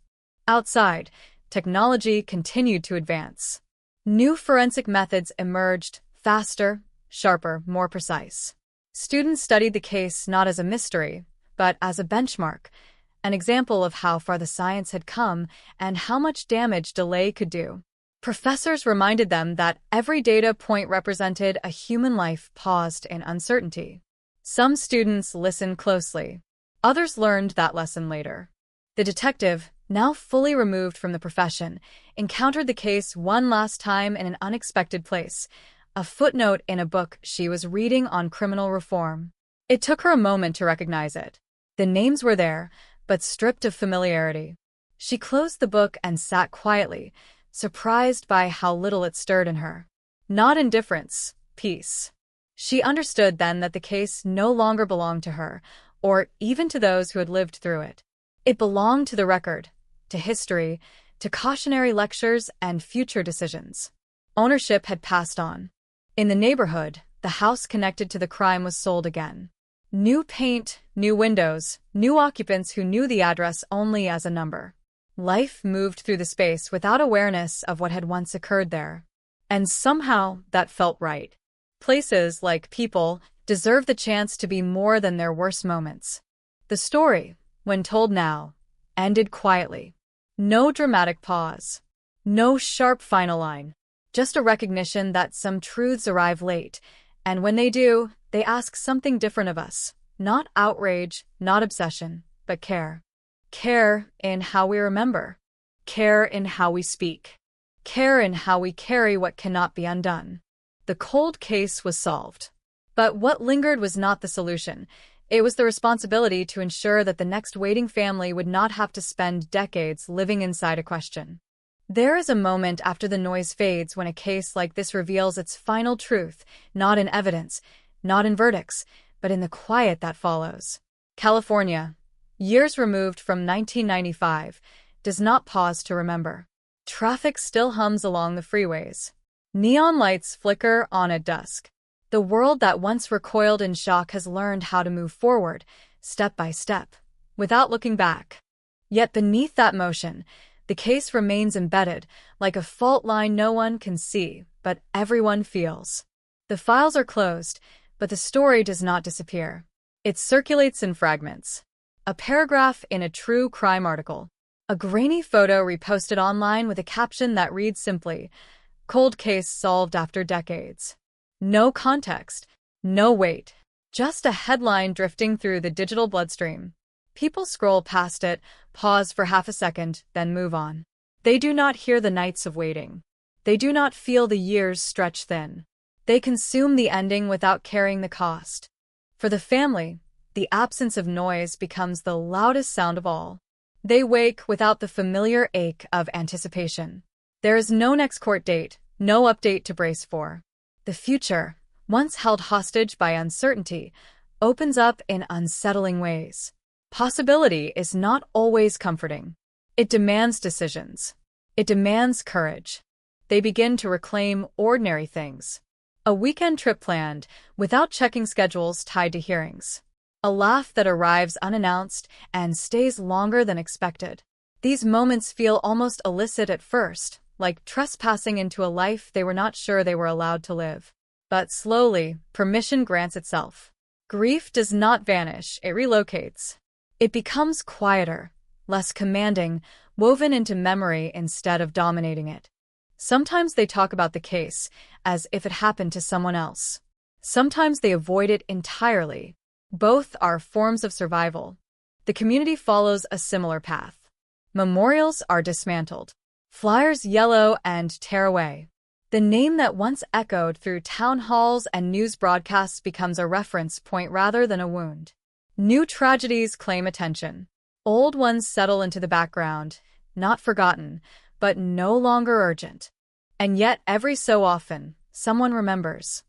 Outside, technology continued to advance. New forensic methods emerged, faster, sharper, more precise. Students studied the case not as a mystery, but as a benchmark, an example of how far the science had come and how much damage delay could do. Professors reminded them that every data point represented a human life paused in uncertainty. Some students listened closely. Others learned that lesson later. The detective, now fully removed from the profession, encountered the case one last time in an unexpected place, a footnote in a book she was reading on criminal reform. It took her a moment to recognize it. The names were there, but stripped of familiarity. She closed the book and sat quietly, surprised by how little it stirred in her. Not indifference, peace. She understood then that the case no longer belonged to her, or even to those who had lived through it. It belonged to the record, to history, to cautionary lectures and future decisions. Ownership had passed on. In the neighborhood, the house connected to the crime was sold again. New paint, new windows, new occupants who knew the address only as a number. Life moved through the space without awareness of what had once occurred there. And somehow that felt right. Places, like people, deserve the chance to be more than their worst moments. The story, when told now, ended quietly. No dramatic pause. No sharp final line. Just a recognition that some truths arrive late, and when they do, they ask something different of us. Not outrage, not obsession, but care. Care in how we remember. Care in how we speak. Care in how we carry what cannot be undone. The cold case was solved. But what lingered was not the solution. It was the responsibility to ensure that the next waiting family would not have to spend decades living inside a question. There is a moment after the noise fades when a case like this reveals its final truth, not in evidence, not in verdicts, but in the quiet that follows. California, years removed from 1995, does not pause to remember. Traffic still hums along the freeways. Neon lights flicker on at dusk. The world that once recoiled in shock has learned how to move forward, step by step, without looking back. Yet beneath that motion, the case remains embedded, like a fault line no one can see, but everyone feels. The files are closed, but the story does not disappear. It circulates in fragments. A paragraph in a true crime article. A grainy photo reposted online with a caption that reads simply, "Cold case solved after decades." No context, no weight, just a headline drifting through the digital bloodstream. People scroll past it, pause for half a second, then move on. They do not hear the nights of waiting. They do not feel the years stretch thin. They consume the ending without carrying the cost. For the family, the absence of noise becomes the loudest sound of all. They wake without the familiar ache of anticipation. There is no next court date, no update to brace for. The future, once held hostage by uncertainty, opens up in unsettling ways. Possibility is not always comforting. It demands decisions. It demands courage. They begin to reclaim ordinary things. A weekend trip planned, without checking schedules tied to hearings. A laugh that arrives unannounced and stays longer than expected. These moments feel almost illicit at first, like trespassing into a life they were not sure they were allowed to live. But slowly, permission grants itself. Grief does not vanish, it relocates. It becomes quieter, less commanding, woven into memory instead of dominating it. Sometimes they talk about the case as if it happened to someone else. Sometimes they avoid it entirely. Both are forms of survival. The community follows a similar path. Memorials are dismantled. Flyers yellow and tear away. The name that once echoed through town halls and news broadcasts becomes a reference point rather than a wound. New tragedies claim attention. Old ones settle into the background, not forgotten, but no longer urgent. And yet, every so often, someone remembers.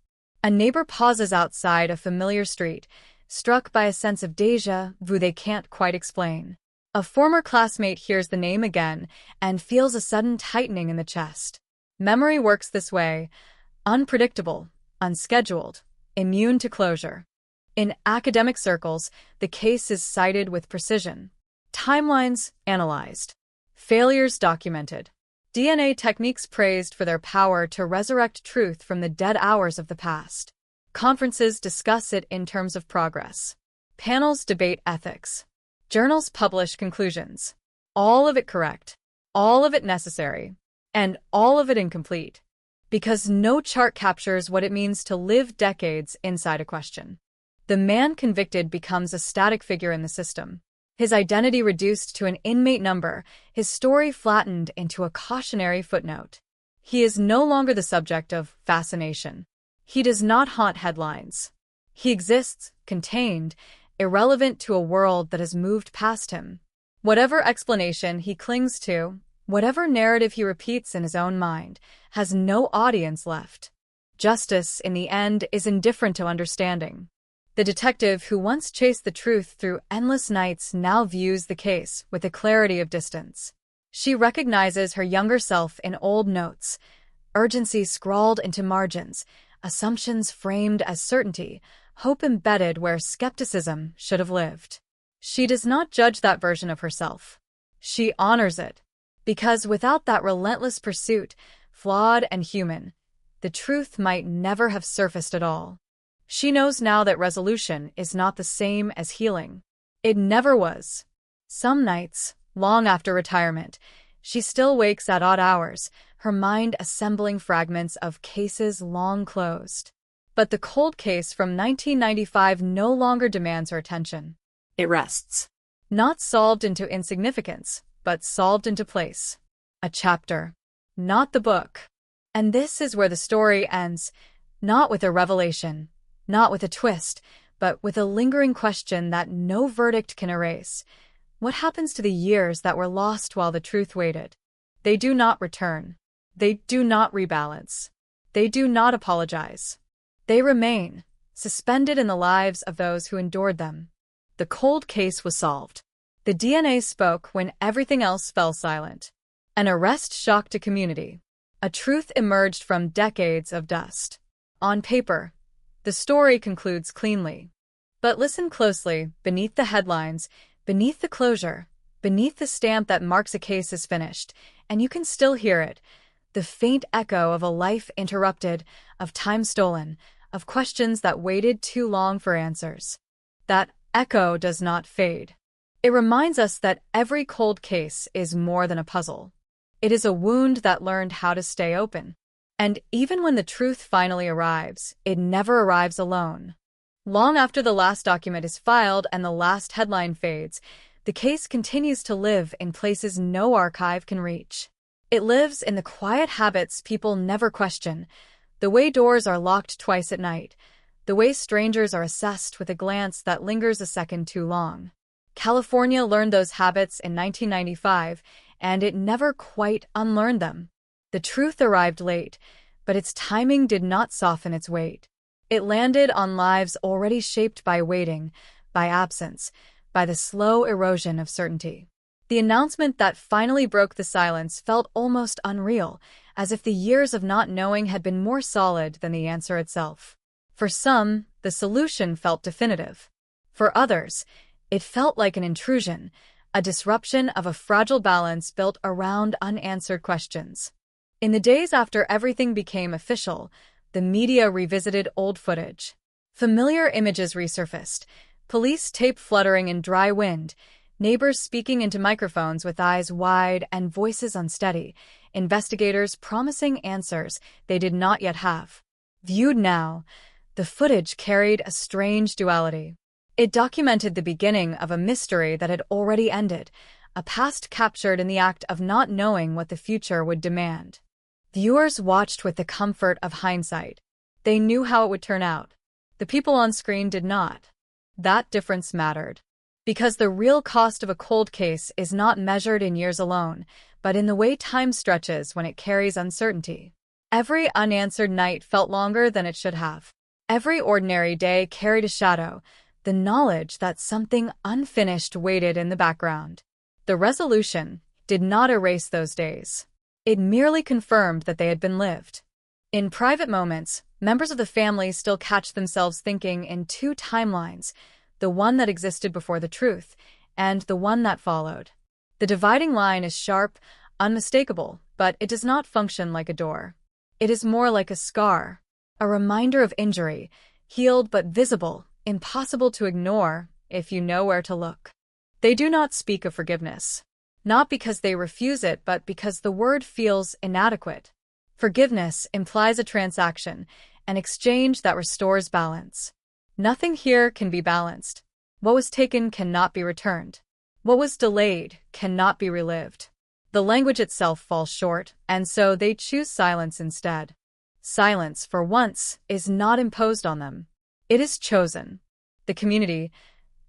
A neighbor pauses outside a familiar street, struck by a sense of déjà vu they can't quite explain. A former classmate hears the name again and feels a sudden tightening in the chest. Memory works this way, unpredictable, unscheduled, immune to closure. In academic circles, the case is cited with precision. Timelines analyzed. Failures documented. DNA techniques praised for their power to resurrect truth from the dead hours of the past. Conferences discuss it in terms of progress. Panels debate ethics. Journals publish conclusions. All of it correct, all of it necessary, and all of it incomplete. Because no chart captures what it means to live decades inside a question. The man convicted becomes a static figure in the system. His identity reduced to an inmate number, his story flattened into a cautionary footnote. He is no longer the subject of fascination. He does not haunt headlines. He exists, contained, irrelevant to a world that has moved past him. Whatever explanation he clings to, whatever narrative he repeats in his own mind, has no audience left. Justice, in the end, is indifferent to understanding. The detective who once chased the truth through endless nights now views the case with a clarity of distance. She recognizes her younger self in old notes, urgency scrawled into margins, assumptions framed as certainty, hope embedded where skepticism should have lived. She does not judge that version of herself. She honors it. Because without that relentless pursuit, flawed and human, the truth might never have surfaced at all. She knows now that resolution is not the same as healing. It never was. Some nights, long after retirement, she still wakes at odd hours, her mind assembling fragments of cases long closed. But the cold case from 1995 no longer demands her attention. It rests. Not solved into insignificance, but solved into place. A chapter. Not the book. And this is where the story ends, not with a revelation, not with a twist, but with a lingering question that no verdict can erase. What happens to the years that were lost while the truth waited? They do not return. They do not rebalance. They do not apologize. They remain, suspended in the lives of those who endured them. The cold case was solved. The DNA spoke when everything else fell silent. An arrest shocked a community. A truth emerged from decades of dust. On paper, The story concludes cleanly. But listen closely, beneath the headlines, beneath the closure, beneath the stamp that marks a case is finished, and you can still hear it, the faint echo of a life interrupted, of time stolen, of questions that waited too long for answers. That echo does not fade. It reminds us that every cold case is more than a puzzle. It is a wound that learned how to stay open. And even when the truth finally arrives, it never arrives alone. Long after the last document is filed and the last headline fades, the case continues to live in places no archive can reach. It lives in the quiet habits people never question, the way doors are locked twice at night, the way strangers are assessed with a glance that lingers a second too long. California learned those habits in 1995, and it never quite unlearned them. The truth arrived late, but its timing did not soften its weight. It landed on lives already shaped by waiting, by absence, by the slow erosion of certainty. The announcement that finally broke the silence felt almost unreal, as if the years of not knowing had been more solid than the answer itself. For some, the solution felt definitive. For others, it felt like an intrusion, a disruption of a fragile balance built around unanswered questions. In the days after everything became official, the media revisited old footage. Familiar images resurfaced, police tape fluttering in dry wind, neighbors speaking into microphones with eyes wide and voices unsteady, investigators promising answers they did not yet have. Viewed now, the footage carried a strange duality. It documented the beginning of a mystery that had already ended, a past captured in the act of not knowing what the future would demand. Viewers watched with the comfort of hindsight. They knew how it would turn out. The people on screen did not. That difference mattered. Because the real cost of a cold case is not measured in years alone, but in the way time stretches when it carries uncertainty. Every unanswered night felt longer than it should have. Every ordinary day carried a shadow, the knowledge that something unfinished waited in the background. The resolution did not erase those days. It merely confirmed that they had been lived. In private moments, members of the family still catch themselves thinking in two timelines, the one that existed before the truth, and the one that followed. The dividing line is sharp, unmistakable, but it does not function like a door. It is more like a scar, a reminder of injury, healed but visible, impossible to ignore if you know where to look. They do not speak of forgiveness. Not because they refuse it, but because the word feels inadequate. Forgiveness implies a transaction, an exchange that restores balance. Nothing here can be balanced. What was taken cannot be returned. What was delayed cannot be relived. The language itself falls short, and so they choose silence instead. Silence, for once, is not imposed on them. It is chosen. The community,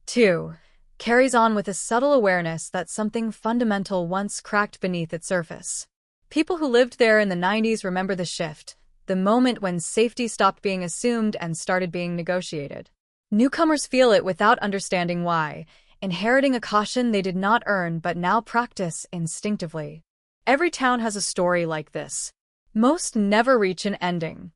too, carries on with a subtle awareness that something fundamental once cracked beneath its surface. People who lived there in the 90s remember the shift, the moment when safety stopped being assumed and started being negotiated. Newcomers feel it without understanding why, inheriting a caution they did not earn but now practice instinctively. Every town has a story like this. Most never reach an ending.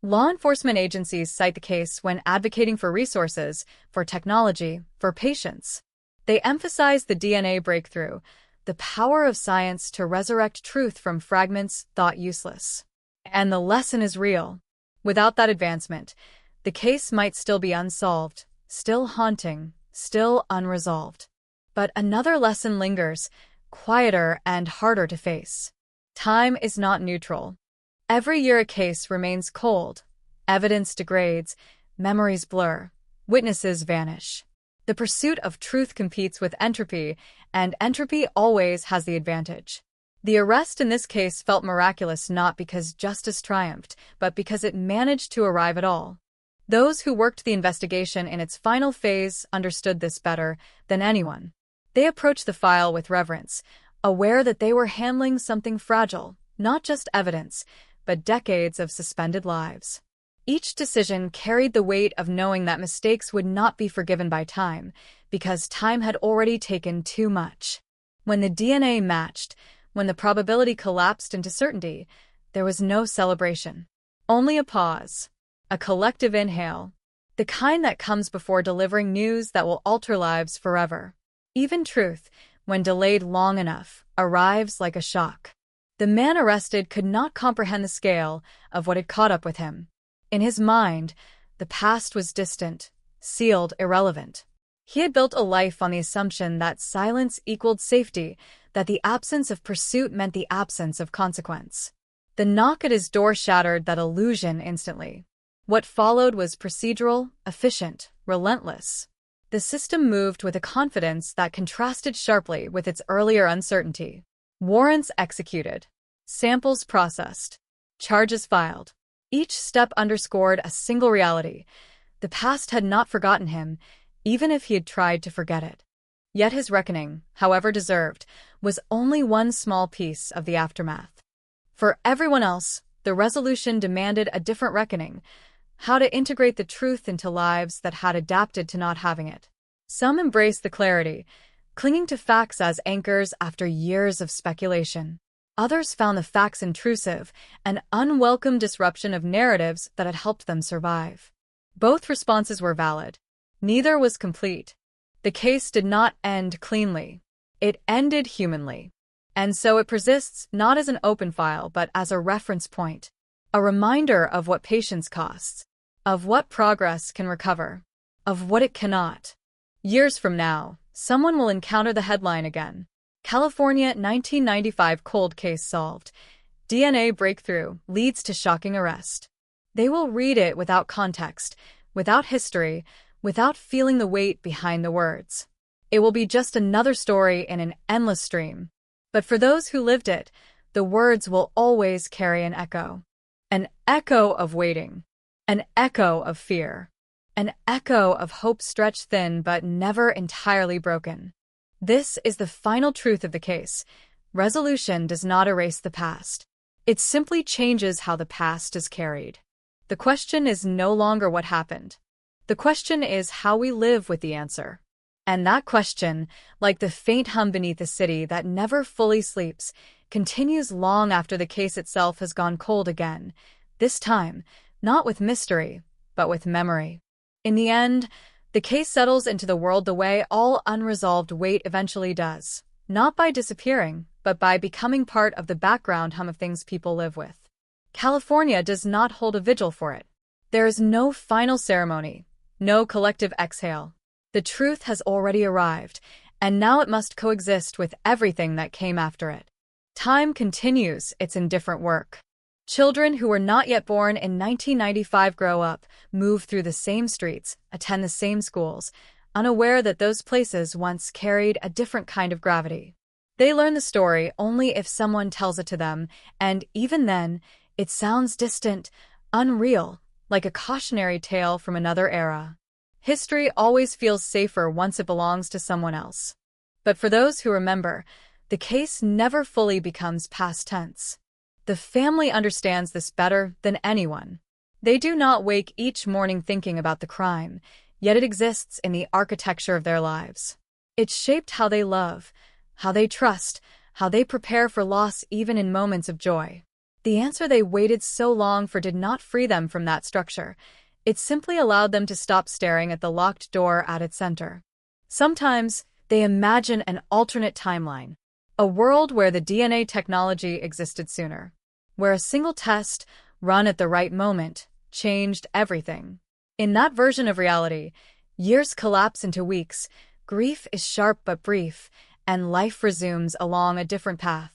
Law enforcement agencies cite the case when advocating for resources, for technology, for patience. They emphasize the DNA breakthrough, the power of science to resurrect truth from fragments thought useless. And the lesson is real. Without that advancement, the case might still be unsolved, still haunting, still unresolved. But another lesson lingers, quieter and harder to face. Time is not neutral. Every year a case remains cold, evidence degrades, memories blur, witnesses vanish. The pursuit of truth competes with entropy, and entropy always has the advantage. The arrest in this case felt miraculous not because justice triumphed, but because it managed to arrive at all. Those who worked the investigation in its final phase understood this better than anyone. They approached the file with reverence, aware that they were handling something fragile, not just evidence, but decades of suspended lives. Each decision carried the weight of knowing that mistakes would not be forgiven by time, because time had already taken too much. When the DNA matched, when the probability collapsed into certainty, there was no celebration. Only a pause. a collective inhale, the kind that comes before delivering news that will alter lives forever. Even truth, when delayed long enough, arrives like a shock. The man arrested could not comprehend the scale of what had caught up with him. In his mind, the past was distant, sealed, irrelevant. He had built a life on the assumption that silence equaled safety, that the absence of pursuit meant the absence of consequence. The knock at his door shattered that illusion instantly. What followed was procedural, efficient, relentless. The system moved with a confidence that contrasted sharply with its earlier uncertainty. Warrants executed. Samples processed. Charges filed. Each step underscored a single reality. The past had not forgotten him, even if he had tried to forget it. Yet his reckoning, however deserved, was only one small piece of the aftermath. For everyone else, the resolution demanded a different reckoning: how to integrate the truth into lives that had adapted to not having it. Some embraced the clarity, clinging to facts as anchors after years of speculation. Others found the facts intrusive, an unwelcome disruption of narratives that had helped them survive. Both responses were valid. Neither was complete. The case did not end cleanly. It ended humanly. And so it persists not as an open file but as a reference point, a reminder of what patience costs, of what progress can recover, of what it cannot. Years from now, someone will encounter the headline again: California 1995 cold case solved. DNA breakthrough leads to shocking arrest. They will read it without context, without history, without feeling the weight behind the words. It will be just another story in an endless stream. But for those who lived it, the words will always carry an echo of waiting, an echo of fear, an echo of hope stretched thin but never entirely broken. This is the final truth of the case. Resolution does not erase the past. It simply changes how the past is carried. The question is no longer what happened. The question is how we live with the answer. And that question, like the faint hum beneath a city that never fully sleeps, continues long after the case itself has gone cold again, this time, not with mystery, but with memory. In the end, the case settles into the world the way all unresolved weight eventually does, not by disappearing, but by becoming part of the background hum of things people live with. California does not hold a vigil for it. There is no final ceremony, no collective exhale. The truth has already arrived, and now it must coexist with everything that came after it. Time continues its indifferent work. Children who were not yet born in 1995 grow up, move through the same streets, attend the same schools, unaware that those places once carried a different kind of gravity. They learn the story only if someone tells it to them, and even then, it sounds distant, unreal, like a cautionary tale from another era. History always feels safer once it belongs to someone else. But for those who remember, the case never fully becomes past tense. The family understands this better than anyone. They do not wake each morning thinking about the crime, yet it exists in the architecture of their lives. It shaped how they love, how they trust, how they prepare for loss even in moments of joy. The answer they waited so long for did not free them from that structure. It simply allowed them to stop staring at the locked door at its center. Sometimes, they imagine an alternate timeline, a world where the DNA technology existed sooner, where a single test, run at the right moment, changed everything. In that version of reality, years collapse into weeks, grief is sharp but brief, and life resumes along a different path.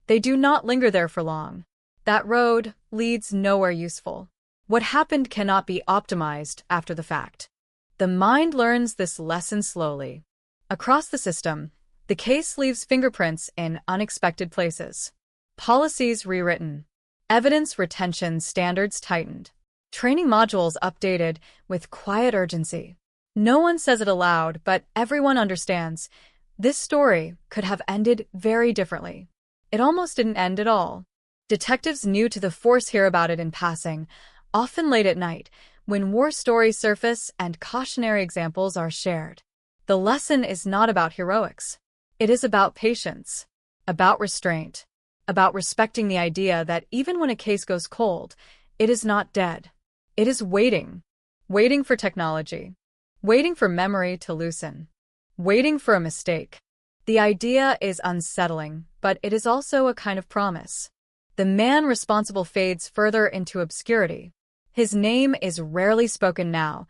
They do not linger there for long. That road leads nowhere useful. What happened cannot be optimized after the fact. The mind learns this lesson slowly. Across the system, the case leaves fingerprints in unexpected places. Policies rewritten. Evidence retention standards tightened. Training modules updated with quiet urgency. No one says it aloud, but everyone understands. This story could have ended very differently. It almost didn't end at all. Detectives new to the force hear about it in passing, often late at night, when war stories surface and cautionary examples are shared. The lesson is not about heroics. It is about patience, about restraint, about respecting the idea that even when a case goes cold, it is not dead. It is waiting. Waiting for technology. Waiting for memory to loosen. Waiting for a mistake. The idea is unsettling, but it is also a kind of promise. The man responsible fades further into obscurity. His name is rarely spoken now,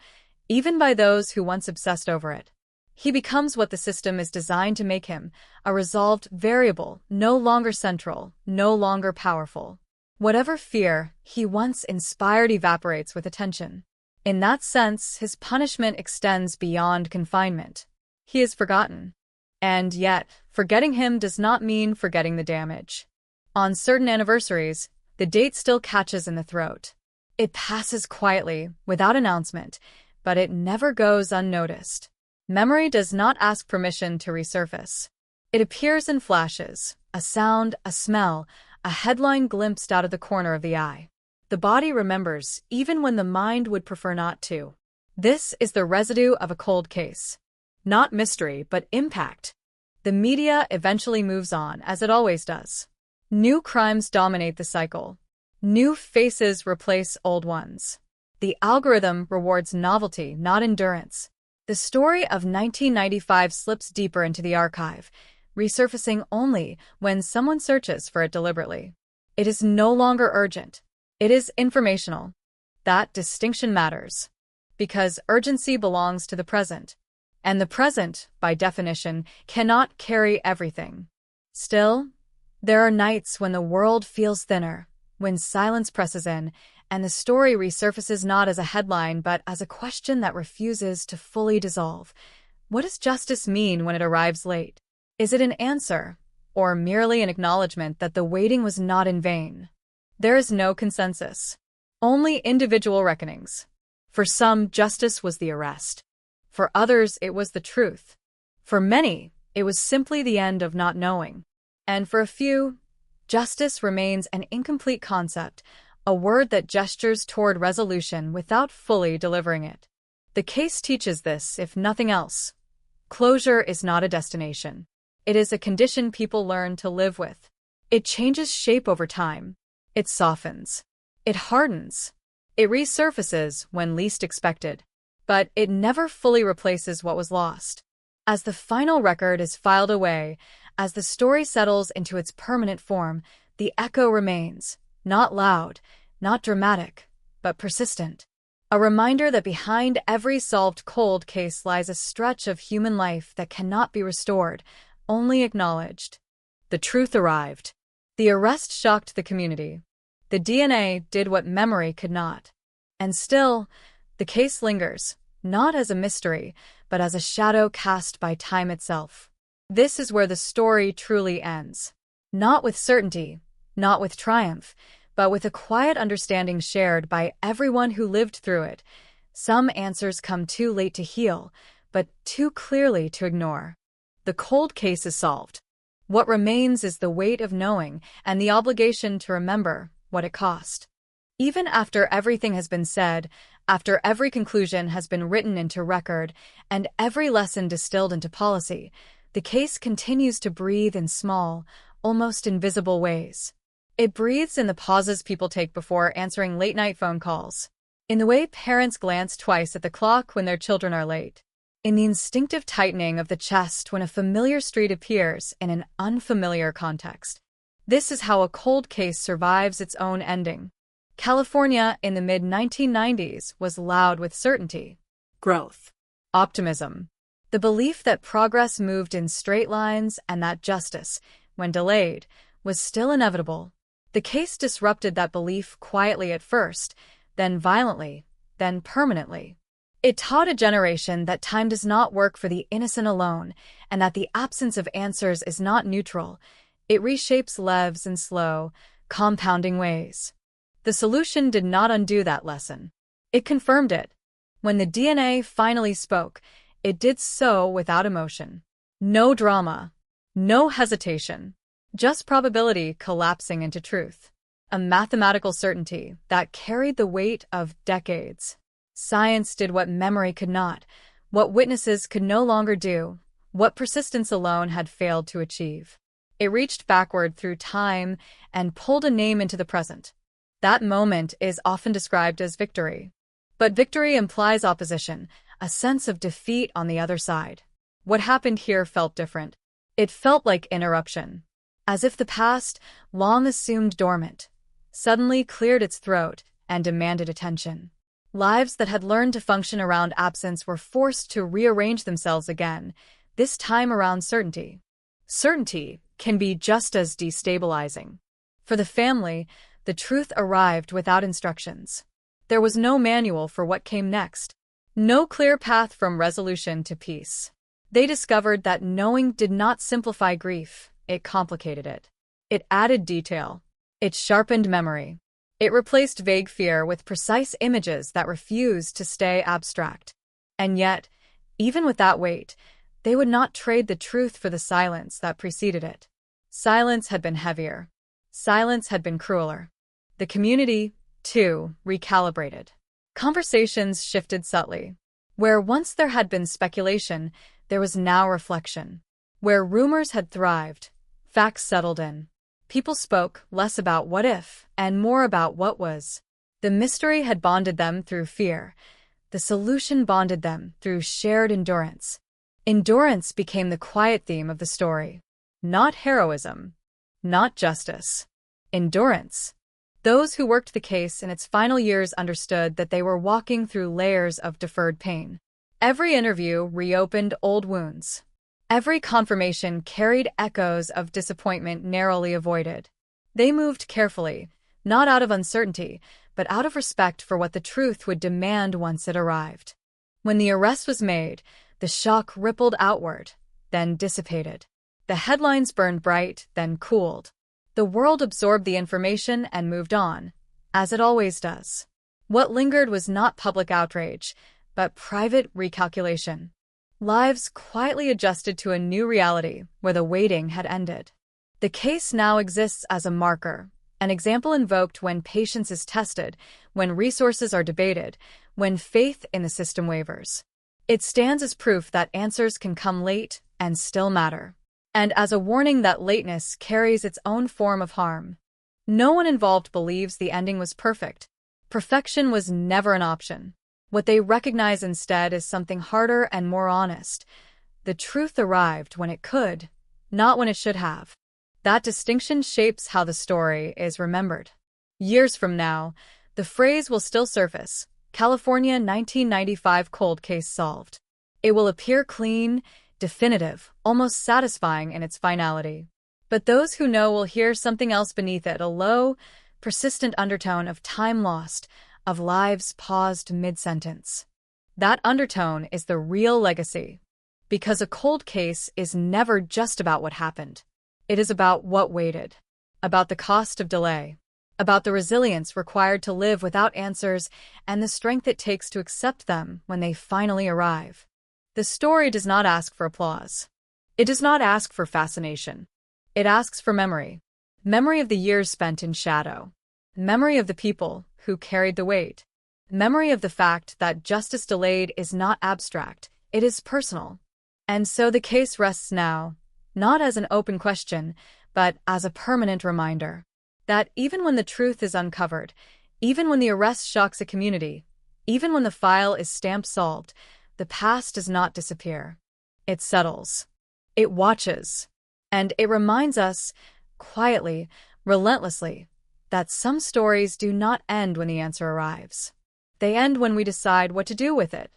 even by those who once obsessed over it. He becomes what the system is designed to make him, a resolved variable, no longer central, no longer powerful. Whatever fear he once inspired evaporates with attention. In that sense, his punishment extends beyond confinement. He is forgotten. And yet, forgetting him does not mean forgetting the damage. On certain anniversaries, the date still catches in the throat. It passes quietly, without announcement, but it never goes unnoticed. Memory does not ask permission to resurface. It appears in flashes, a sound, a smell, a headline glimpsed out of the corner of the eye. The body remembers, even when the mind would prefer not to. This is the residue of a cold case. Not mystery, but impact. The media eventually moves on, as it always does. New crimes dominate the cycle. New faces replace old ones. The algorithm rewards novelty, not endurance. The story of 1995 slips deeper into the archive, resurfacing only when someone searches for it deliberately. It is no longer urgent. It is informational. That distinction matters, because urgency belongs to the present, and the present, by definition, cannot carry everything. Still, there are nights when the world feels thinner, when silence presses in, and the story resurfaces not as a headline but as a question that refuses to fully dissolve. What does justice mean when it arrives late? Is it an answer, or merely an acknowledgement that the waiting was not in vain? There is no consensus, only individual reckonings. For some, justice was the arrest. For others, it was the truth. For many, it was simply the end of not knowing. And for a few, justice remains an incomplete concept, a word that gestures toward resolution without fully delivering it. The case teaches this, if nothing else. Closure is not a destination. It is a condition people learn to live with. It changes shape over time. It softens. It hardens. It resurfaces when least expected. But it never fully replaces what was lost. As the final record is filed away, as the story settles into its permanent form, the echo remains, not loud, not dramatic, but persistent. A reminder that behind every solved cold case lies a stretch of human life that cannot be restored, only acknowledged. The truth arrived. The arrest shocked the community. The DNA did what memory could not. And still, the case lingers, not as a mystery, but as a shadow cast by time itself. This is where the story truly ends. Not with certainty, not with triumph, but with a quiet understanding shared by everyone who lived through it. Some answers come too late to heal, but too clearly to ignore. The cold case is solved. What remains is the weight of knowing and the obligation to remember what it cost. Even after everything has been said, after every conclusion has been written into record, and every lesson distilled into policy, the case continues to breathe in small, almost invisible ways. It breathes in the pauses people take before answering late-night phone calls, in the way parents glance twice at the clock when their children are late, in the instinctive tightening of the chest when a familiar street appears in an unfamiliar context. This is how a cold case survives its own ending. California in the mid-1990s was loud with certainty, growth, optimism, the belief that progress moved in straight lines and that justice, when delayed, was still inevitable. The case disrupted that belief quietly at first, then violently, then permanently. It taught a generation that time does not work for the innocent alone, and that the absence of answers is not neutral. It reshapes lives in slow, compounding ways. The solution did not undo that lesson. It confirmed it. When the DNA finally spoke, it did so without emotion. No drama. No hesitation. Just probability collapsing into truth. A mathematical certainty that carried the weight of decades. Science did what memory could not, what witnesses could no longer do, what persistence alone had failed to achieve. It reached backward through time and pulled a name into the present. That moment is often described as victory. But victory implies opposition, a sense of defeat on the other side. What happened here felt different. It felt like interruption, as if the past, long assumed dormant, suddenly cleared its throat and demanded attention. Lives that had learned to function around absence were forced to rearrange themselves again, this time around certainty. Certainty can be just as destabilizing. For the family, the truth arrived without instructions. There was no manual for what came next, no clear path from resolution to peace. They discovered that knowing did not simplify grief, it complicated it. It added detail. It sharpened memory. It replaced vague fear with precise images that refused to stay abstract. And yet, even with that weight, they would not trade the truth for the silence that preceded it. Silence had been heavier. Silence had been crueler. The community, too, recalibrated. Conversations shifted subtly. Where once there had been speculation, there was now reflection. Where rumors had thrived, facts settled in. People spoke less about what if and more about what was. The mystery had bonded them through fear. The solution bonded them through shared endurance. Endurance became the quiet theme of the story. Not heroism, not justice. Endurance. Those who worked the case in its final years understood that they were walking through layers of deferred pain. Every interview reopened old wounds. Every confirmation carried echoes of disappointment narrowly avoided. They moved carefully, not out of uncertainty, but out of respect for what the truth would demand once it arrived. When the arrest was made, the shock rippled outward, then dissipated. The headlines burned bright, then cooled. The world absorbed the information and moved on, as it always does. What lingered was not public outrage, but private recalculation. Lives quietly adjusted to a new reality where the waiting had ended. The case now exists as a marker, an example invoked when patience is tested, when resources are debated, when faith in the system wavers. It stands as proof that answers can come late and still matter, and as a warning that lateness carries its own form of harm. No one involved believes the ending was perfect. Perfection was never an option. What they recognize instead is something harder and more honest. The truth arrived when it could, not when it should have. That distinction shapes how the story is remembered. Years from now, the phrase will still surface: California 1995 cold case solved. It will appear clean, definitive, almost satisfying in its finality. But those who know will hear something else beneath it, a low, persistent undertone of time lost, of lives paused mid-sentence. That undertone is the real legacy. Because a cold case is never just about what happened. It is about what waited, about the cost of delay, about the resilience required to live without answers and the strength it takes to accept them when they finally arrive. The story does not ask for applause. It does not ask for fascination. It asks for memory. Memory of the years spent in shadow. Memory of the people who carried the weight. Memory of the fact that justice delayed is not abstract, it is personal. And so the case rests now, not as an open question, but as a permanent reminder that even when the truth is uncovered, even when the arrest shocks a community, even when the file is stamped solved, the past does not disappear. It settles. It watches. And it reminds us, quietly, relentlessly, that some stories do not end when the answer arrives. They end when we decide what to do with it.